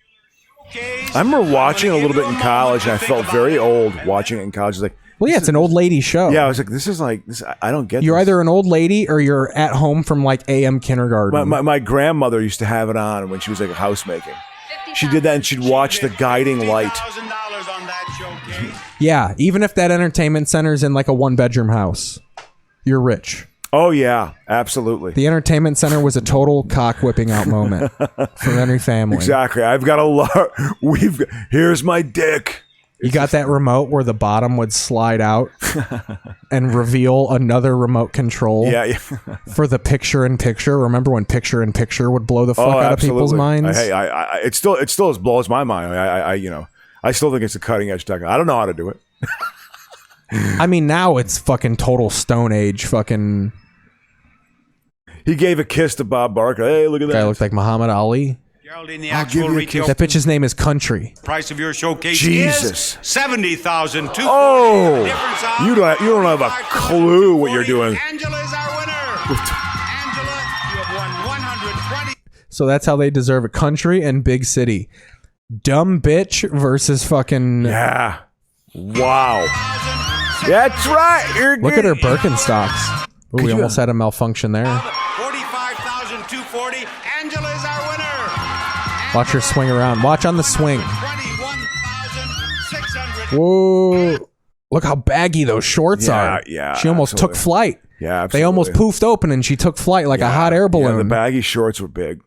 I remember watching it a little bit in college, and I felt very old watching it in college. Like, well, yeah, it's an old lady show. Yeah, I was like, this is like this. I don't get. You're this. either an old lady or you're at home from like AM kindergarten. My grandmother used to have it on when she was like housemaking. She did that, and she'd watch The Guiding Light. Yeah, even if that entertainment center's in like a 1-bedroom house, you're rich. Oh yeah, absolutely. The entertainment center was a total cock whipping out moment for every family. Exactly. I've got a lot. Here's my dick. You got that remote where the bottom would slide out and reveal another remote control. Yeah. For the picture-in-picture. Remember when picture-in-picture would blow the fuck out of people's minds? Hey, it still blows my mind. I still think it's a cutting edge technology. I don't know how to do it. I mean, now it's fucking total Stone Age fucking. He gave a kiss to Bob Barker. Hey, look at that. Guy looked like Muhammad Ali. I'll give you a kiss. That bitch's name is Country. Price of your showcase Jesus. is $70,000. Oh, you don't have a clue what you're doing. Angela's our winner. Angela, you have won 120. So that's how they deserve it. Country and Big City. Dumb bitch versus fucking. Yeah. Wow. That's right. Look at her Birkenstocks. Ooh, we almost had a malfunction there. 45,240. Angela's our winner. Watch her swing around. Watch on the swing. 21,600. Whoa. Look how baggy those shorts are. Yeah. She almost took flight. Yeah, absolutely. They almost poofed open and she took flight like a hot air balloon. Yeah, the baggy shorts were big.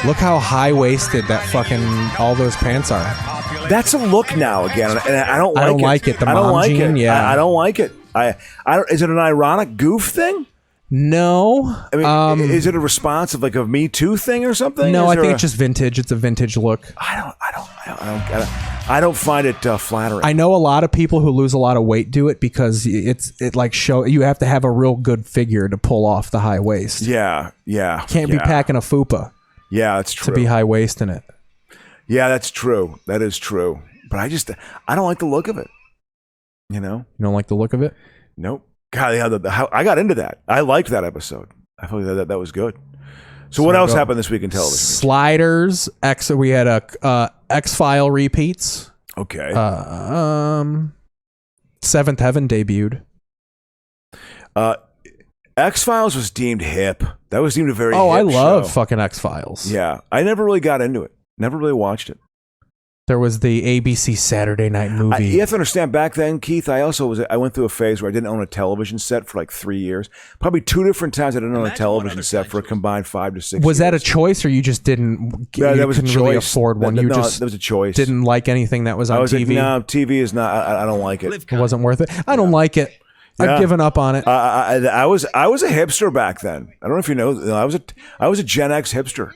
Look how high-waisted that fucking all those pants are. That's a look now again, and I don't like it. like it. The I don't mom like jean, it. yeah. I don't like it. I don't. Is it an ironic goof thing? No. I mean, is it a response of like a Me Too thing or something? No, I think it's just vintage. It's a vintage look. I don't find it flattering. I know a lot of people who lose a lot of weight do it because it like you have to have a real good figure to pull off the high waist. Yeah. Can't be packing a fupa. Yeah, that's true. To be high waist in it. Yeah, that's true. That is true. But I don't like the look of it. You know? You don't like the look of it? Nope. God, I got into that. I liked that episode. I thought that was good. So what else happened this week in television? Sliders. We had a X-File repeats. Okay. Seventh Heaven debuted. X-Files was deemed hip. That was deemed a very hip I love fucking X-Files. Yeah. I never really got into it. Never really watched it. There was the ABC Saturday Night Movie. You have to understand, back then, Keith, I went through a phase where I didn't own a television set for like 3 years. Probably 2 different times I didn't own a television set for a combined 5 to 6 years. Was that a choice, or you just didn't? Yeah, that was a choice. Really afford one. That was a choice. Didn't like anything that was on TV. No, TV is not. I don't like it. It wasn't worth it. I don't like it. I've given up on it. I was a hipster back then. I don't know if you know. I was a Gen X hipster.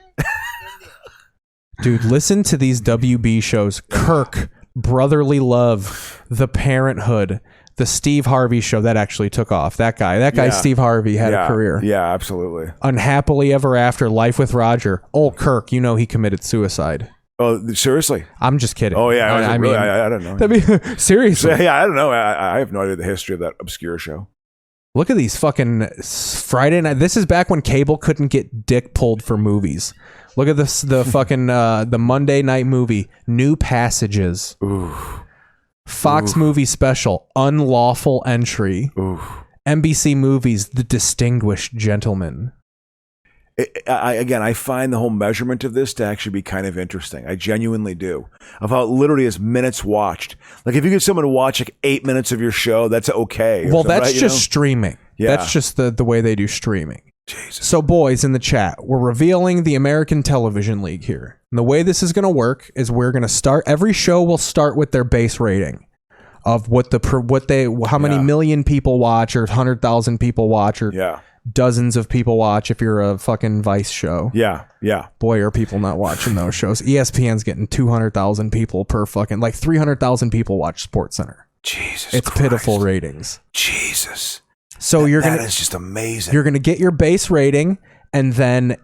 Dude, listen to these WB shows. Kirk, Brotherly Love, The Parenthood, the Steve Harvey Show. That actually took off. That guy, Steve Harvey, had a career. Yeah, absolutely. Unhappily Ever After, Life with Roger. Old Kirk, he committed suicide. Oh, seriously? I'm just kidding. Oh, yeah. I don't know. Seriously. Yeah, I don't know. I have no idea the history of that obscure show. Look at these fucking Friday night. This is back when cable couldn't get dick pulled for movies. Look at this, the fucking the Monday night movie, New Passages. Ooh. Fox Movie Special, Unlawful Entry. Ooh. NBC Movies, The Distinguished Gentleman. I find the whole measurement of this to actually be kind of interesting. I genuinely do. Of how it literally is minutes watched. Like if you get someone to watch like 8 minutes of your show, that's okay. Well, that's just streaming. Yeah. That's just the way they do streaming. Jesus. So boys in the chat, we're revealing the American Television League here. And the way this is going to work is we're going to start, every show will start with their base rating of how many million people watch, or 100,000 people watch, or dozens of people watch if you're a fucking Vice show. Yeah. Boy, are people not watching those shows. ESPN's getting 200,000 people per fucking, like 300,000 people watch SportsCenter. Jesus It's Christ. Pitiful ratings. Jesus. So that is just amazing. You're gonna get your base rating, and then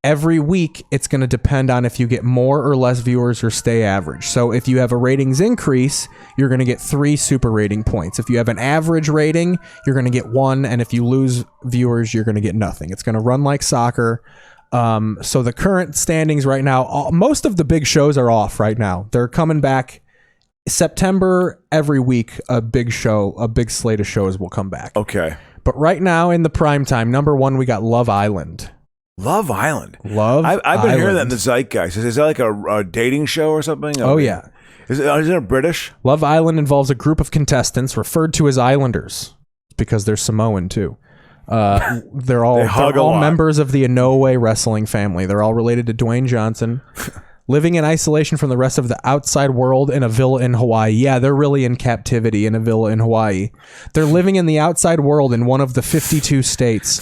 every week it's gonna depend on if you get more or less viewers or stay average. So if you have a ratings increase, you're gonna get 3 super rating points. If you have an average rating, you're gonna get 1, and if you lose viewers, you're gonna get nothing. It's gonna run like soccer. So the current standings right now, most of the big shows are off right now. They're coming back. September, every week, a big slate of shows will come back. Okay. But right now in the prime time, number 1, we got Love Island. Love Island. I've been hearing that in the zeitgeist. Is that like a dating show or something? Oh, yeah. Is it British? Love Island involves a group of contestants referred to as Islanders because they're Samoan too. They're all members of the Inoue wrestling family. They're all related to Dwayne Johnson. Living in isolation from the rest of the outside world in a villa in Hawaii. Yeah, they're really in captivity in a villa in Hawaii. They're living in the outside world in one of the 52 states.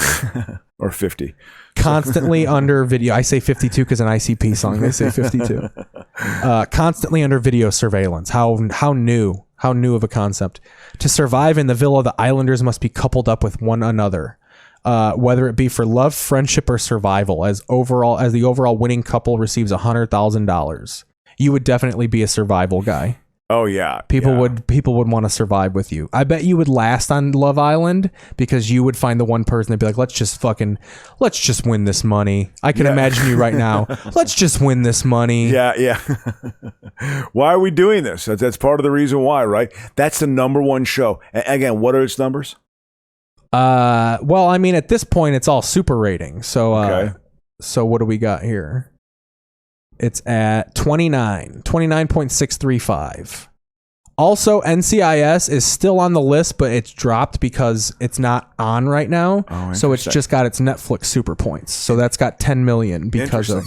Or 50. Constantly under video. I say 52 because an ICP song. They say 52. Constantly under video surveillance. How new of a concept. To survive in the villa, the Islanders must be coupled up with one another. Whether it be for love, friendship, or survival, as the overall winning couple receives $100,000. You would definitely be a survival guy. Oh yeah. People would want to survive with you. I bet you would last on Love Island because you would find the one person that'd be like, let's just win this money. I can imagine you right now. Let's just win this money. Yeah. Why are we doing this? That's part of the reason why, right? That's the number 1 show. Again, what are its numbers? Well, I mean, at this point, it's all super rating. So, okay. So what do we got here? It's at 29.635. Also, NCIS is still on the list, but it's dropped because it's not on right now. Oh, so it's just got its Netflix super points. So that's got 10 million because of...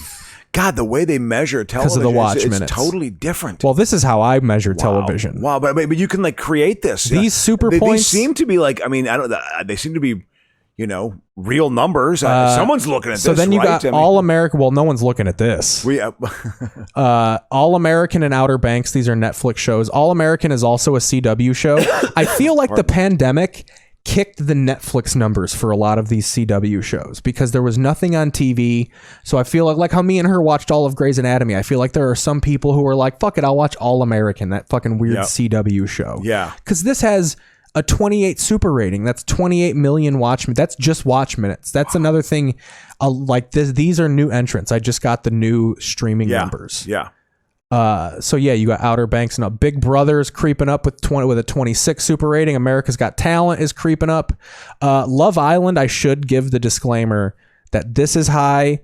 God, the way they measure television of the watch minutes. It's totally different. Well, this is how I measure television. Wow, but you can like create this. These super they points seem to be like, I mean, they seem to be, real numbers. Someone's looking at this. So then you right? got All American. Well, no one's looking at this. All American and Outer Banks. These are Netflix shows. All American is also a CW show. I feel like the pandemic kicked the Netflix numbers for a lot of these CW shows because there was nothing on TV. So I feel like how me and her watched all of Grey's Anatomy. I feel like there are some people who are like, fuck it, I'll watch All American, that fucking weird CW show. Yeah. Because this has a 28 super rating. That's 28 million watch minutes. That's just watch minutes. That's another thing. Like this, these are new entrants. I just got the new streaming numbers. Yeah. So yeah, you got Outer Banks and Big Brother's creeping up with a 26 super rating. America's Got Talent is creeping up. Love Island, I should give the disclaimer that this is high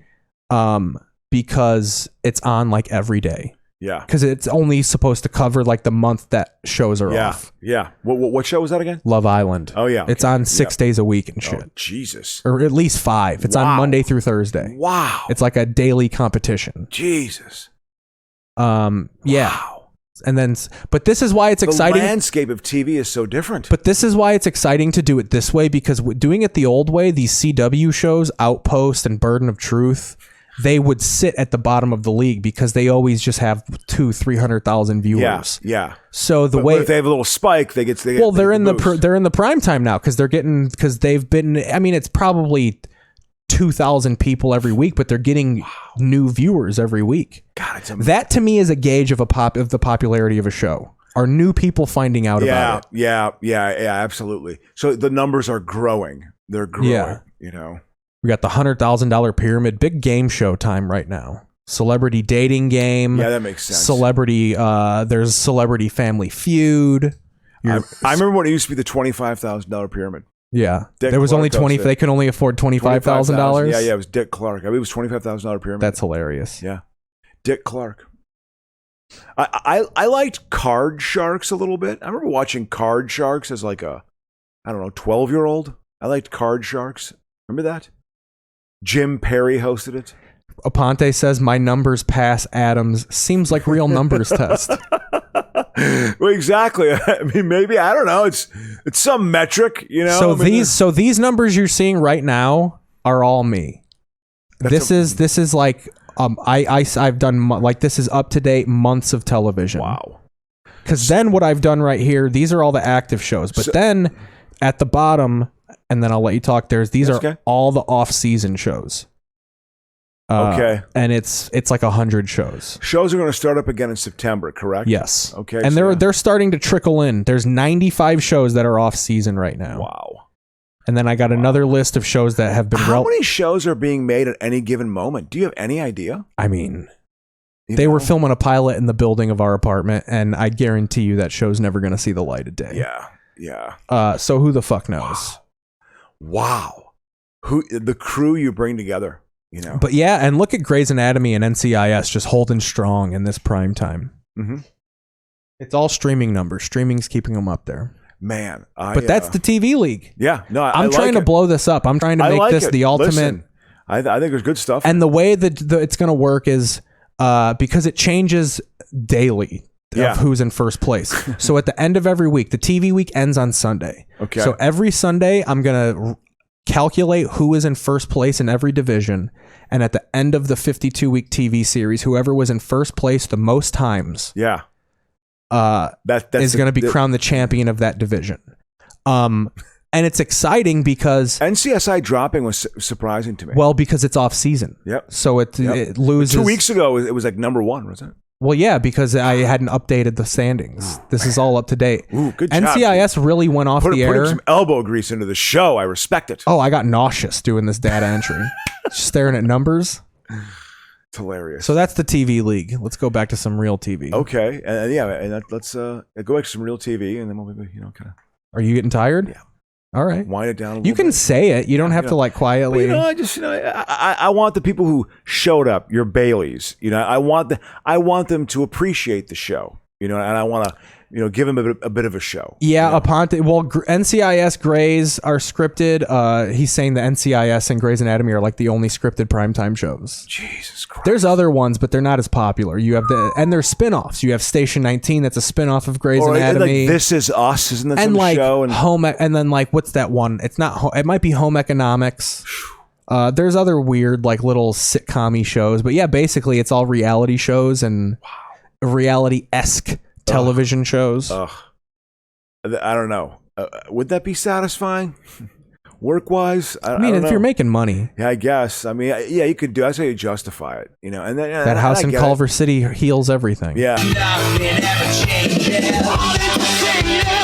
because it's on like every day. Yeah. Because it's only supposed to cover like the month that shows are off. Yeah. What show was that again? Love Island. Oh yeah. It's on 6 days a week and shit. Oh, Jesus. Or at least 5. It's on Monday through Thursday. Wow. It's like a daily competition. Jesus. Yeah. Wow. And then, but this is why it's exciting. The landscape of TV is so different. But this is why it's exciting to do it this way, because doing it the old way, these CW shows, Outpost and Burden of Truth, they would sit at the bottom of the league because they always just have 200,000-300,000 viewers. Yeah. So but if they have a little spike, they're in the prime time now because they've been. I mean, it's probably 2,000 people every week, but they're getting new viewers every week. God, that to me is a gauge of the popularity of a show. Are new people finding out about it? Yeah, absolutely. So the numbers are growing. They're growing. Yeah. We got the $100,000 pyramid, big game show time right now. Celebrity dating game. Yeah, that makes sense. Celebrity. There's Celebrity Family Feud. I remember when it used to be the $25,000 pyramid. Yeah, Dick there was Clark only 20. They could only afford $25,000. Yeah, it was Dick Clark. I mean, it was $25,000 pyramid. That's hilarious. Yeah, Dick Clark. I liked Card Sharks a little bit. I remember watching Card Sharks as like a 12-year-old. I liked Card Sharks. Remember that? Jim Perry hosted it. Aponte says my numbers pass Adams. Seems like real numbers test. Well, exactly. I mean, maybe, I don't know. It's some metric, So these numbers you're seeing right now are all me. This is like I've done like this is up to date months of television. Wow. Because then what I've done right here, these are all the active shows. But then at the bottom, and then I'll let you talk. These are all the off-season shows. Okay. And it's like 100 shows. Shows are going to start up again in September, correct? Yes. Okay. And they're starting to trickle in. There's 95 shows that are off-season right now. Wow. And then I got another list of shows that have been. How many shows are being made at any given moment? Do you have any idea? I mean, they were filming a pilot in the building of our apartment, and I guarantee you that show's never going to see the light of day. Yeah. So who the fuck knows? Wow. Who the crew you bring together? But yeah, and look at Grey's Anatomy and NCIS just holding strong in this prime time. Mm-hmm. It's all streaming numbers. Streaming's keeping them up there. Man, but that's the TV league. Yeah, no, I'm trying to blow this up. I'm trying to make this the ultimate. Listen, I think there's good stuff. And the way that it's going to work is because it changes daily of who's in first place. So at the end of every week, the TV week ends on Sunday. Okay. So every Sunday, I'm going to calculate who is in first place in every division. And at the end of the 52-week TV series, whoever was in first place the most times is going to be crowned the champion of that division. And it's exciting because NCSI dropping was surprising to me. Well, because it's off season. Yep. So it loses. 2 weeks ago, it was like number 1, wasn't it? Well, yeah, because I hadn't updated the standings. This is all up to date. Ooh, good job. NCIS really went off the air. Putting some elbow grease into the show. I respect it. Oh, I got nauseous doing this data entry. Staring at numbers. It's hilarious. So that's the TV league. Let's go back to some real TV. Okay. Let's go back to some real TV, and then we'll be, kind of. Are you getting tired? Yeah. All right. Wind it down a little You can bit. say it. You don't have to like quietly. But, I just, I want the people who showed up, your Baileys, I want them to appreciate the show, and I want to give him a bit of a show. Yeah, Aponte. Well, NCIS Grays are scripted. He's saying the NCIS and Grey's Anatomy are like the only scripted primetime shows. Jesus Christ. There's other ones, but they're not as popular. You have and there's spin-offs. You have Station 19, that's a spin-off of Grey's Anatomy. Like This Is Us, isn't that and some like show? And home, and then like what's that one? It's not. It might be Home Economics. There's other weird like little sitcom-y shows, but yeah, basically it's all reality shows and reality-esque television shows. I don't know. Would that be satisfying? Work-wise? I mean, don't know. if you're making money. Yeah, I guess. I mean, yeah, you could do. That's how you justify it, And then that house in Culver City heals everything. Yeah. Nothing ever changes. All it's the same.